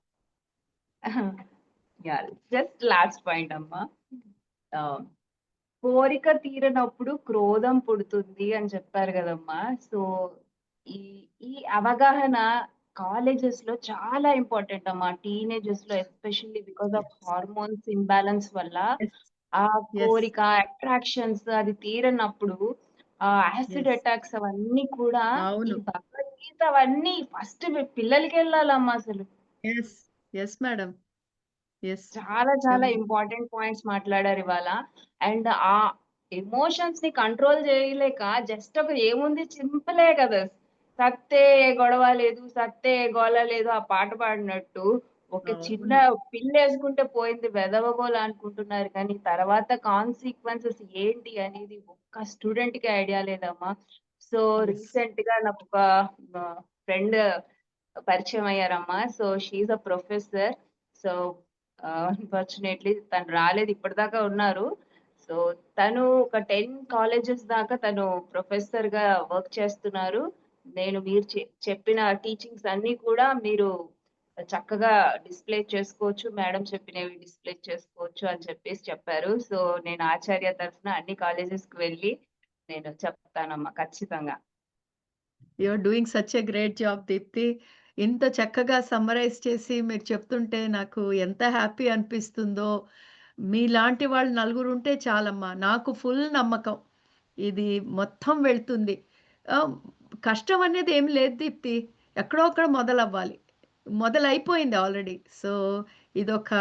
యాహ్! జస్ట్ లాస్ట్ పాయింట్ అమ్మా. ఆహ్, కోరిక తీరనప్పుడు క్రోధం పుడుతుంది అని చెప్పారు గదమ్మా! సో, ఈ ఈ అవగాహన కాలేజెస్‌లో చాలా ఇంపార్టెంట్ అమ్మా. టీనేజెస్‌లో especially because of yes. Hormones imbalance వల్ల యెస్. ఆ యెస్. కోరిక, అట్రాక్షన్స్ అది తీరనప్పుడు యాసిడ్ యెస్. అటాక్స్ అవన్నీ కూడా ఈ అవును. భగవద్గీత అవన్నీ ఫస్ట్ పిల్లలకెళ్ళాలమ్మా అసలు. యెస్. Yes madam. యెస్. చాలా చాలా ఎవ్ ఇంపార్టెంట్ పాయింట్స్ మాట్లాడారివాళ. అండ్ ఆ ఎమోషన్స్‌ని కంట్రోల్ చేయలేక జస్ట్ ఒక ఏముంది సింపులే కదా! సత్తే ఏ గొడవ లేదు, సత్తే ఏ గోల లేదు ఆ పాట పాడినట్టు ఒక చిన్న అవును. పిల్లేసుకుంటే పోయింది వెధవ గోల అనుకుంటున్నారు కానీ తర్వాత కాన్సీక్వెన్సెస్ ఏంటి అనేది ఒక్క స్టూడెంట్‌కి ఐడియా లేదమ్మా. So, yes. రీసెంట్‌గా నాకొక ఫ్రెండ్ పరిచయం అయ్యారమ్మా. So, she is a professor. So unfortunately తను రాలేదు. ఇప్పటిదాకా ఉన్నారు. సో, తను ఒక 10 కాలేజెస్ దాకా తను ప్రొఫెసర్‌గా వర్క్ చేస్తున్నారు. నేను మీరు చెప్పిన టీచింగ్స్ అన్నీ కూడా మీరు చక్కగా డిస్‌ప్లే చేసుకోవచ్చు. మేడం చెప్పినవి డిస్‌ప్లే చేసుకోవచ్చు అని చెప్పేసి చెప్పారు. సో, నేను ఆచార్య తరఫున అన్ని కాలేజెస్‌కి వెళ్ళి నేను చెప్తానమ్మా ఖచ్చితంగా. You are doing such a great job Deepti. ఇంత చక్కగా సమ్మరైజ్ చేసి మీరు చెప్తుంటే నాకు ఎంత హ్యాపీ అనిపిస్తుందో. మీలాంటి వాళ్ళు నలుగురుంటే చాలమ్మా. నాకు ఫుల్ నమ్మకం. ఇది మొత్తం వెళ్తుంది. ఆహ్, కష్టం అనేది ఏమి లేదు దీప్తి. ఎక్కడో అక్కడ మొదలవ్వాలి. మొదలైపోయింది ఆల్రెడీ. సో, ఇదొక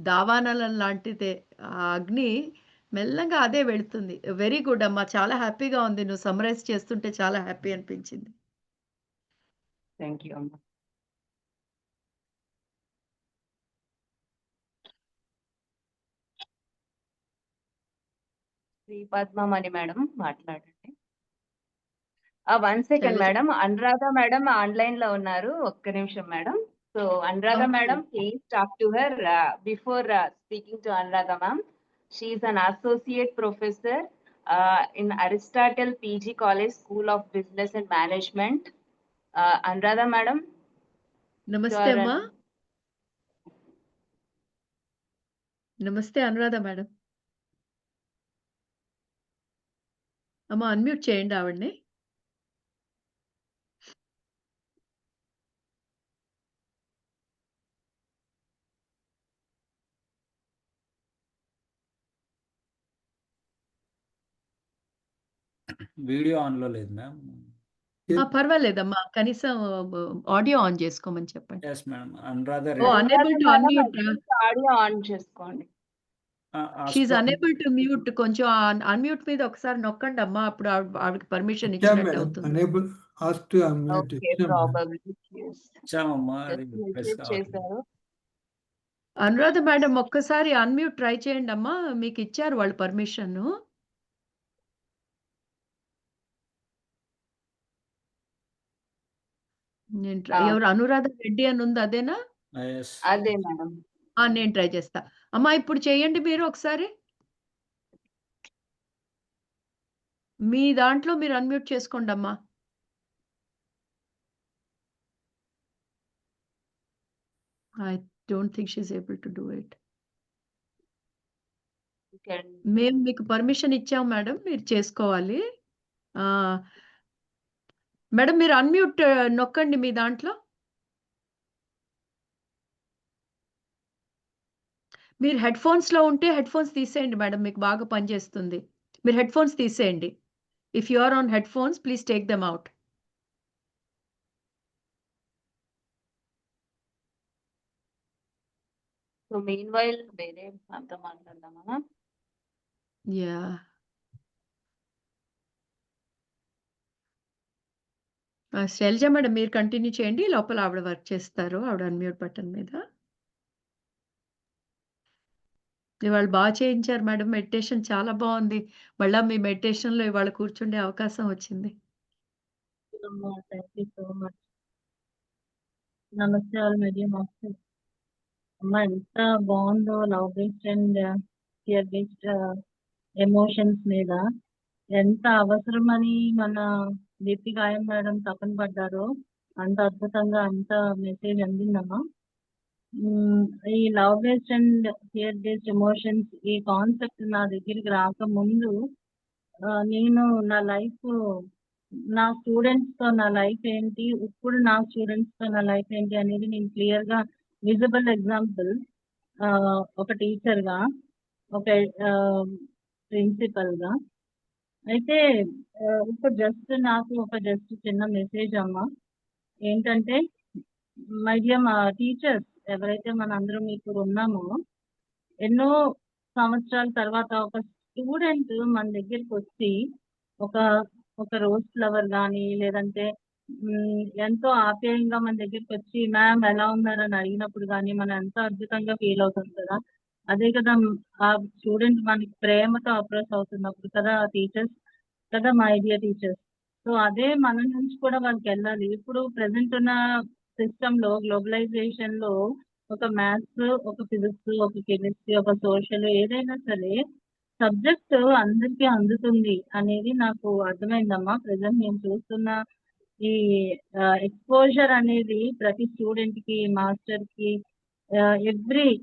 దావానలం లాంటిదే. ఆ అగ్ని మెల్లగా అదే వెళ్తుంది. వెరీ గుడ్ అమ్మా. చాలా హ్యాపీగా ఉంది. నువ్వు సమ్మరైజ్ చేస్తుంటే చాలా హ్యాపీ అనిపించింది. థాంక్ యూ అమ్మా. శ్రీ పద్మమణి మేడం మాట్లాడండి. One second Shailaja madam. Anuradha madam ఆన్‌లైన్‌లో ఉన్నారు. ఒక్క నిమిషం madam. So, Anuradha okay. Madam please talk to her before speaking to Anuradha ma'am. She is an associate professor in Aristotle PG college school of business and management. Anuradha madam, you నమస్తే ఆర్ అమ్మా. అన్ నమస్తే అనురాధ మేడం. అమ్మ అన్‌మ్యూట్ చేయండి ఆవిడని. వీడియో ఆన్‌లో లేదు మ్యామ్. పర్వాలేదమ్మా. కనీసం ఆడియో ఆన్ చేసుకోమని చెప్పండి. Yes madam. Anuradha oh! Reddy. Anuradha unable to madam unmute. At least audio on చేసుకోండి. She is ask unable to mute. కొంచెం అన్‌మ్యూట్ మీద ఒకసారి నొక్కండమ్మా. అప్పుడు ఆవిడకి పర్మిషన్ ఇచ్చాం ఇచ్చినట్టు మేడం. అవుతుంది. Unable ask to unmute okay. ఇచ్చాం మేడం. Probably yes. ఇచ్చామమ్మా. అది జస్ట్ ప్రెస్ మెసేజ్ కావట్లేదు. చేశారు. అనురాధ మేడం ఒక్కసారి అన్‌మ్యూట్ ట్రై చేయండమ్మా. మీకిచ్చారు వాళ్ళు పర్మిషను. ఆ! ఎవరు అనురాధ రెడ్డి అని ఉంది అదేనా? యెస్. అదే మేడం. నేను ట్రై చేస్తా. అమ్మా ఇప్పుడు చేయండి మీరు ఒకసారి. మీ దాంట్లో మీరు అన్‌మ్యూట్ చేసుకోండమ్మా. I don't think she is able to do it. You can మేము మీకు పర్మిషన్ ఇచ్చాం మేడం. మీరు చేసుకోవాలి. ఆ! మేడం మీరు అన్‌మ్యూట్ నొక్కండి మీ దాంట్లో. మీరు హెడ్‌ఫోన్స్‌లో ఉంటే హెడ్‌ఫోన్స్ తీసేయండి మేడం. మీకు బాగా పనిచేస్తుంది. మీరు హెడ్‌ఫోన్స్ తీసేయండి. If you are on headphones please take them out. So, meanwhile వేరే మ్యామ్‌తో మాట్లాడదామా? యాహ్! శైలజ మేడం మీరు కంటిన్యూ చేయండి. లోపల ఆవిడ వర్క్ చేస్తారు. ఆవిడ అన్‌మ్యూట్ బటన్ మీద. ఇవాళ చేయించారు మేడం. మెడిటేషన్ చాలా బావుంది. మళ్ళా మీ మెడిటేషన్‌లో ఇవాళ కూర్చుండే అవకాశం వచ్చింది. అమ్మా! Thank you so much. నమస్తే ఆల్ మీడియా మాస్టర్స్. అమ్మా ఎంత బావుందో love based and fear based emotions మీద ఎంత అవసరమని మన దీప్తి గాయం మేడం తపన పడ్డారో అంత అద్భుతంగా అంత మెసేజ్ అందిందమ్మా. ఈ love based and fear based emotions ఈ కాన్సెప్ట్ నా దగ్గరికి రాకముందు నేను నా లైఫ్ నా స్టూడెంట్స్‌తో నా లైఫ్ ఏంటి, ఇప్పుడు నా స్టూడెంట్స్‌తో నా లైఫ్ ఏంటి అనేది నేను క్లియర్‌గా విజిబుల్ ఎగ్జాంపుల్ ఒక టీచర్‌గా, ఒక ప్రిన్సిపల్‌గా. అయితే ఇప్పుడు నాకు ఒక చిన్న మెసేజ్ అమ్మా. ఏంటంటే మై డియర్ మా టీచర్స్ ఎవరైతే మనందరం ఇప్పుడు ఉన్నామో, ఎన్నో సంవత్సరాల తర్వాత ఒక స్టూడెంట్ మన దగ్గరికొచ్చి ఒక ఒక రోజ్ ఫ్లవర్ గానీ, లేదంటే ఎంతో ఆప్యాయంగా మన దగ్గరికొచ్చి మ్యామ్ ఎలా ఉన్నారని అడిగినప్పుడు గానీ, మనం ఎంతో అద్భుతంగా ఫీల్ అవుతాం కదా! అదే కదా ఆ స్టూడెంట్ మనకి ప్రేమతో అప్రోచ్ అవుతున్నప్పుడు కదా టీచర్స్ కదా మై డియర్ టీచర్స్. సో, అదే మన నుంచి కూడా వాళ్ళకెళ్ళాలి. ఇప్పుడు ప్రెజెంట్ ఉన్న సిస్టమ్‌లో గ్లోబలైజేషన్‌లో ఒక మ్యాథ్స్, ఒక ఫిజిక్స్, ఒక కెమిస్ట్రీ, ఒక సోషల్ ఏదైనా సరే సబ్జెక్ట్ అందరికీ అందుతుంది అనేది నాకు అర్థమైందమ్మా. ప్రెజెంట్ నేను చూస్తున్న ఈ ఎక్స్‌పోజర్ అనేది ప్రతి స్టూడెంట్‌కి, మాస్టర్‌కి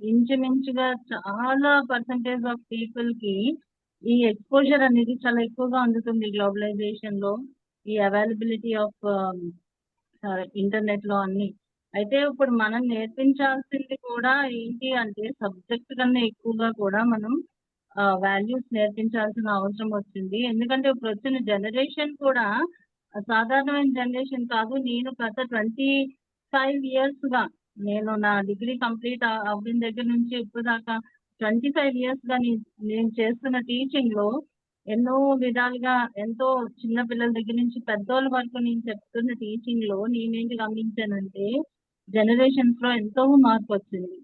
ఇంచుమించుగా చాలా పర్సెంటేజ్ ఆఫ్ పీపుల్‌కి ఈ ఎక్స్‌పోజర్ అనేది చాలా ఎక్కువగా అందుతుంది గ్లోబలైజేషన్‌లో. ఈ అవైలబిలిటీ ఆఫ్ ఇంటర్నెట్‌లో అన్నీ. అయితే ఇప్పుడు మనం నేర్పించాల్సింది కూడా ఏంటి అంటే సబ్జెక్ట్ కన్నా ఎక్కువగా కూడా మనం వాల్యూస్ నేర్పించాల్సిన అవసరం వచ్చింది. ఎందుకంటే ఇప్పుడొచ్చిన జనరేషన్ కూడా సాధారణమైన జనరేషన్ కాదు. నేను గత 25 ఇయర్స్‌గా నేను నా డిగ్రీ కంప్లీట్ అవ్విన దగ్గర నుంచి ఇప్పటిదాకా 25 ఇయర్స్‌గా నేను చేస్తున్న టీచింగ్‌లో ఎన్నో విధాలుగా ఎంతో చిన్న పిల్లల దగ్గర నుంచి పెద్దోళ్ళ వరకు నేను చెప్తున్న టీచింగ్‌లో నేనేంటి గమనించానంటే జనరేషన్స్‌లో ఎంతో మార్పొచ్చింది.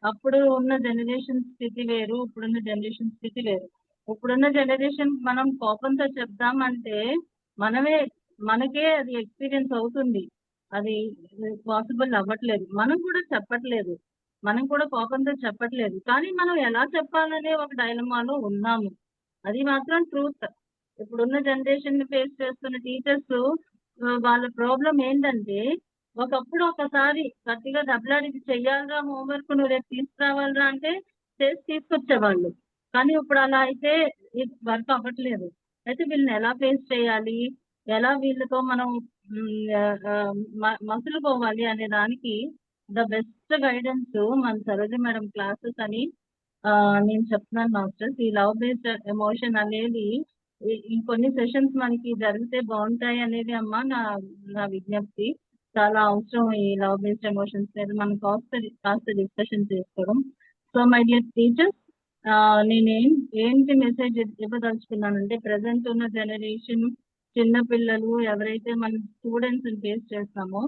అప్పుడు ఉన్న జనరేషన్ స్థితి వేరు. ఇప్పుడున్న జనరేషన్ స్థితి వేరు. ఇప్పుడున్న జనరేషన్ మనం కోపంతో చెప్దామంటే మనకే అది ఎక్స్‌పీరియన్స్ అవుతుంది. అది పాసిబుల్ అవ్వట్లేదు. మనం కూడా చెప్పట్లేదు. మనం కూడా కోపంతో చెప్పట్లేదు. కానీ మనం ఎలా చెప్పాలనే ఒక డైలమాలో ఉన్నాము. అది మాత్రం ట్రూత్. ఇప్పుడున్న జనరేషన్‌ని ఫేస్ చేస్తున్న టీచర్స్ వాళ్ళ ప్రాబ్లమ్ ఏంటంటే ఒకసారి గట్టిగా దెబ్బలాడి ఇది చెయ్యాలిరా హోంవర్క్ నువ్వు రేపు తీసుకురావాలిరా అంటే చేసి తీసుకొచ్చేవాళ్ళు. కానీ ఇప్పుడు అలా అయితే ఇది వర్క్ అవ్వట్లేదు. అయితే వీళ్ళని ఎలా ఫేస్ చేయాలి? ఎలా వీళ్ళతో మనం మసులుకోవాలి అనే దానికి ద బెస్ట్ గైడెన్స్ మన సరోజ మేడం క్లాసెస్ అని నేను చెప్తున్నాను మాస్టర్స్. ఈ లవ్ బేస్డ్ ఎమోషన్ అనేది ఇంకొన్ని సెషన్స్ మనకి జరిగితే బావుంటాయి అనేది అమ్మా నా విజ్ఞప్తి. చాలా అవసరం ఈ లవ్ బేస్డ్ ఎమోషన్స్ మీద మనం కాస్త డిస్కషన్ చేసుకోవడం. సో మై డియర్ టీచర్స్ ఏంటి మెసేజ్ ఇవ్వదలుచుకున్నానంటే ప్రెజెంట్ ఉన్న జనరేషన్ చిన్న పిల్లలు ఎవరైతే మన స్టూడెంట్స్‌ని ఫేస్ చేస్తామో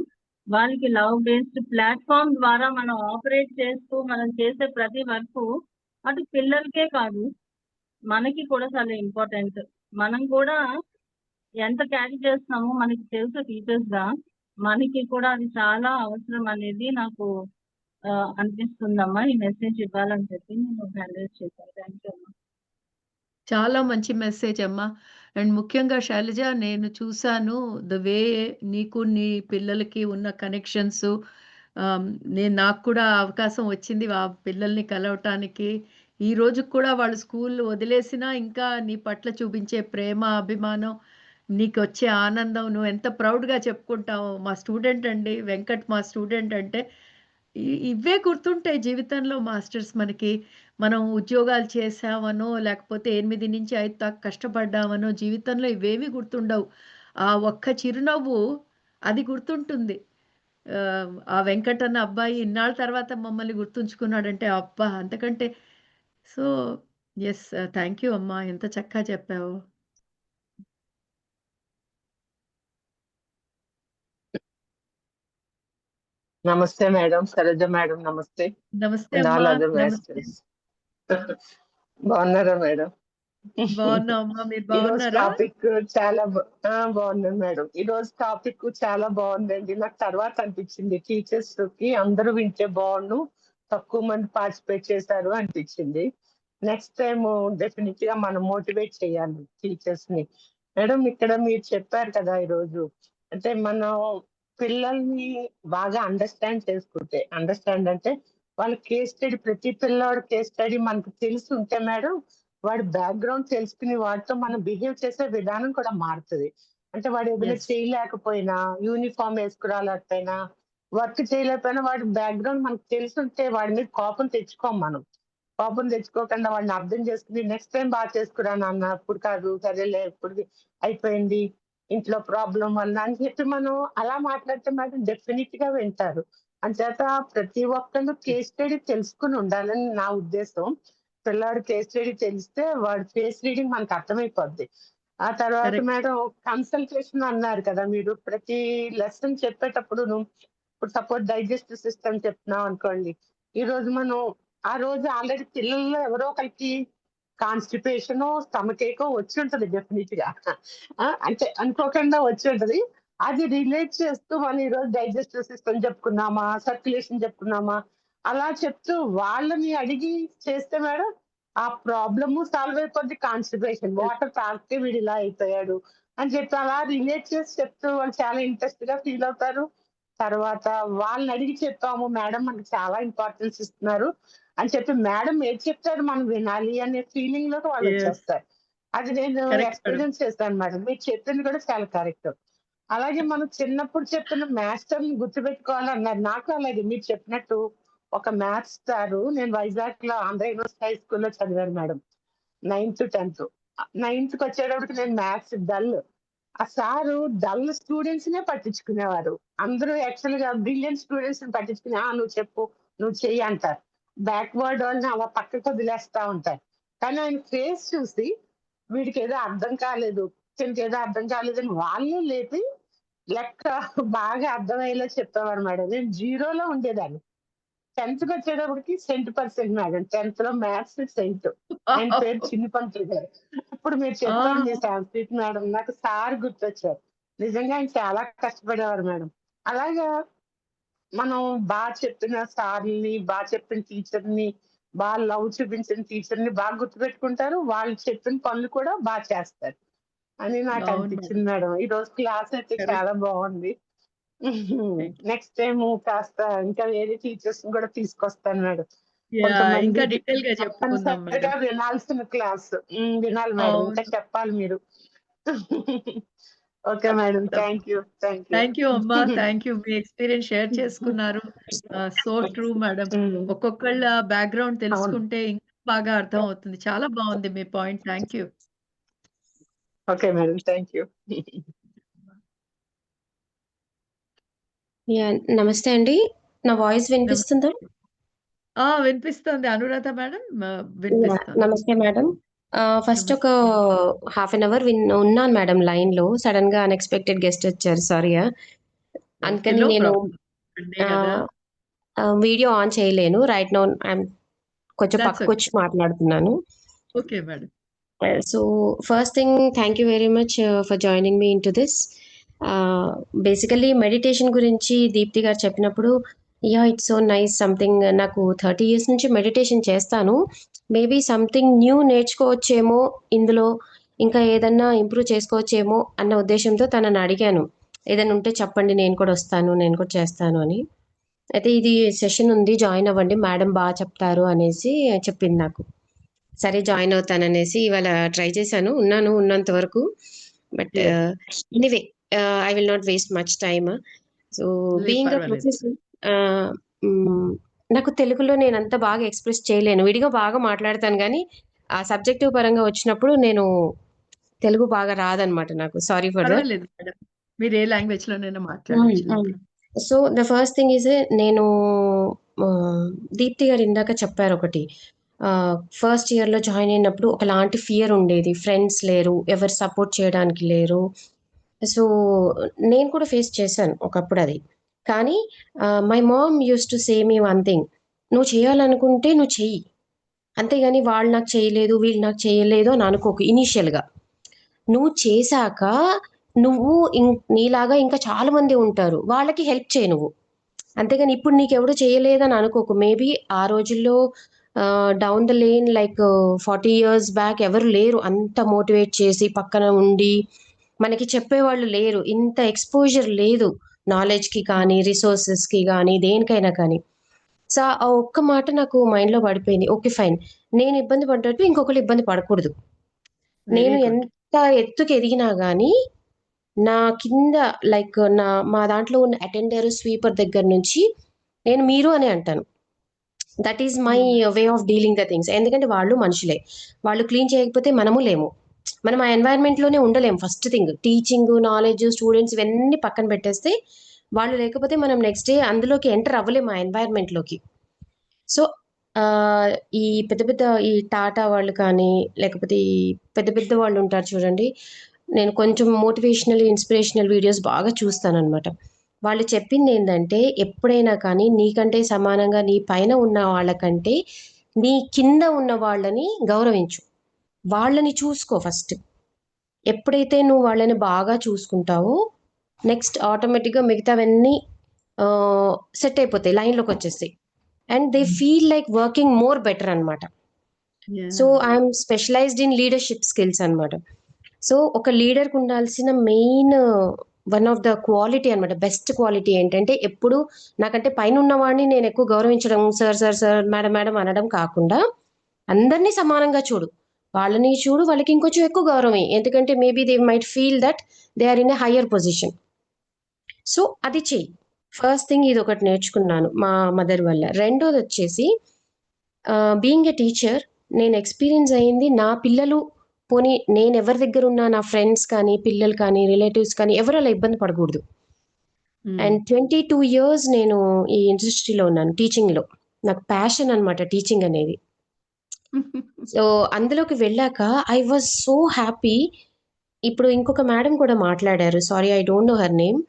వాళ్ళకి లవ్ బేస్డ్ ప్లాట్‌ఫార్మ్ ద్వారా మనం ఆపరేట్ చేస్తూ మనం చేసే ప్రతి వర్కు అటు పిల్లలకే కాదు మనకి కూడా చాలా ఇంపార్టెంట్. మనం కూడా ఎంత క్యారీ చేస్తున్నామో మనకి తెలుసు టీచర్స్‌గా. మనకి కూడా అది చాలా అవసరం అనేది నాకు అనిపిస్తుందమ్మా. ఈ మెసేజ్ ఇవ్వాలని చెప్పి నేను హ్యాండ్ రైజ్ చేశాను. థాంక్ యూ అమ్మా. చాలా మంచి మెసేజ్ అమ్మా. అండ్ ముఖ్యంగా శైలజ నేను చూసాను ద వే నీకు నీ పిల్లలకి ఉన్న కనెక్షన్స్. నాకు కూడా అవకాశం వచ్చింది ఆ పిల్లల్ని కలవటానికి. ఈ రోజుకి కూడా వాళ్ళు స్కూల్ వదిలేసినా ఇంకా నీ పట్ల చూపించే ప్రేమ, అభిమానం, నీకొచ్చే ఆనందం నువ్వెంత ప్రౌడ్‌గా చెప్పుకుంటావో. మా స్టూడెంట్ అండి, వెంకట్ మా స్టూడెంట్ అంటే ఇవే గుర్తుంటాయి జీవితంలో మాస్టర్స్ మనకి. మనం ఉద్యోగాలు చేశామనో, లేకపోతే 8-5 దాకా కష్టపడ్డామనో జీవితంలో ఇవేవి గుర్తుండవు. ఆ ఒక్క చిరునవ్వు అది గుర్తుంటుంది. ఆ వెంకటన్న అబ్బాయి ఇన్నాళ్ళ తర్వాత మమ్మల్ని గుర్తుంచుకున్నాడంటే అబ్బా! అంతకంటే సో, యెస్. థాంక్ యూ అమ్మా. ఎంత చక్కగా చెప్పావో. నమస్తే మేడం, సరోజ మేడం నమస్తే, నమస్తే అండ్ ఆల్ అమ్మా. అదర్ నమస్తే. మాస్టర్స్. బాగున్నారా మేడం? బాగున్నాం అమ్మా. మీరు ఈ రోజు బాగున్నారా? టాపిక్ చాలా బాగున్నాను మేడం. ఈ రోజు టాపిక్ చాలా బాగుందండి. నాకు తర్వాత అనిపించింది టీచర్స్ కి అందరూ వింటే బాగుండు, తక్కువ మంది పార్టిసిపేట్ చేశారు అనిపించింది. నెక్స్ట్ టైం డెఫినెట్ గా మనం మోటివేట్ చేయాలి టీచర్స్ ని. మేడం ఇక్కడ మీరు చెప్పారు కదా ఈరోజు, అంటే మనం పిల్లల్ని బాగా అండర్స్టాండ్ అంటే వాళ్ళ కేస్ స్టడీ, ప్రతి పిల్లవాడి కేస్ స్టడీ మనకు తెలిసి ఉంటే మేడం, వాడి బ్యాక్గ్రౌండ్ తెలుసుకుని వాడితో మనం బిహేవ్ చేసే విధానం కూడా మారుతుంది. అంటే వాడు ఏదైనా Yes. చేయలేకపోయినా, యూనిఫామ్ వేసుకురాలేకపోయినా, వర్క్ చేయలేకపోయినా, వాడి బ్యాక్గ్రౌండ్ మనకు తెలిసి ఉంటే వాడి మీద కోపం తెచ్చుకోం మనం. కోపం తెచ్చుకోకుండా వాడిని అర్థం చేసుకుని నెక్స్ట్ టైం బాగా చేసుకురా నాన్న, ఇప్పుడు కాదు సరేలే ఇప్పుడు అయిపోయింది, ఇంట్లో ప్రాబ్లం వల్ల అని చెప్పి మనం అలా మాట్లాడితే మాత్రం డెఫినెట్ గా వింటారు. అంచేత ప్రతి ఒక్కళ్ళు కేస్ స్టడీ తెలుసుకుని ఉండాలని నా ఉద్దేశం. పిల్లాడు కేస్ స్టడీ తెలిస్తే వాడి ఫేస్ రీడింగ్ మనకు అర్థమైపోద్ది. ఆ తర్వాత Correct. మేడం కన్సల్టేషన్ అన్నారు కదా మీరు, ప్రతి లెసన్ చెప్పేటప్పుడు ఇప్పుడు సపోజ్ డైజెస్టివ్ సిస్టమ్ చెప్తున్నాం అనుకోండి, ఈ రోజు మనం ఆ రోజు ఆల్రెడీ పిల్లల్లో ఎవరో ఒకరికి కాన్స్టిపేషన్, స్టమక్ ఏకో వచ్చి ఉంటది డెఫినెట్ గా. అంటే అనుకోకుండా వచ్చి ఉంటది. అది రిలేట్ చేస్తూ మనం ఈ రోజు డైజెస్టివ్ సిస్టమ్ చెప్పుకున్నామా, సర్క్యులేషన్ చెప్పుకున్నామా, అలా చెప్తూ వాళ్ళని అడిగి చేస్తే మేడం ఆ ప్రాబ్లము సాల్వ్ అయిపోద్ది. కాన్స్టిపేషన్ వాటర్ తాగితే వీడు ఇలా అయిపోయాడు అని చెప్పి అలా రిలేట్ చేసి చెప్తూ వాళ్ళు చాలా ఇంట్రెస్ట్ గా ఫీల్ అవుతారు. తర్వాత వాళ్ళని అడిగి చెప్పాము, మేడం మనకి చాలా ఇంపార్టెన్స్ ఇస్తున్నారు అని చెప్పి మేడం ఏది చెప్తారు మనం వినాలి అనే ఫీలింగ్ లోకి వాళ్ళు Yes. వచ్చేస్తారు. అది నేను Correct, madam. ఎక్స్పీరియన్స్ చేస్తాను మేడం. మీరు చెప్పింది కూడా చాలా కరెక్ట్. అలాగే మనం చిన్నప్పుడు చెప్పిన మాస్టర్ ని గుర్తుపెట్టుకోవాలన్నారు. నాకు అలాగే మీరు చెప్పినట్టు ఒక మ్యాథ్స్ సారు, నేను వైజాగ్ లో ఆంధ్ర యూనివర్సిటీ హై స్కూల్లో చదివాను మేడం, 9th 10th. 9th వచ్చేటప్పటికి నేను మ్యాథ్స్ డల్. ఆ సారు డల్ స్టూడెంట్స్ నే పట్టించుకునేవారు. అందరూ యాక్చువల్ గా బ్రిలియంట్ స్టూడెంట్స్ ని పట్టించుకుని నువ్వు చెప్పు, నువ్వు చెయ్యి అంటారు. బ్యాక్వర్డ్ వాళ్ళని అలా పక్కకు వదిలేస్తా ఉంటారు. కానీ ఆయన ఫేస్ చూసి వీడికి ఏదో అర్థం కాలేదు, దీనికి ఏదో అర్థం కాలేదని వాళ్ళే లేపి లెక్క బాగా అర్థమయ్యేలా చెప్పేవారు మేడం. నేను 0లో ఉండేదాన్ని. 10th కి వచ్చేటప్పటికి సెంట్% మేడం. 10th లో మ్యాథ్స్ సెంట్. ఆయన పేరు Wow. చిన్ని పంతులు గారు. ఇప్పుడు మీరు ఆ! చెప్పారు మీ సంస్కృతి మేడం, నాకు సార్ గుర్తొచ్చారు. నిజంగా ఆయన చాలా కష్టపడేవారు మేడం. అలాగా మనం చెప్పిన సార్ని, చెప్పిన టీచర్ని, లవ్ చూపించిన టీచర్ని గుర్తుపెట్టుకుంటారు. వాళ్ళు చెప్పిన పనులు కూడా చేస్తారు అని నాకు అవును అనిపించింది మేడం. మేడం. ఈ రోజు క్లాస్ అయితే కరెక్ట్. చాలా బాగుంది. Thank you. నెక్స్ట్ టైం కాస్త ఇంకా వేరే టీచర్స్ కూడా తీసుకొస్తాను మేడం. యాహ్! కొంతమంది ఇంకా డీటెయిల్‌గా చెప్పుకుందాం తప్పనిసరిగా మేడం. వినాల్సిన క్లాస్. వినాలి మేడం, ఇంకా అవును. చెప్పాలి మీరు. Okay madam, thank you. Thank you అమ్మా. Thank you. మీ ఎక్స్‌పీరియన్స్ షేర్ చేసుకున్నారు. So true madam. ఒక్కొక్కళ్ళ బ్యాక్‌గ్రౌండ్ అవును. తెలుసుకుంటే ఇంకా బాగా అర్థం అవుతుంది. చాలా బావుంది మీ point. Thank you. Okay madam, thank you. నమస్తే అండి. నా వాయిస్ వినిపిస్తుందా? వినిపిస్తుంది. అనురాధ మేడం వినిపిస్తుంది. నమస్తే మేడం. ఫస్ట్ ఒక నమస్తే. హాఫ్ అన్ అవర్ ఉన్నాను మేడం లైన్‌లో. సడెన్‌గా అన్‌ఎక్స్‌పెక్టెడ్ గెస్ట్ వచ్చారు. సారీయా. ఓకే. అందుకని నో నేను ప్రాబ్లమ్. సండే గదా! వీడియో ఆన్ చేయలేను. రైట్ నౌ కొంచెం దట్స్ పక్కకొచ్చి ఓకే. మాట్లాడుతున్నాను. Okay madam. So first thing, thank you very much for joining me into this. Basically meditation గురించి దీప్తి గారు చెప్పినప్పుడు ఇట్స్ సో నైస్. సంథింగ్ నాకు 30 ఇయర్స్ నుంచి మెడిటేషన్ చేస్తాను. మేబీ సంథింగ్ న్యూ నేర్చుకోవచ్చేమో ఇందులో, ఇంకా ఏదన్నా ఇంప్రూవ్ చేసుకోవచ్చేమో అన్న ఉద్దేశంతో తనని అడిగాను. ఏదైనా ఉంటే చెప్పండి, నేను కూడా వస్తాను, నేను కూడా చేస్తాను అని. అయితే ఇది సెషన్ ఉంది, జాయిన్ అవ్వండి, మేడం బాగా చెప్తారు అనేసి చెప్పింది నాకు. సరే జాయిన్ అవుతాననేసి ఇవాళ ట్రై చేశాను. ఉన్నంత వరకు. But Yes. Anyway I will not waste much time. So being a పర్వాలేదు. ప్రొఫెసర్, నాకు తెలుగులో నేనంత బాగా ఎక్స్‌ప్రెస్ చేయలేను. విడిగా బాగా మాట్లాడతాను గానీ, ఆ సబ్జెక్టివ్ పరంగా వచ్చినప్పుడు నేను తెలుగు బాగా రాదనమాట నాకు. Sorry for that. పర్వాలేదు మేడం. మీరు ఏ లాంగ్వేజ్‌లోనైనా మాట్లాడొచ్చు. No problem. So the first thing is, నేను దీప్తి గారు ఇందాక చెప్పారొకటి. ఫస్ట్ ఇయర్‌లో జాయిన్ అయినప్పుడు ఒకలాంటి ఫియర్ ఉండేది. ఫ్రెండ్స్ లేరు, ఎవరు సపోర్ట్ చేయడానికి లేరు. సో నేను కూడా ఫేస్ చేశాను ఒకప్పుడు అది. కానీ my mom use to say me one thing, నువ్వు చేయాలనుకుంటే నువ్వు చెయ్యి, అంతేగాని వాళ్ళు నాకు చేయలేదు వీళ్ళు నాకు చేయలేదు అని అనుకోకు. ఇనీషియల్గా నువ్వు చేశాక నువ్వు నీలాగా ఇంకా చాలా మంది ఉంటారు, వాళ్ళకి హెల్ప్ చేయి నువ్వు, అంతేగాని ఇప్పుడు నీకెవరు చేయలేదని అనుకోకు. మేబీ ఆ రోజుల్లో down the lane like 40 years back ఎవరు లేరు అంత మోటివేట్ చేసి పక్కన ఉండి మనకి చెప్పేవాళ్ళు లేరు, ఇంత ఎక్స్పోజర్ లేదు నాలెడ్జ్కి కానీ రిసోర్సెస్కి కానీ దేనికైనా కానీ. సో ఆ ఒక్క మాట నాకు మైండ్లో పడిపోయింది, ఓకే ఫైన్, నేను ఇబ్బంది పడ్డట్టు ఇంకొకరు ఇబ్బంది పడకూడదు. నేను ఎంత ఎత్తుకు ఎదిగినా కానీ నా కింద లైక్ మా దాంట్లో ఉన్న అటెండర్ స్వీపర్ దగ్గర నుంచి నేను మీరు అని అంటాను. That is my way of dealing the things. ఎందుకంటే వాళ్ళు మనుషులే, వాళ్ళు క్లీన్ చేయకపోతే మనము లేము, మనం ఆ ఎన్వైరన్మెంట్లోనే ఉండలేము. First thing teaching knowledge students ఇవన్నీ పక్కన పెట్టేస్తే వాళ్ళు లేకపోతే మనం నెక్స్ట్ డే అందులోకి ఎంటర్ అవ్వలేము ఆ ఎన్వైరన్మెంట్లోకి. సో ఈ పెద్ద పెద్ద ఈ టాటా వాళ్ళు కానీ లేకపోతే ఈ పెద్ద పెద్ద వాళ్ళు ఉంటారు చూడండి, నేను కొంచెం మోటివేషనల్ ఇన్స్పిరేషనల్ వీడియోస్ బాగా చూస్తాను అనమాట. వాళ్ళు చెప్పింది ఏంటంటే ఎప్పుడైనా కానీ నీకంటే సమానంగా నీ పైన ఉన్న వాళ్ళకంటే నీ కింద ఉన్న వాళ్ళని గౌరవించు, వాళ్ళని చూసుకో ఫస్ట్. ఎప్పుడైతే నువ్వు వాళ్ళని బాగా చూసుకుంటావో నెక్స్ట్ ఆటోమేటిక్గా మిగతావన్నీ సెట్ అయిపోతాయి, లైన్లోకి వచ్చేస్తాయి, and they feel like working more better అనమాట. So I'm specialised in leadership skills అనమాట. సో ఒక లీడర్కి ఉండాల్సిన main one of the quality అనమాట, బెస్ట్ క్వాలిటీ ఏంటంటే ఎప్పుడు నాకంటే పైన ఉన్నవాడిని నేను ఎక్కువ గౌరవించడం, sir sir sir madam madam అనడం కాకుండా అందరినీ సమానంగా చూడు, వాళ్ళని చూడు, వాళ్ళకి ఇంకొంచెం ఎక్కువ గౌరవం, ఎందుకంటే maybe they might feel that they are in a higher position. So అది చెయ్యి. ఫస్ట్ థింగ్ ఇది ఒకటి నేర్చుకున్నాను మా మదర్ వల్ల. రెండోది వచ్చేసి బీయింగ్ ఎ టీచర్ నేను ఎక్స్పీరియన్స్ అయ్యింది, నా పిల్లలు పోనీ నేను ఎవరి దగ్గర ఉన్నా నా ఫ్రెండ్స్ కానీ పిల్లలు కానీ రిలేటివ్స్ కానీ ఎవరు అలా ఇబ్బంది పడకూడదు. అండ్ 22 years నేను ఈ ఇండస్ట్రీలో ఉన్నాను, టీచింగ్లో. నాకు ప్యాషన్ అనమాట టీచింగ్ అనేది. సో అందులోకి వెళ్ళాక ఐ వాజ్ సో హ్యాపీ. ఇప్పుడు ఇంకొక మేడం కూడా మాట్లాడారు, sorry I don't know her name.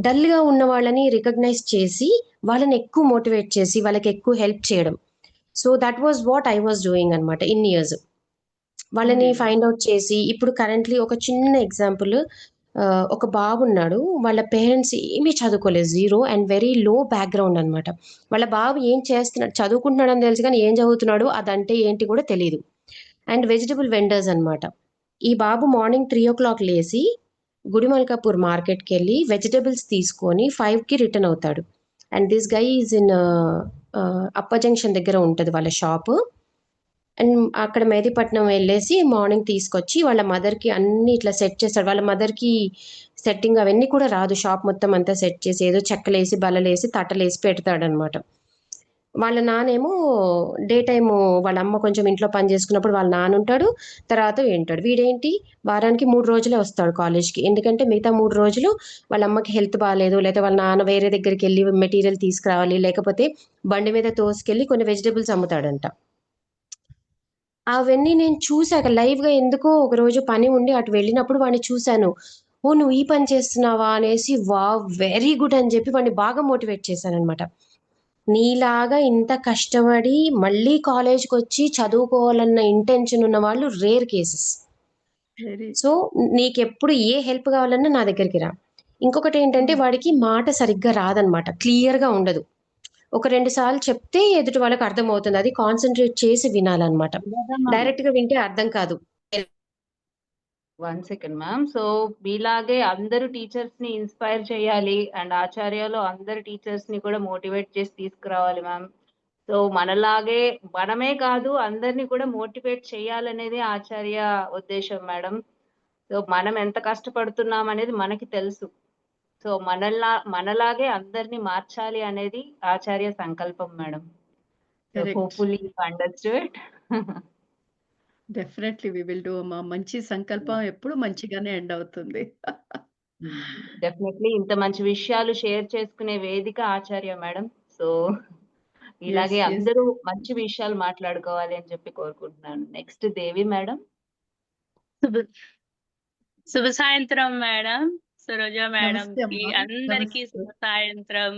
డల్గా ఉన్న వాళ్ళని రికగ్నైజ్ చేసి వాళ్ళని ఎక్కువ మోటివేట్ చేసి వాళ్ళకి ఎక్కువ హెల్ప్ చేయడం. So that was what I was doing అనమాట ఇన్ ఇయర్స్. వాళ్ళని ఫైండ్ అవుట్ చేసి ఇప్పుడు కరెంట్లీ ఒక చిన్న ఎగ్జాంపుల్, ఒక బాబు ఉన్నాడు, వాళ్ళ పేరెంట్స్ ఏమీ చదువుకోలేదు, zero and very low background అనమాట. వాళ్ళ బాబు ఏం చేస్తున్నాడు, చదువుకుంటున్నాడని తెలుసు కానీ ఏం చదువుతున్నాడు అదంటే ఏంటి కూడా తెలియదు. అండ్ వెజిటబుల్ వెండర్స్ అనమాట. ఈ బాబు మార్నింగ్ 3 o'clock లేసి గుడిమల్కాపూర్ మార్కెట్కి వెళ్ళి వెజిటబుల్స్ తీసుకొని 5కి రిటర్న్ అవుతాడు. And this guy is in అప్ప జంక్షన్ దగ్గర ఉంటుంది వాళ్ళ షాపు. అండ్ అక్కడ మెహదీపట్నం వెళ్ళేసి మార్నింగ్ తీసుకొచ్చి వాళ్ళ మదర్కి అన్ని ఇట్లా సెట్ చేస్తాడు. వాళ్ళ మదర్కి సెట్టింగ్ అవన్నీ కూడా రాదు, షాప్ మొత్తం అంతా సెట్ చేసి ఏదో చెక్కలేసి బల్లలేసి తట్టలేసి పెడతాడనమాట. వాళ్ళ నానేమో డే టైము వాళ్ళ అమ్మ కొంచెం ఇంట్లో పని చేసుకున్నప్పుడు వాళ్ళ నాన్న ఉంటాడు, తర్వాత వింటాడు. వీడేంటి వారానికి 3 రోజులే వస్తాడు కాలేజ్కి, ఎందుకంటే మిగతా 3 రోజులు వాళ్ళ అమ్మకి హెల్త్ బాగాలేదు, లేకపోతే వాళ్ళ నాన్న వేరే దగ్గరికి వెళ్ళి మెటీరియల్ తీసుకురావాలి, లేకపోతే బండి మీద తోసుకెళ్ళి కొన్ని వెజిటబుల్స్ అమ్ముతాడంట. అవన్నీ నేను చూశాక లైవ్గా, ఎందుకో ఒకరోజు పని ఉండి అటు వెళ్ళినప్పుడు వాడిని చూశాను. ఓ నువ్వు ఈ పని చేస్తున్నావా అనేసి, వా వెరీ గుడ్ అని చెప్పి వాడిని బాగా మోటివేట్ చేశాను అనమాట. నీలాగా ఇంత కష్టపడి మళ్ళీ కాలేజ్కి వచ్చి చదువుకోవాలన్న ఇంటెన్షన్ ఉన్న వాళ్ళు రేర్ కేసెస్. సో నీకెప్పుడు ఏ హెల్ప్ కావాలన్నా నా దగ్గరికి రా. ఇంకొకటి ఏంటంటే వాడికి మాట సరిగ్గా రాదనమాట, క్లియర్గా ఉండదు. ఒక 2 సార్లు చెప్తే ఎదుటి వాళ్ళకి అర్థమవుతుంది, అది కాన్సన్ట్రేట్ చేసి వినాలన్నమాట. డైరెక్ట్గా వింటే అర్థం కాదు. 1 second మ్యామ్. సో మీలాగే అందరూ టీచర్స్ ని ఇన్స్పైర్ చేయాలి అండ్ ఆచార్యలో అందరు టీచర్స్ ని కూడా మోటివేట్ చేసి తీసుకురావాలి మ్యామ్. సో మనలాగే మనమే కాదు అందరినీ కూడా మోటివేట్ చేయాలనేది ఆచార్య ఉద్దేశం మేడం. సో మనం ఎంత కష్టపడుతున్నాం అనేది మనకి తెలుసు. సో మనలాగే అందరినీ మార్చాలి అనేది ఆచార్య సంకల్పం madam. So hopefully you understood. Definitely we will do అమ్మా. మంచి సంకల్పం ఎప్పుడు మంచిగానే ఎండ్ అవుతుంది. డెఫినెట్లీ ఇంత మంచి విషయాలు షేర్ చేసుకునే వేదిక ఆచార్య మేడం. సో ఇలాగే అందరూ మంచి విషయాలు మాట్లాడుకోవాలి అని చెప్పి కోరుకుంటున్నాను. నెక్స్ట్ దేవి మేడం. శుభ సాయంత్రం మేడం. సరోజ నమస్తే మేడంకి, అమ్మా. అందరికీ నమస్తే. సాయంత్రం.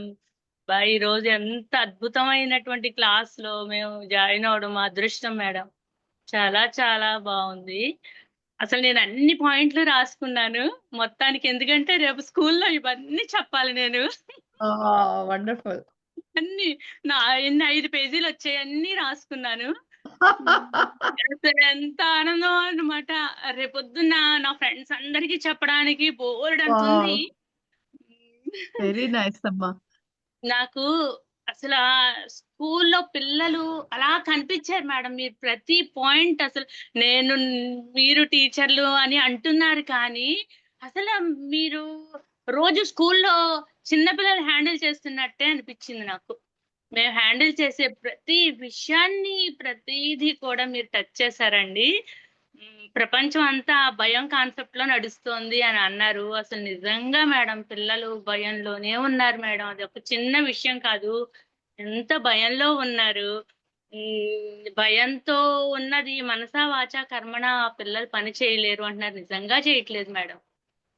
ఈ రోజు ఎంత అద్భుతమైనటువంటి క్లాస్ లో మేము జాయిన్ అవడం మా అదృష్టం మేడం. చాలా చాలా బాగుంది. అసలు నేను అన్ని పాయింట్లు రాసుకున్నాను మొత్తానికి, ఎందుకంటే రేపు స్కూల్లో ఇవన్నీ చెప్పాలి నేను. వండర్ఫుల్. అన్ని ఎన్ని 5 పేజీలు వచ్చాయి, అన్ని రాసుకున్నాను. అసలు ఎంత ఆనందం అన్నమాట. రేపొద్దున్న నా ఫ్రెండ్స్ అందరికీ చెప్పడానికి బోల్డ్ అంత ఉంది. వెరీ నైస్ అమ్మా. నాకు అసలు స్కూల్లో పిల్లలు అలా కనిపించారు మేడం. మీరు ప్రతి పాయింట్ అసలు మీరు టీచర్లు అని అంటున్నారు కానీ అసలు మీరు రోజు స్కూల్లో చిన్నపిల్లలు హ్యాండిల్ చేస్తున్నట్టే అనిపించింది నాకు. మేము హ్యాండిల్ చేసే ప్రతి విషయాన్ని ప్రతిదీ కూడా మీరు టచ్ చేశారండి. ప్రపంచం అంతా భయం కాన్సెప్ట్ లో నడుస్తోంది అని అన్నారు. అసలు నిజంగా మేడం పిల్లలు భయంలోనే ఉన్నారు మేడం. అది ఒక చిన్న విషయం కాదు, ఎంత భయంలో ఉన్నారు. భయంతో ఉన్నది మనసా వాచా కర్మణ పిల్లలు పని చేయలేరు అంటున్నారు. నిజంగా చేయట్లేదు మేడం.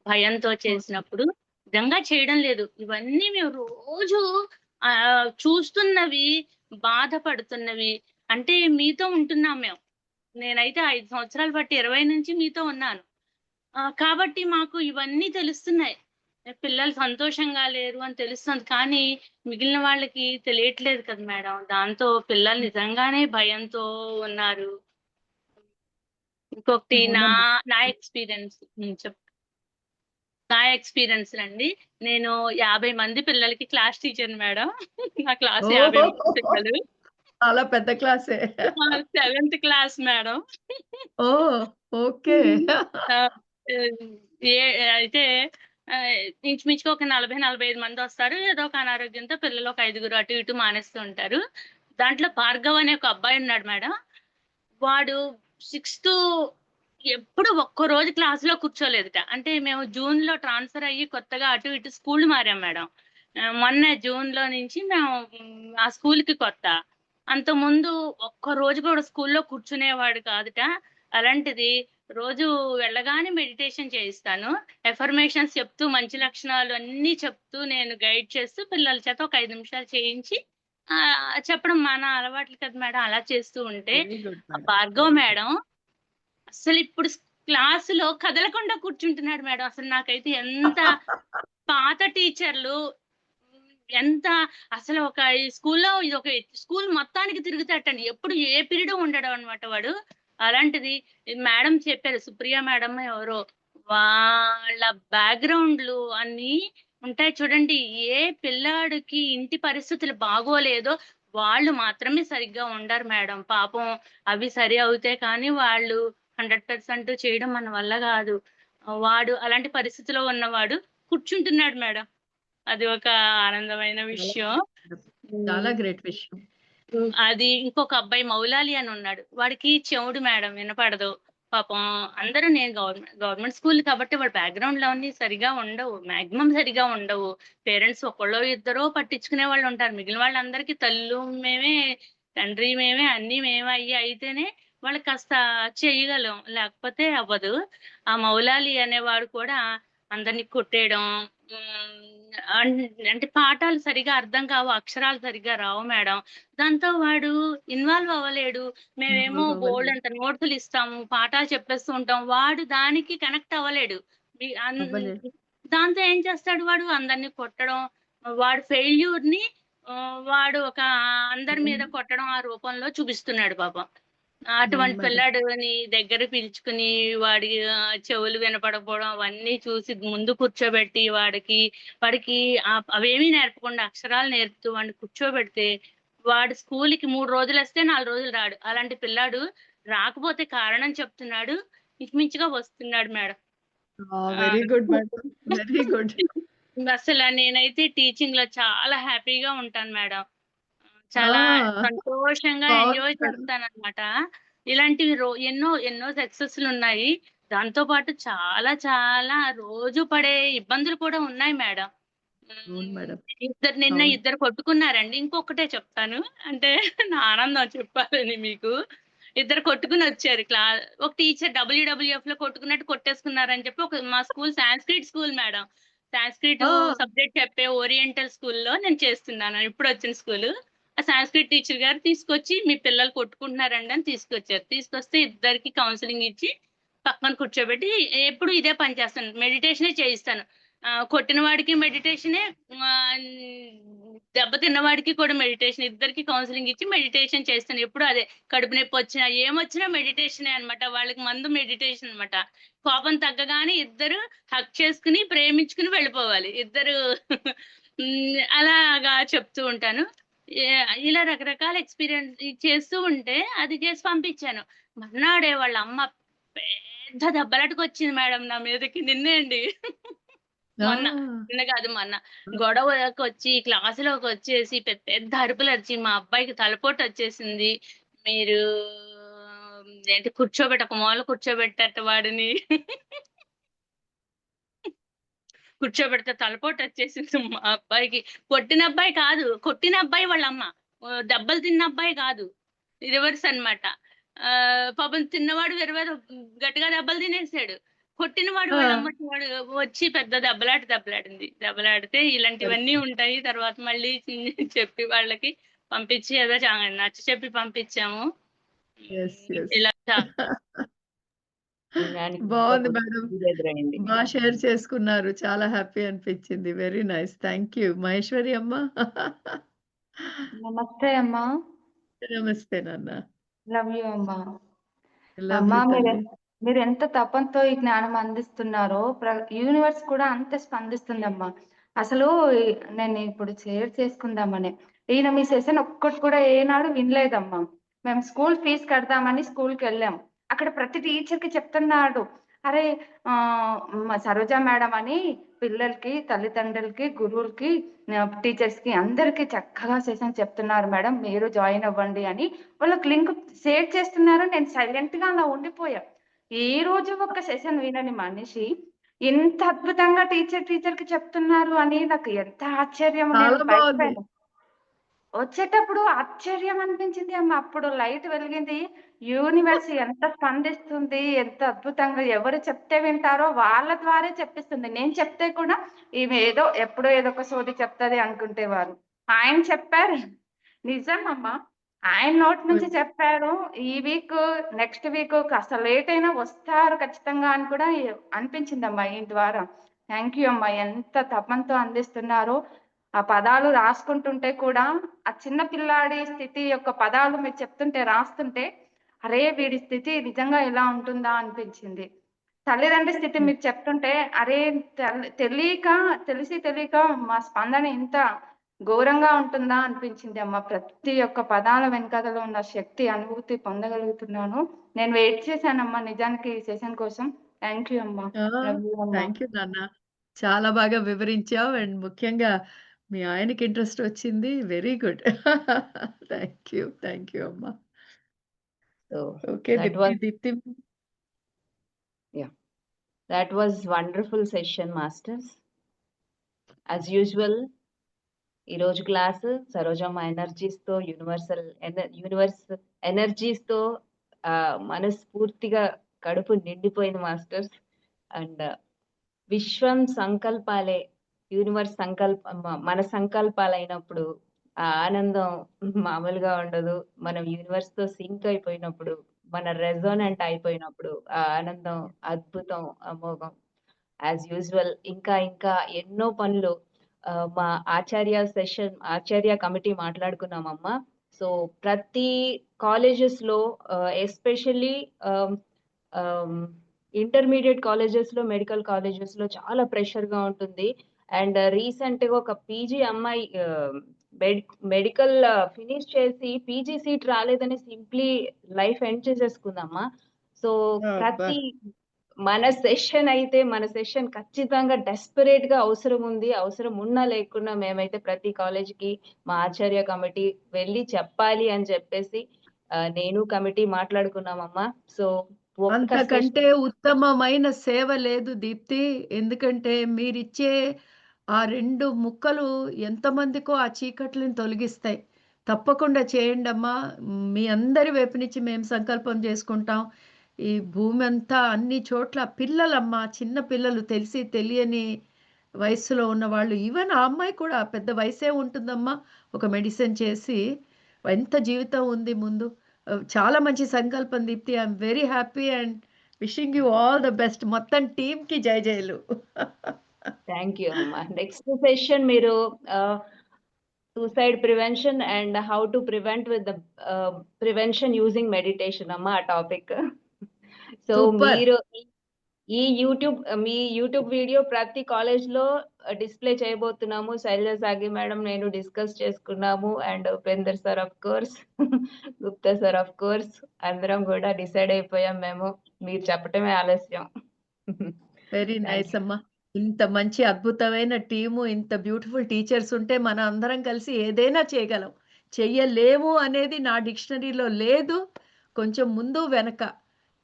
భయంతో చేసినప్పుడు నిజంగా చేయడం లేదు. ఇవన్నీ మేము రోజు చూస్తున్నవి, బాధపడుతున్నవి. అంటే మీతో ఉంటున్నాం మేము. నేనైతే 5 సంవత్సరాలు బట్టి 20 నుంచి మీతో ఉన్నాను. కాబట్టి మాకు ఇవన్నీ తెలుస్తున్నాయి. పిల్లలు సంతోషంగా లేరు అని తెలుస్తుంది, కానీ మిగిలిన వాళ్ళకి తెలియట్లేదు కదా మేడం. దాంతో పిల్లలు నిజంగానే భయంతో ఉన్నారు. ఇంకొకటి నా ఎక్స్పీరియన్స్ అండి. నేను 50 మంది పిల్లలకి క్లాస్ టీచర్ మేడం. నా క్లాస్ 50 మంది పిల్లలు. చాలా పెద్ద క్లాసే. 7th class madam. ఓకే. అయితే ఇంచుమించుగా ఒక 40-45 మంది వస్తారు. ఏదో ఒక అనారోగ్యంతో పిల్లలు ఒక 5గురు అటు ఇటు మానేస్తూ ఉంటారు. దాంట్లో భార్గవ్ అనే ఒక అబ్బాయి ఉన్నాడు మేడం. వాడు 6th ఎప్పుడు ఒక్క రోజు క్లాస్ లో కూర్చోలేదుట. అంటే మేము జూన్ లో ట్రాన్స్ఫర్ అయ్యి కొత్తగా అటు ఇటు స్కూల్ మారాం మేడం. మొన్న జూన్ లో నుంచి మేము ఆ స్కూల్ కి కొత్త. అంత ముందు ఒక్క రోజు కూడా స్కూల్లో కూర్చునేవాడు కాదుట. అలాంటిది రోజు వెళ్ళగానే మెడిటేషన్ చేయిస్తాను. ఎఫర్మేషన్స్ చెప్తూ మంచి లక్షణాలు అన్ని చెప్తూ నేను గైడ్ చేస్తూ పిల్లల చేత ఒక 5 నిమిషాలు చేయించి చెప్పడం మన అలవాట్లు కదా మేడం. అలా చేస్తూ ఉంటే భార్గవ్ మేడం అసలు ఇప్పుడు క్లాసులో కదలకుండా కూర్చుంటున్నాడు మేడం. అసలు నాకైతే ఎంత పాత టీచర్లు ఎంత అసలు ఒక ఈ స్కూల్లో ఇది ఒక స్కూల్ మొత్తానికి తిరుగుతాటండి. ఎప్పుడు ఏ పీరియడ్ ఉండడం అనమాట వాడు. అలాంటిది మేడం చెప్పారు, సుప్రియ మేడం ఎవరో, వాళ్ళ బ్యాక్గ్రౌండ్లు అన్ని ఉంటాయి చూడండి. ఏ పిల్లాడికి ఇంటి పరిస్థితులు బాగోలేదో వాళ్ళు మాత్రమే సరిగ్గా ఉండరు మేడం. పాపం అవి సరి అవుతాయి కానీ వాళ్ళు 100% చేయడం మన వల్ల కాదు. వాడు అలాంటి పరిస్థితిలో ఉన్నవాడు కూర్చుంటున్నాడు మేడం. అది ఒక ఆనందమైన విషయం. చాలా గ్రేట్ విషయం. అది ఇంకొక అబ్బాయి మౌలాలి అని ఉన్నాడు. వాడికి చెవుడు మేడం, వినపడదు. పాపం అందరూ నేను గవర్నమెంట్ స్కూల్ కాబట్టి వాడి బ్యాక్గ్రౌండ్ లో అన్ని సరిగా ఉండవు, మాక్సిమం సరిగా ఉండవు. పేరెంట్స్ ఒకళ్ళో ఇద్దరో పట్టించుకునే వాళ్ళు ఉంటారు. మిగిలిన వాళ్ళందరికీ తల్లు మేమే, తండ్రి మేమే, అన్ని మేమే అయితేనే వాళ్ళకి కాస్త చేయగలం, లేకపోతే అవ్వదు. ఆ మౌలాలి అనేవాడు కూడా అందరినీ కొట్టేయడం, అంటే పాఠాలు సరిగా అర్థం కావు, అక్షరాలు సరిగా రావు మేడం. దాంతో వాడు ఇన్వాల్వ్ అవ్వలేడు. మేమేమో బోల్డ్ అంత నోట్సులు ఇస్తాము, పాఠాలు చెప్పేస్తూ ఉంటాం, వాడు దానికి కనెక్ట్ అవ్వలేడు. దాంతో ఏం చేస్తాడు, వాడు అందరినీ కొట్టడం, వాడు ఫెయిల్యూర్ ని వాడు ఒక అందరి మీద కొట్టడం ఆ రూపంలో చూపిస్తున్నాడు పాపం. అటువంటి పిల్లాడిని దగ్గర పిలుచుకుని వాడి చెవులు వినపడకపోవడం అవన్నీ చూసి ముందు కూర్చోబెట్టి వాడికి అవేమీ నేర్పకుండా అక్షరాలు నేర్పుతూ వాడిని కూర్చోబెడితే వాడు స్కూల్కి 3 రోజులు వస్తే 4 రోజులు రాడు. అలాంటి పిల్లాడు రాకపోతే కారణం చెప్తున్నాడు, ఇంచుమించుగా వస్తున్నాడు madam. Very good madam, very good. అసలు నేనైతే టీచింగ్ లో చాలా హ్యాపీగా ఉంటాను మేడం. చాలా సంతోషంగా ఎంజాయ్ చేస్తాను అనమాట. ఇలాంటివి ఎన్నో సక్సెస్లు ఉన్నాయి. దాంతో పాటు చాలా చాలా రోజు పడే ఇబ్బందులు కూడా ఉన్నాయి మేడం. నిన్న ఇద్దరు కొట్టుకున్నారండి. ఇంకొకటే చెప్తాను, అంటే నా ఆనందం చెప్పాలని మీకు. ఇద్దరు కొట్టుకుని వచ్చారు. ఒక టీచర్ WWF లో కొట్టుకున్నట్టు కొట్టేసుకున్నారని చెప్పి మా school Sanskrit school madam. Sanskrit ఆ! సబ్జెక్ట్ చెప్పే ఓరియంటల్ స్కూల్‌లో నేను చేస్తున్నాను. ఇప్పుడొచ్చిన స్కూలు. ఆ సాంస్క్రిట్ టీచర్ గారు తీసుకొచ్చి మీ పిల్లలు కొట్టుకుంటున్నారండి అని తీసుకొచ్చారు. తీసుకొస్తే ఇద్దరికి కౌన్సెలింగ్ ఇచ్చి పక్కన కూర్చోబెట్టి ఎప్పుడు ఇదే పని చేస్తాను. మెడిటేషనే చేయిస్తాను. కొట్టిన వాడికి మెడిటేషనే, దెబ్బ తిన్నవాడికి కూడా మెడిటేషన్. ఇద్దరికి కౌన్సెలింగ్ ఇచ్చి మెడిటేషన్ చేస్తాను. ఎప్పుడు అదే. కడుపు నొప్పి వచ్చినా, ఏమొచ్చినా మెడిటేషనే అన్నమాట. వాళ్ళకి మందు మెడిటేషన్ అన్నమాట. కోపం తగ్గగానే ఇద్దరు హగ్ చేసుకుని, ప్రేమించుకుని వెళ్ళిపోవాలి. ఇద్దరు అలాగా చెప్తూ ఉంటాను. ఇలా రకరకాల ఎక్స్‌పీరియన్స్ చేస్తూ ఉంటే అది చేసి పంపించాను. మర్నాడే వాళ్ళ అమ్మ పెద్ద దెబ్బలాటకొచ్చింది మేడం నా మీదకి. నిన్నే అండి. మొన్న. ఆ! నిన్న కాదు మొన్న. గొడవకొచ్చి క్లాస్‌లోకొచ్చేసి పెద్ద పెద్ద అరుపులరిచి మా అబ్బాయికి తలపోటొచ్చేసింది. మీరు ఏంటి ఒక మూల కూర్చోబెట్టట వాడిని. కూర్చోబెడితే తలపోటొచ్చేసింది మా అబ్బాయికి. కొట్టిన అబ్బాయి కాదు. కొట్టిన అబ్బాయి వాళ్ళమ్మ. దెబ్బలు తిన్న అబ్బాయి కాదు. రివర్స్ అన్నమాట. పాపం తిన్నవాడు గట్టిగా దెబ్బలు తినేసాడు. కొట్టినవాడు ఆ! వాళ్ళ అమ్మకి వాడు వచ్చి పెద్ద దెబ్బలాడింది. దెబ్బలాడితే ఇలాంటివన్నీ ఉంటాయి. తర్వాత మళ్ళీ చెప్పి వాళ్ళకి పంపించి ఏదో నచ్చచెప్పి పంపించాము. యెస్. యెస్. ఇలా వినడానికి ఇంకా బావుంది కొద్దిగా మేడం. ఇది ఎదురైంది. షేర్ చేసుకున్నారు. చాలా హ్యాపీ అనిపించింది. Very nice. Thank you. Maheshwari అమ్మ. నమస్తే అమ్మా. నమస్తే నాన్న. లవ్ యూ అమ్మా. లవ్ అమ్మా యూ తల్లి. మీరెంత తపంతో ఈ జ్ఞానం అందిస్తున్నారో యూనివర్స్ కూడా అంతే స్పందిస్తుందమ్మా. అసలు నేను ఇప్పుడు షేర్ చేసుకుందామని. ఈయన మీ సెషన్ ఒక్కటి కూడా ఏనాడు వినలేదమ్మా. మేము స్కూల్ ఫీజు కడదామని స్కూల్‌కెళ్ళాం. అక్కడ ప్రతి టీచర్‌కి చెప్తున్నాడు. అరే సరోజ మేడం అని పిల్లలకి, తల్లిదండ్రులకి, గురువులకి, టీచర్స్‌కి అందరికీ చక్కగా సెషన్ చెప్తున్నారు మేడం. మీరు జాయిన్ అవ్వండి అని వాళ్ళకి లింక్ షేర్ చేస్తున్నారు. నేను సైలెంట్‌గా అలా ఉండిపోయా. ఏ రోజు ఒక్క సెషన్ వినని మనిషి ఇంత అద్భుతంగా టీచర్‌కి చెప్తున్నారు అని నాకు ఎంత ఆశ్చర్యం. నేను చాలా బావుంది. బయటపోయాను. వచ్చేటప్పుడు ఆశ్చర్యం అనిపించింది అమ్మ. అప్పుడు లైట్ వెలిగింది. యూనివర్స్ ఎంత స్పందిస్తుంది, ఎంత అద్భుతంగా ఎవరు చెప్తే వింటారో వాళ్ళ ద్వారే చెప్పిస్తుంది. నేను చెప్తే కూడా ఈమె ఎప్పుడో ఏదో ఒక సోది చెప్తది అనుకుంటేవారు. ఆయన చెప్పారు. నిజమమ్మా. ఆయన నోటి నుంచి చెప్పారు. ఈ వీక్, నెక్స్ట్ వీక్ కాస్త లేట్ అయినా వస్తారు ఖచ్చితంగా అని కూడా అనిపించిందమ్మా ఈ ద్వారా. థాంక్ యూ అమ్మా. ఎంత తపంతో అందిస్తున్నారో. ఆ పదాలు రాసుకుంటుంటే కూడా ఆ చిన్న పిల్లాడి స్థితి యొక్క పదాలు మీరు చెప్తుంటే, రాస్తుంటే, అరే! వీడి స్థితి నిజంగా ఇలా ఉంటుందా అనిపించింది. తల్లిదండ్రి స్థితి మీరు చెప్తుంటే, అరే! తెలిసి తెలియక మా స్పందన ఇంత ఘోరంగా ఉంటుందా అనిపించింది అమ్మ. ప్రతి ఒక్క పదాల వెనకాతల ఉన్న శక్తి, అనుభూతి పొందగలుగుతున్నాను. నేను వెయిట్ చేశానమ్మా నిజానికి ఈ సెషన్ కోసం. థాంక్ యూ అమ్మా. ఆ! లవ్ యూ అమ్మా. థాంక్ యూ నాన్న. చాలా బాగా వివరించావు. అండ్ ముఖ్యంగా మీ ఆయనకి ఇంట్రెస్ట్ వచ్చింది. Very good. థాంక్ యూ అమ్మా. So okay. Deepti. that was wonderful session masters. As usual, ఈరోజు క్లాస్ సరోజమ్మ ఎనర్జీస్‌తో యూనివర్స్ ఎనర్జీస్‌తో మనస్ఫూర్తిగా కడుపు నిండిపోయింది మాస్టర్స్. అండ్ విశ్వం సంకల్పాలే యూనివర్స్ మన సంకల్పాలైనప్పుడు ఆ ఆనందం మామూలుగా ఉండదు. మనం యూనివర్స్‌తో సింక్ అయిపోయినప్పుడు, మన రెజోనెంట్ అయిపోయినప్పుడు ఆ ఆనందం అద్భుతం, అమోఘం. యాజ్ యూజువల్ ఇంకా ఇంకా ఎన్నో పనులు మా ఆచార్య కమిటీ మాట్లాడుకున్నామమ్మా. సో ప్రతి కాలేజెస్‌లో ఎస్పెషల్లీ ఇంటర్మీడియేట్ కాలేజెస్‌లో, మెడికల్ కాలేజెస్‌లో చాలా ప్రెషర్‌గా ఉంటుంది. అండ్ రీసెంట్‌గా ఒక పీజీ అమ్మాయి మెడికల్ ఫినిష్ చేసి పీజీ సీట్ రాలేదని సింప్లీ లైఫ్ ఎండ్ చేసేసుకుందమ్మా. సో అబ్బా! ప్రతి మన సెషన్ ఖచ్చితంగా డెస్పరేట్‌గా అవసరం ఉంది. అవసరం ఉన్నా లేకున్నా మేమైతే ప్రతి కాలేజ్‌కి మా ఆచార్య కమిటీ వెళ్లి చెప్పాలి అని చెప్పేసి నేను కమిటీ మాట్లాడుకున్నామమ్మా. సో ఒక్క అంతకంటే ఉత్తమమైన సేవ లేదు దీప్తి. ఎందుకంటే మీరిచ్చే ఆ 2 ముక్కలు ఎంతమందికో ఆ చీకట్లను తొలగిస్తాయి. తప్పకుండా చేయండమ్మా. మీ అందరి వైపు నుంచి మేము సంకల్పం చేసుకుంటాం. ఈ భూమి అంతా అన్ని చోట్ల పిల్లలమ్మా, చిన్న పిల్లలు తెలిసి తెలియని వయస్సులో ఉన్నవాళ్ళు, ఈవెన్ ఆ అమ్మాయి కూడా పెద్ద వయసే ఉంటుందమ్మా. ఒక మెడిసిన్ చేసి ఎంత జీవితం ఉంది ముందు. చాలా మంచి సంకల్పం Deepti. I'm very happy and wishing you all the best. మొత్తం టీమ్‌కి జై జయలు. థ్యాంక్ యూ అమ్మా. నెక్స్ట్ సెషన్ మీరు suicide prevention and how to prevent with the prevention using meditation అమ్మా ఆ టాపిక్. So super. మీరు మీ యూట్యూబ్ వీడియో ప్రతి కాలేజ్‌లో డిస్‌ప్లే చేయబోతున్నాము. శైలజ సాగి మేడం, నేను డిస్కస్ చేసుకున్నాము. And Upender sir of course, Gupta sir of course, అందరం కూడా డిసైడ్ అయిపోయాం మేము. మీరు చెప్పటమే ఆలస్యం. Very thank nice you. అమ్మా. ఇంత మంచి అద్భుతమైన టీము, ఇంత బ్యూటిఫుల్ టీచర్స్ ఉంటే మన అందరం కలిసి ఏదైనా చేయగలం. చెయ్యలేము అనేది నా డిక్షనరీలో లేదు. కొంచెం ముందు వెనక.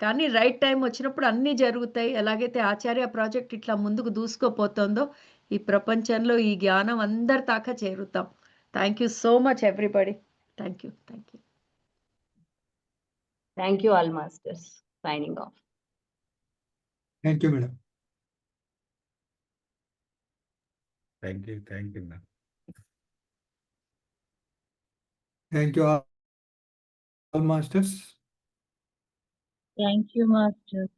కానీ రైట్ టైం వచ్చినప్పుడు అన్నీ జరుగుతాయి. ఎలాగైతే ఆచార్య ప్రాజెక్ట్ ఇట్లా ముందుకు దూసుకుపోతుందో, ఈ ప్రపంచంలో ఈ జ్ఞానం అందరి దాకా చేరుతాం. Thank you so much everybody. Thank you. Thank you. Thank you all masters. Signing off. Thank you, madam. Thank you ma'am. Thank you all masters. Thank you master.